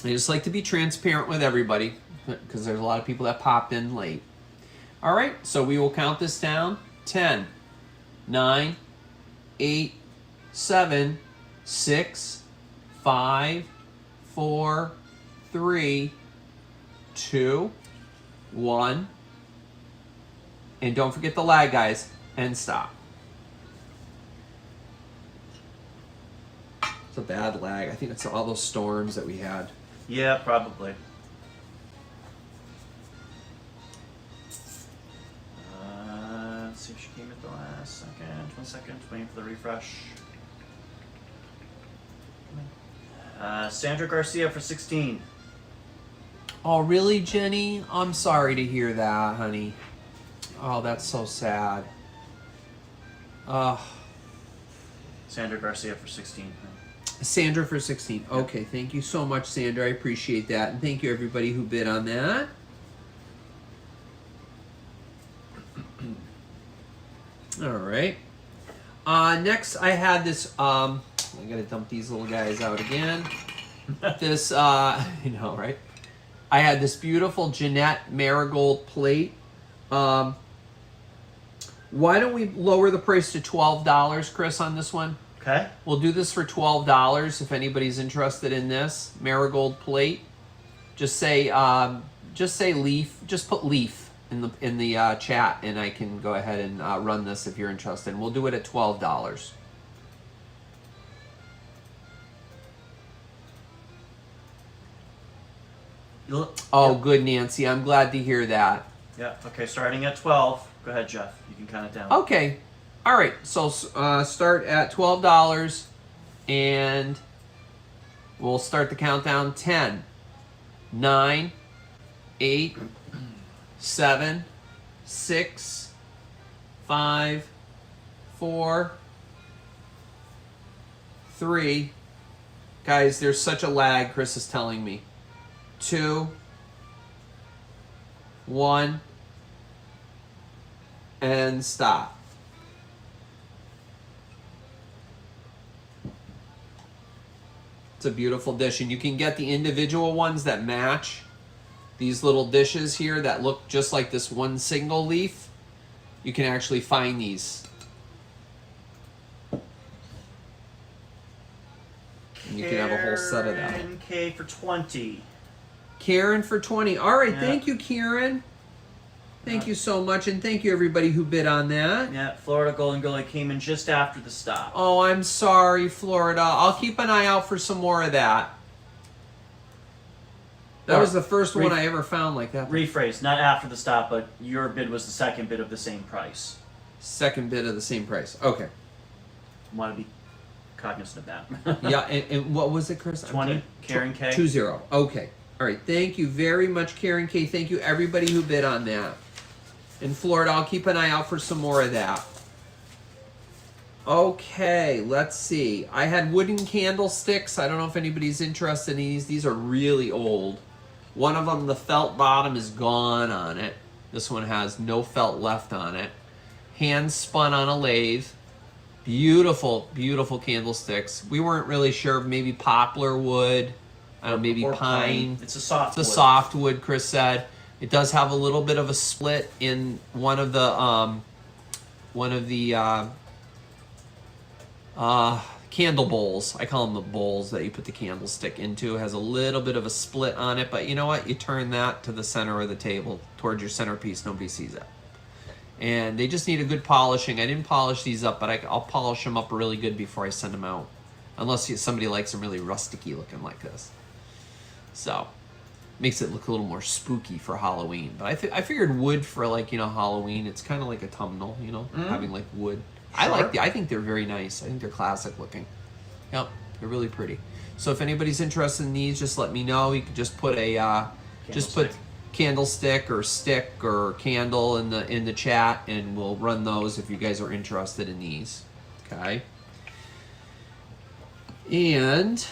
I just like to be transparent with everybody, because there's a lot of people that popped in late. All right, so we will count this down. 10, 9, 8, 7, 6, 5, 4, 3, 2, 1. And don't forget the lag, guys, and stop. It's a bad lag. I think it's all those storms that we had. Yeah, probably. Let's see if she came at the last second. 1 second. Waiting for the refresh. Sandra Garcia for 16. Oh, really, Jenny? I'm sorry to hear that, honey. Oh, that's so sad. Sandra Garcia for 16. Sandra for 16. Okay, thank you so much, Sandra. I appreciate that. And thank you, everybody who bid on that. All right. Next, I had this. I gotta dump these little guys out again. This, you know, right? I had this beautiful Jeanette marigold plate. Why don't we lower the price to $12, Chris, on this one? Okay. We'll do this for $12 if anybody's interested in this marigold plate. Just say leaf. Just put leaf in the chat, and I can go ahead and run this if you're interested. And we'll do it at $12. Oh, good, Nancy. I'm glad to hear that. Yeah. Okay. Starting at 12. Go ahead, Jeff. You can count it down. Okay. All right. So start at $12, and we'll start the countdown. 10, 9, 8, 7, 6, 5, 4, 3. Guys, there's such a lag, Chris is telling me. 2, 1, and stop. It's a beautiful dish, and you can get the individual ones that match these little dishes here that look just like this one single leaf. You can actually find these. And you can have a whole set of them. Karen K for 20. Karen for 20. All right, Yeah. Thank you, Karen. Thank you so much, and thank you everybody who bid on that. Yeah, Florida Golden Gully came in just after the stop. Oh, I'm sorry, Florida. I'll keep an eye out for some more of that. That was the first one I ever found like that. Rephrase, not after the stop, but your bid was the second bid of the same price. Second bid of the same price. Okay. Want to be cognizant of that. Yeah, and what was it, Chris? 20, Karen K. 20. Okay. All right. Thank you very much, Karen K. Thank you, everybody who bid on that. In Florida, I'll keep an eye out for some more of that. Okay, let's see. I had wooden candlesticks. I don't know if anybody's interested in these. These are really old. One of them, the felt bottom is gone on it. This one has no felt left on it. Hand spun on a lathe. Beautiful, beautiful candlesticks. We weren't really sure, maybe poplar wood, I don't know, maybe Or pine. It's a soft wood. It's a soft wood, Chris said. It does have a little bit of a split in one of the candle bowls. I call them the bowls that you put the candlestick into. It has a little bit of a split on it, but you know what? You turn that to the center of the table, towards your centerpiece. Nobody sees it. And they just need a good polishing. I didn't polish these up, but I'll polish them up really good before I send them out. Unless somebody likes them really rusticy looking like this. So, makes it look a little more spooky for Halloween. But I figured wood for, like, you know, Halloween. It's kind of like a autumnal, you know, having like wood. Sure. I think they're very nice. I think they're classic looking. Yep, they're really pretty. So if anybody's interested in these, just let me know. You can just put a candlestick or stick or candle in the chat, and we'll run those if you guys are interested in these. Okay. And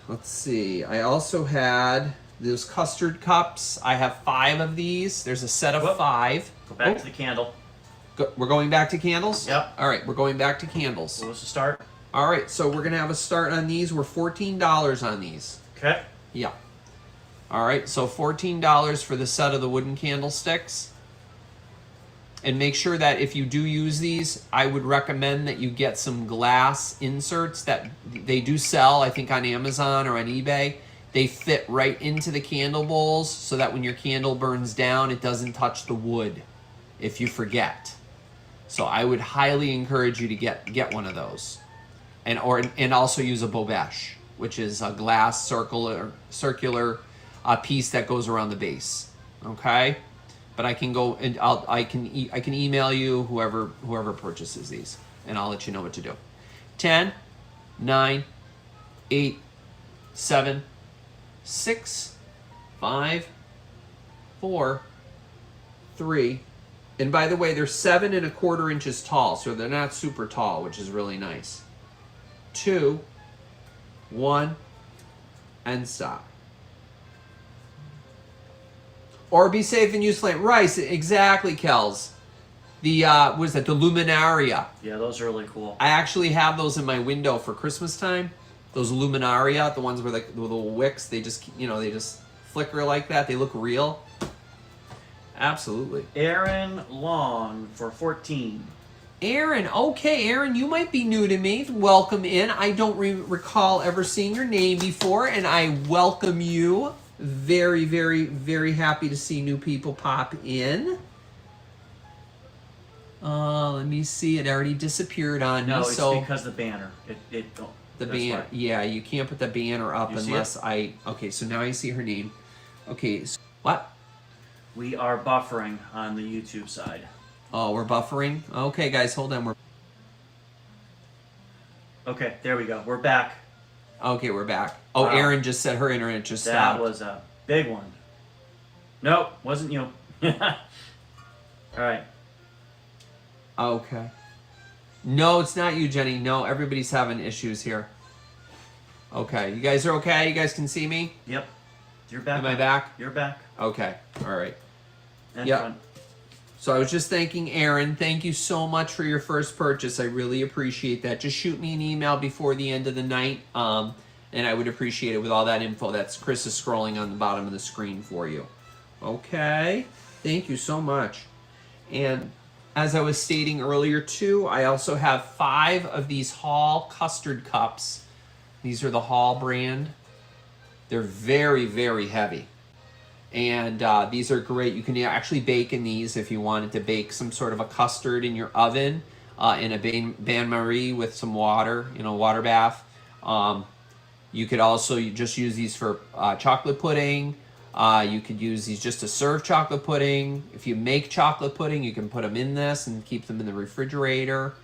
let's see. I also had those custard cups. I have 5 of these. There's a set of 5. Go back to the candle. We're going back to candles? Yep. All right, we're going back to candles. What was the start? All right, so we're going to have a start on these. We're $14 on these. Okay. Yeah. All right, so $14 for the set of the wooden candlesticks. And make sure that if you do use these, I would recommend that you get some glass inserts that they do sell, I think, on Amazon or on eBay. They fit right into the candle bowls so that when your candle burns down, it doesn't touch the wood if you forget. So I would highly encourage you to get one of those. And also use a bobèche, which is a glass circular piece that goes around the base. Okay? But I can go and I can email you whoever purchases these, and I'll let you know what to do. 10, 9, 8, 7, 6, 5, 4, 3. And by the way, they're 7 1/4 inches tall, so they're not super tall, which is really nice. 2, 1, and stop. Or be safe and use flame. Right, exactly, Kels. The what is that? The luminaria. Yeah, those are really cool. I actually have those in my window for Christmas time. Those luminaria, the ones where like the little wicks, they just they just flicker like that. They look real. Absolutely. Aaron Long for 14. Aaron, okay, Aaron, you might be new to me. Welcome in. I don't recall ever seeing your name before, and I welcome you. Very, very, very happy to see new people pop in. Let me see. It already disappeared on No, me. it's So because the banner. the banner. Yeah, you can't put the banner up You see unless Okay, so now I see her name. Okay, so, what? We are buffering on the YouTube side. Oh, we're buffering? Okay, guys, hold on. Okay, there we go. We're back. Okay, we're back. Oh, Wow. Erin just said her internet just That stopped. was a big one. Nope, wasn't you. All right. Okay. No, it's not you, Jenny. No, everybody's having issues here. Okay, you guys are okay? You guys can see me? Yep. You're back. Am I back? You're back. Okay, all right. And Yep. front. So I was just thanking Aaron. Thank you so much for your first purchase. I really appreciate that. Just shoot me an email before the end of the night, and I would appreciate it with all that info. That's Chris is scrolling on the bottom of the screen for you. Okay, thank you so much. And as I was stating earlier too, I also have 5 of these Hall custard cups. These are the Hall brand. They're very, very heavy. And these are great. You can actually bake in these if you wanted to bake some sort of a custard in your oven in a bain-marie with some water, water bath. You could also just use these for chocolate pudding. You could use these just to serve chocolate pudding. If you make chocolate pudding, you can put them in this and keep them in the refrigerator.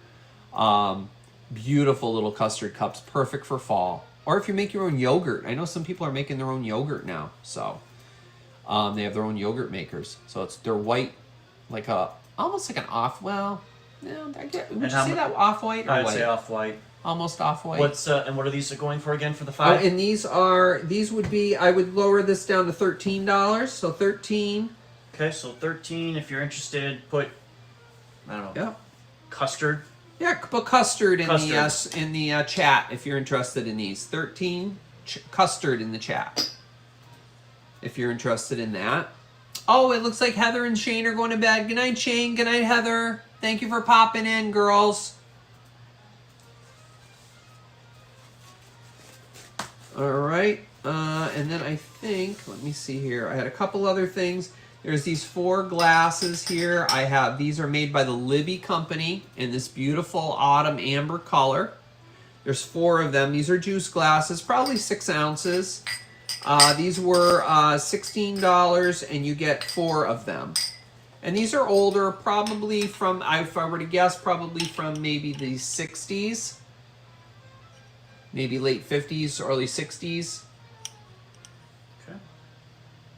Beautiful little custard cups, perfect for fall. Or if you make your own yogurt. I know some people are making their own yogurt now, so... they have their own yogurt makers, so they're white, almost like an off. Well, yeah, would you say that off-white or I'd white? say off-white. Almost off-white. And what are these going for again for the 5? And these would be. I would lower this down to $13. So 13. Okay, so 13. If you're interested, put I don't know. Yeah. Custard. Yeah, put custard in the chat if you're interested in these. 13 custard in the chat. If you're interested in that. Oh, it looks like Heather and Shane are going to bed. Good night, Shane. Good night, Heather. Thank you for popping in, girls. All right. And then I think, let me see here. I had a couple other things. There's these 4 glasses here. These are made by the Libby company in this beautiful autumn amber color. There's 4 of them. These are juice glasses, probably 6 ounces. These were $16, and you get 4 of them. And these are older, probably from, if I were to guess, probably from maybe the 60s. Maybe late 50s, early 60s. Okay.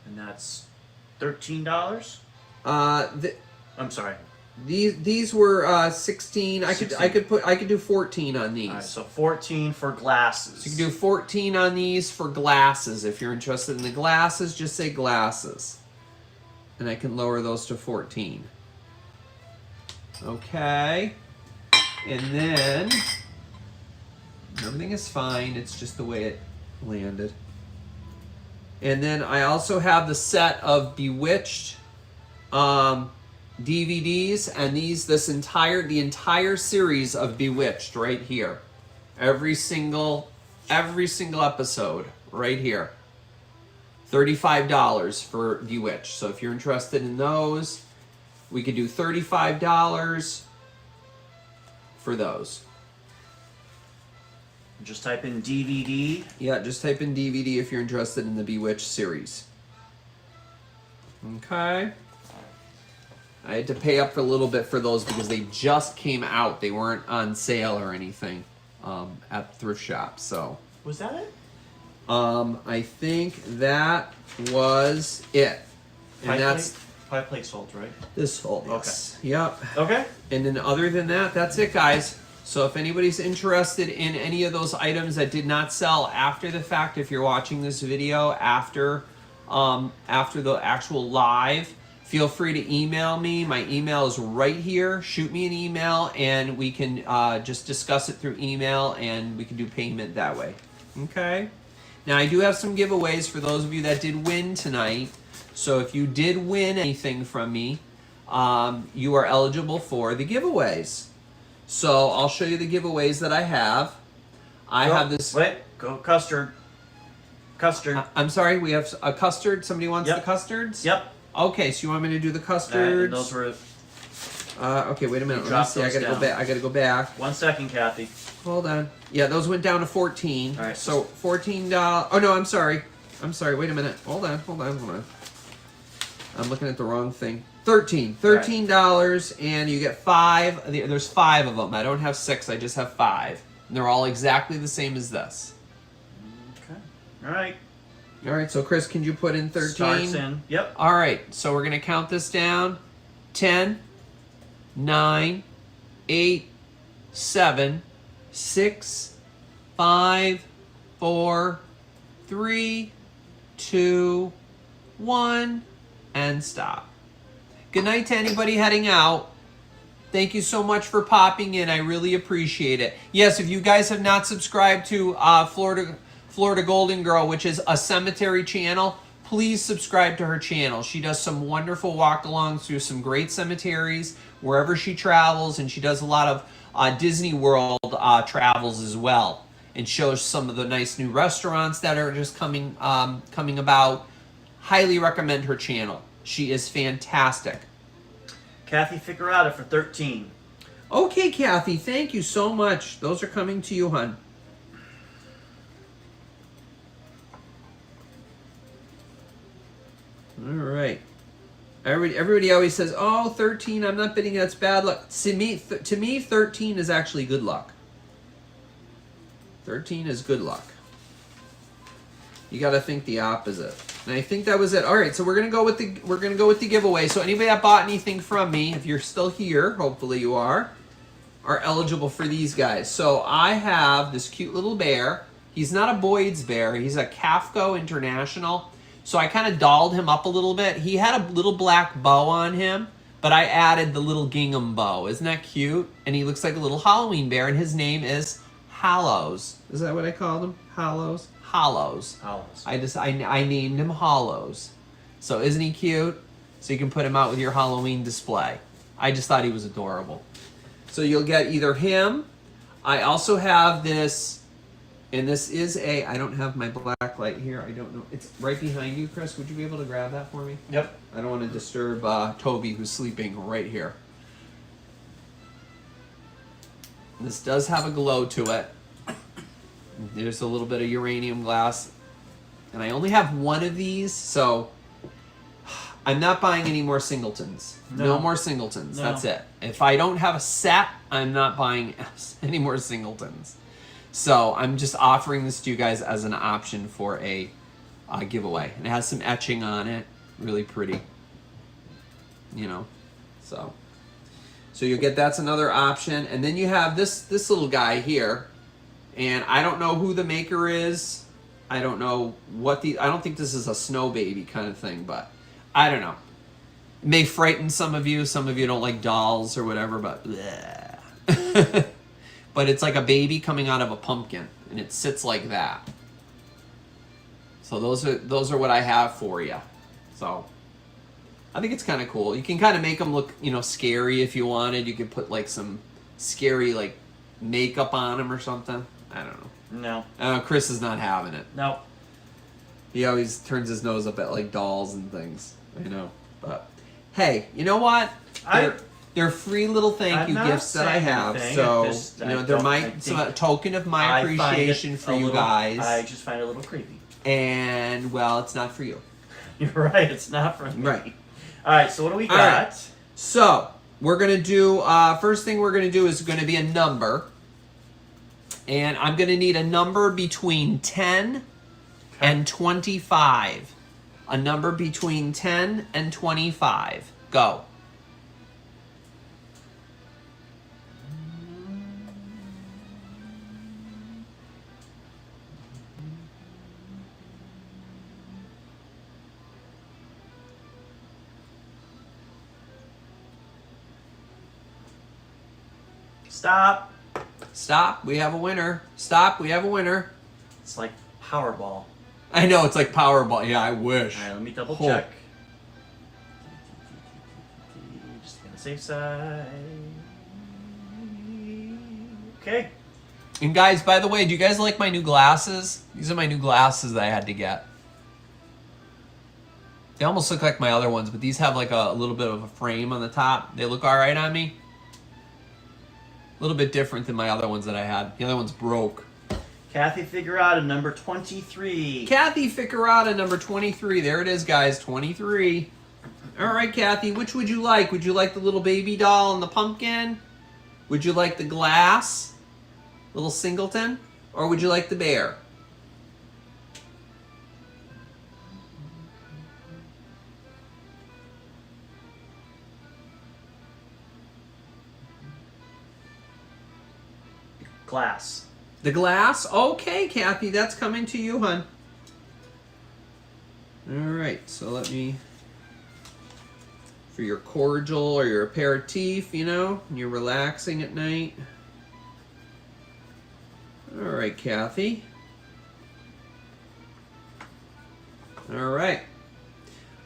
And that's $13? I'm sorry. These were 16. I could do 14 on these. All right, so 14 for glasses. So you can do 14 on these for glasses. If you're interested in the glasses, just say glasses. And I can lower those to 14. Okay. And then everything is fine. It's just the way it landed. And then I also have the set of Bewitched DVDs, and the entire series of Bewitched right here. Every single episode right here. $35 for Bewitched. So if you're interested in those, we could do $35 for those. Just type in DVD. Yeah, just type in DVD if you're interested in the Bewitched series. Okay. I had to pay up for a little bit for those because they just came out. They weren't on sale or anything at thrift shops. So Was that it? I think that was it. And that's pie plate sold, right? this whole. Yes. Yep. Okay. And then other than that, that's it, guys. So if anybody's interested in any of those items that did not sell after the fact, if you're watching this video after the actual live, feel free to email me. My email is right here. Shoot me an email, and we can just discuss it through email, and we can do payment that way. Okay? Now, I do have some giveaways for those of you that did win tonight. So if you did win anything from me, you are eligible for the giveaways. So I'll show you the giveaways that I have. I have this... Wait, go custard. Custard. I'm sorry, we have a custard. Somebody wants Yep. the custards? Yep. Okay, so you want me to do the custards? And those were... Okay, wait a minute. Let me drop see. I those gotta go down. back. I gotta go back. 1 second, Kathy. Hold on. Yeah, those went down to 14. All right. So $14. Oh no, I'm sorry. I'm sorry. Wait a minute. Hold on. I'm looking at the wrong thing. $13. And you get 5. There's 5 of them. I don't have 6. I just have 5. And they're all exactly the same as this. Okay. All right. All right. So Chris, can you put in 13? Starts in. Yep. All right. So we're gonna count this down. 10, 9, 8, 7, 6, 5, 4, 3, 2, 1, and stop. Good night to anybody heading out. Thank you so much for popping in. I really appreciate it. Yes, if you guys have not subscribed to Florida Golden Girl, which is a cemetery channel, please subscribe to her channel. She does some wonderful walk-alongs through some great cemeteries wherever she travels, and she does a lot of Disney World travels as well, and shows some of the nice new restaurants that are just coming about. Highly recommend her channel. She is fantastic. Kathy Figurata for 13. Okay, Kathy, thank you so much. Those are coming to you, hon. All right. Everybody always says, "Oh, 13, I'm not bidding. That's bad luck." To me, 13 is actually good luck. 13 is good luck. You got to think the opposite. And I think that was it. All right, so we're gonna go with the giveaway. So anybody that bought anything from me, if you're still here, hopefully you are eligible for these guys. So I have this cute little bear. He's not a Boyd's bear. He's a Kafko International. So I kind of dolled him up a little bit. He had a little black bow on him, but I added the little gingham bow. Isn't that cute? And he looks like a little Halloween bear, and his name is Hollows. Is that what I called him? Hollows? Hollows. Hollows. I named him Hollows. So isn't he cute? So you can put him out with your Halloween display. I just thought he was adorable. So you'll get either him. I also have this, and this is I don't have my black light here. I don't know. It's right behind you, Chris. Would you be able to grab that for me? Yep. I don't want to disturb Toby, who's sleeping right here. This does have a glow to it. There's a little bit of uranium glass. And I only have one of these, so I'm not buying any more singletons. No more singletons. No. That's it. If I don't have a set, I'm not buying any more singletons. So I'm just offering this to you guys as an option for a giveaway. And it has some etching on it. Really pretty. You know, so you'll get, that's another option. And then you have this little guy here. And I don't know who the maker is. I don't know what I don't think this is a snow baby kind of thing, but I don't know. It may frighten some of you. Some of you don't like dolls or whatever, but but it's like a baby coming out of a pumpkin, and it sits like that. So those are what I have for you. So I think it's kind of cool. You can kind of make them look, scary if you wanted. You could put like some scary like makeup on them or something. I don't know. No. Chris is not having it. No. He always turns his nose up at like dolls and things. I know. But hey, you know what? They're free little thank you gifts that I have. So they're a token of my appreciation for you guys. I just find it a little creepy. And well, it's not for you. You're right. It's not for me. Right. All right. So what do we got? Right. So we're gonna do. First thing we're gonna do is going to be a number. And I'm going to need a number between 10 and 25. A number between 10 and 25. Go. Stop. Stop. We have a winner. Stop. We have a winner. It's like Powerball. I know, it's like Powerball. Yeah, I wish. All right, let me double check. Just on the safe side. Okay. And guys, by the way, do you guys like my new glasses? These are my new glasses that I had to get. They almost look like my other ones, but these have like a little bit of a frame on the top. They look all right on me. A little bit different than my other ones that I had. The other one's broke. Kathy Figurata, number 23. Kathy Figurata, number 23. There it is, guys, 23. All right, Kathy, which would you like? Would you like the little baby doll and the pumpkin? Would you like the glass, little singleton? Or would you like the bear? Glass. The glass? Okay, Kathy, that's coming to you, hon. All right, so let me, for your cordial or your aperitif, you know, and you're relaxing at night. All right, Kathy. All right.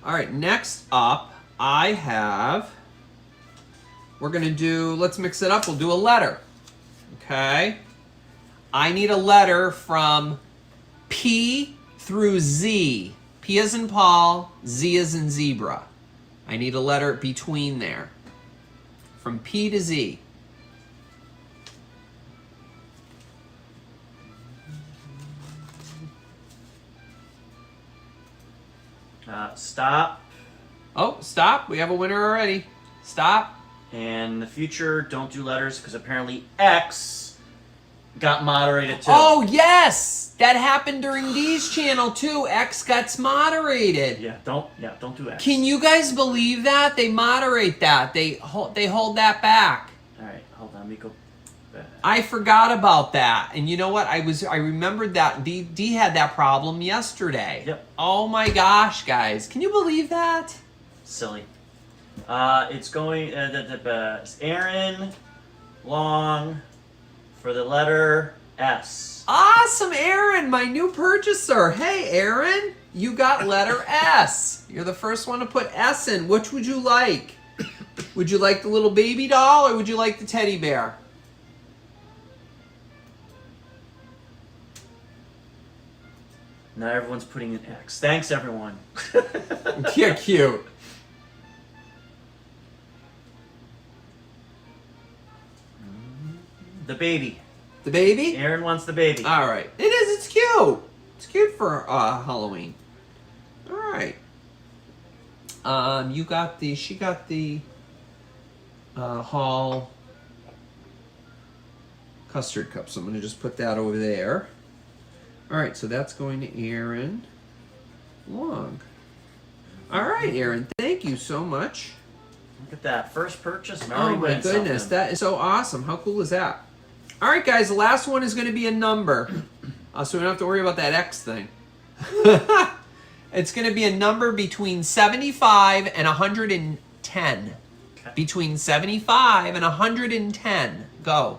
All right, next up, I have, we're going to do, let's mix it up. We'll do a letter. Okay. I need a letter from P through Z. P as in Paul, Z as in zebra. I need a letter between there. From P to Z. Stop. Oh, stop. We have a winner already. Stop. And in the future, don't do letters because apparently X got moderated too. Oh, yes! That happened during D's channel too. X gets moderated. Yeah, don't do X. Can you guys believe that? They moderate that. They hold that back. All right, hold on. Let me go back. I forgot about that. And you know what? I remembered that D had that problem yesterday. Yep. Oh my gosh, guys. Can you believe that? Silly. It's going, it's Aaron Long for the letter S. Awesome, Aaron, my new purchaser. Hey, Aaron, you got letter S. You're the first one to put S in. Which would you like? Would you like the little baby doll or would you like the teddy bear? Now everyone's putting in X. Thanks, everyone. You're cute. The baby. The baby? Aaron wants the baby. All right. It is. It's cute. It's cute for Halloween. All right. You got the. She got the. Hall. Custard cup. So I'm gonna just put that over there. All right. So that's going to Aaron Long. All right, Aaron. Thank you so much. Look at that. First purchase. Mary Oh my wins goodness, something. that is so awesome. How cool is that? All right, guys, the last one is going to be a number. So we don't have to worry about that X thing. It's going to be a number between 75 and 110. Okay. Between 75 and 110. Go.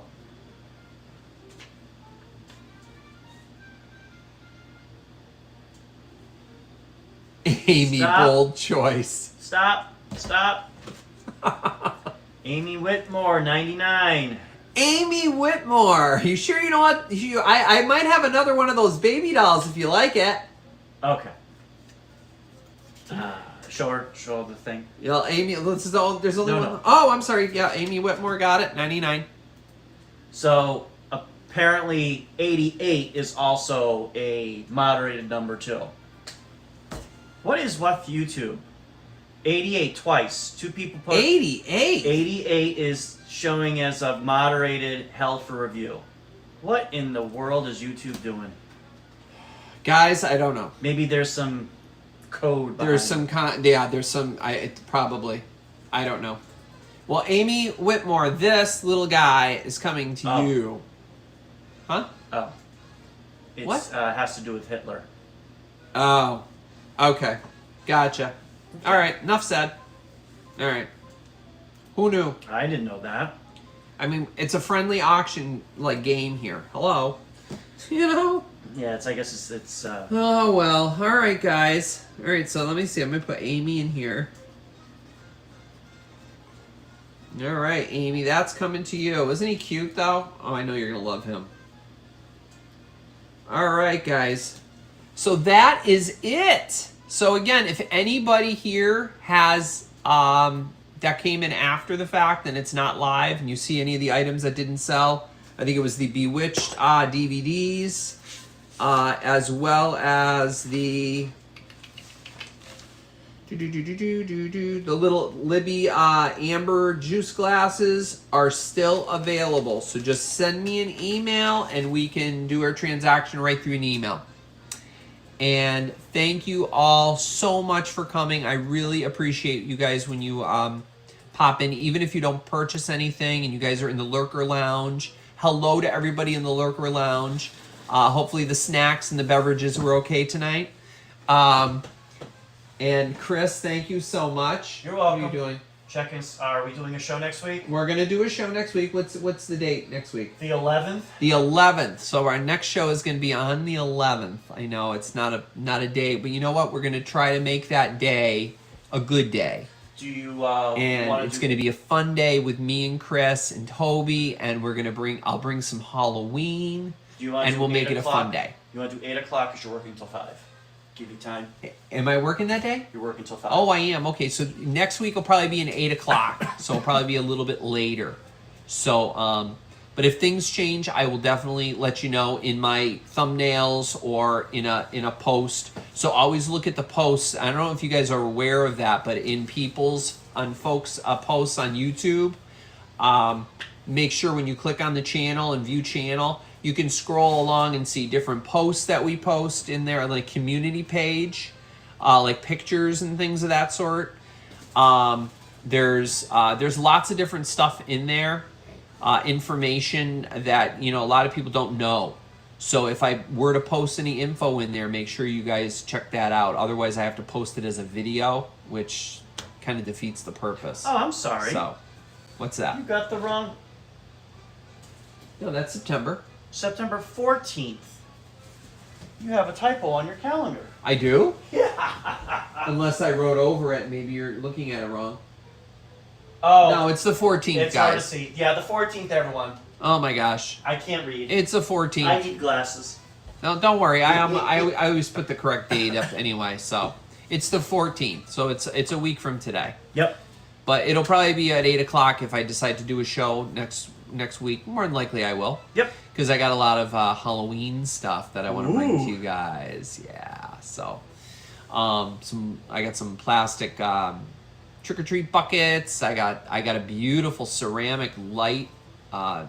Amy, Stop. bold choice. Stop. Amy Whitmore, 99. Amy Whitmore. You sure you know what? I might have another one of those baby dolls if you like it. Okay. Show her the thing. You know, Amy, there's only No, one. no. Oh, I'm sorry. Yeah, Amy Whitmore got it. 99. So apparently 88 is also a moderated number too. What is left YouTube? 88 twice. Two people put 88. 88 is showing as a moderated held for review. What in the world is YouTube doing? Guys, I don't know. Maybe there's some code behind There's some there's some probably. I don't know. Well, Amy Whitmore, this little guy is coming to Oh. you. Huh? Oh. It's What? Has to do with Hitler. Oh. Okay. Gotcha. All right, enough said. All right. Who knew? I didn't know that. I mean, it's a friendly auction like game here. Hello. You know? Yeah, I guess it's Oh, well. All right, guys. All right, so let me see. I'm going to put Amy in here. All right, Amy, that's coming to you. Isn't he cute, though? Oh, I know you're going to love him. All right, guys. So that is it. So, again, if anybody here has that came in after the fact and it's not live and you see any of the items that didn't sell, I think it was the Bewitched DVDs, as well as the little Libby amber juice glasses are still available. So just send me an email and we can do our transaction right through an email. And thank you all so much for coming. I really appreciate you guys when you pop in, even if you don't purchase anything and you guys are in the Lurker Lounge. Hello to everybody in the Lurker Lounge. Hopefully the snacks and the beverages were okay tonight. And Chris, thank you so much. You're welcome. What are you doing? Are we doing a show next week? We're gonna do a show next week. What's the date next week? The 11th. The 11th. So our next show is gonna be on the 11th. I know it's not a day, but you know what? We're gonna try to make that day a good day. Do you? And it's gonna be a fun day with me and Chris and Toby, and I'll bring some Halloween, and we'll make it a fun day. You want to do 8 o'clock because you're working until 5. Give you time. Am I working that day? You're working till 5. Oh, I am. Okay, so next week will probably be an 8 o'clock. So it'll probably be a little bit later. So, but if things change, I will definitely let you know in my thumbnails or in a post. So always look at the posts. I don't know if you guys are aware of that, but in folks' posts on YouTube, make sure when you click on the channel and view channel, you can scroll along and see different posts that we post in there, like community page, like pictures and things of that sort. There's lots of different stuff in there, information that a lot of people don't know. So if I were to post any info in there, make sure you guys check that out. Otherwise, I have to post it as a video, which kind of defeats the purpose. Oh, I'm sorry. So, what's that? You got the wrong. No, that's September. September 14th. You have a typo on your calendar. I do? Yeah. Unless I wrote over it, maybe you're looking at it wrong. Oh. No, it's the 14th, it's hard to guys. see. Yeah, the 14th, everyone. Oh my gosh. I can't read. It's the 14th. I need glasses. No, don't worry. I always put the correct date up anyway, so it's the 14th. So it's a week from today. Yep. But it'll probably be at 8 o'clock if I decide to do a show next week. More than likely I will. Yep. Because I got a lot of Halloween stuff that I want to bring to you guys. Yeah. So, I got some plastic trick or treat buckets. I got a beautiful ceramic light.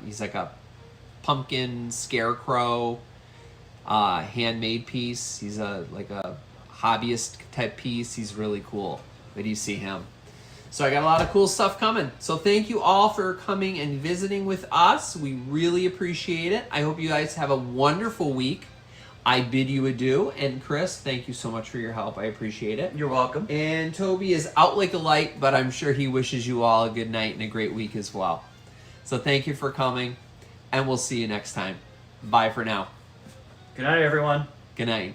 He's like a pumpkin scarecrow, handmade piece. He's like a hobbyist type piece. He's really cool. Wait till you see him. So I got a lot of cool stuff coming. So thank you all for coming and visiting with us. We really appreciate it. I hope you guys have a wonderful week. I bid you adieu. And Chris, thank you so much for your help. I appreciate it. You're welcome. And Toby is out like a light, but I'm sure he wishes you all a good night and a great week as well. So thank you for coming, and we'll see you next time. Bye for now. Good night, everyone. Good night.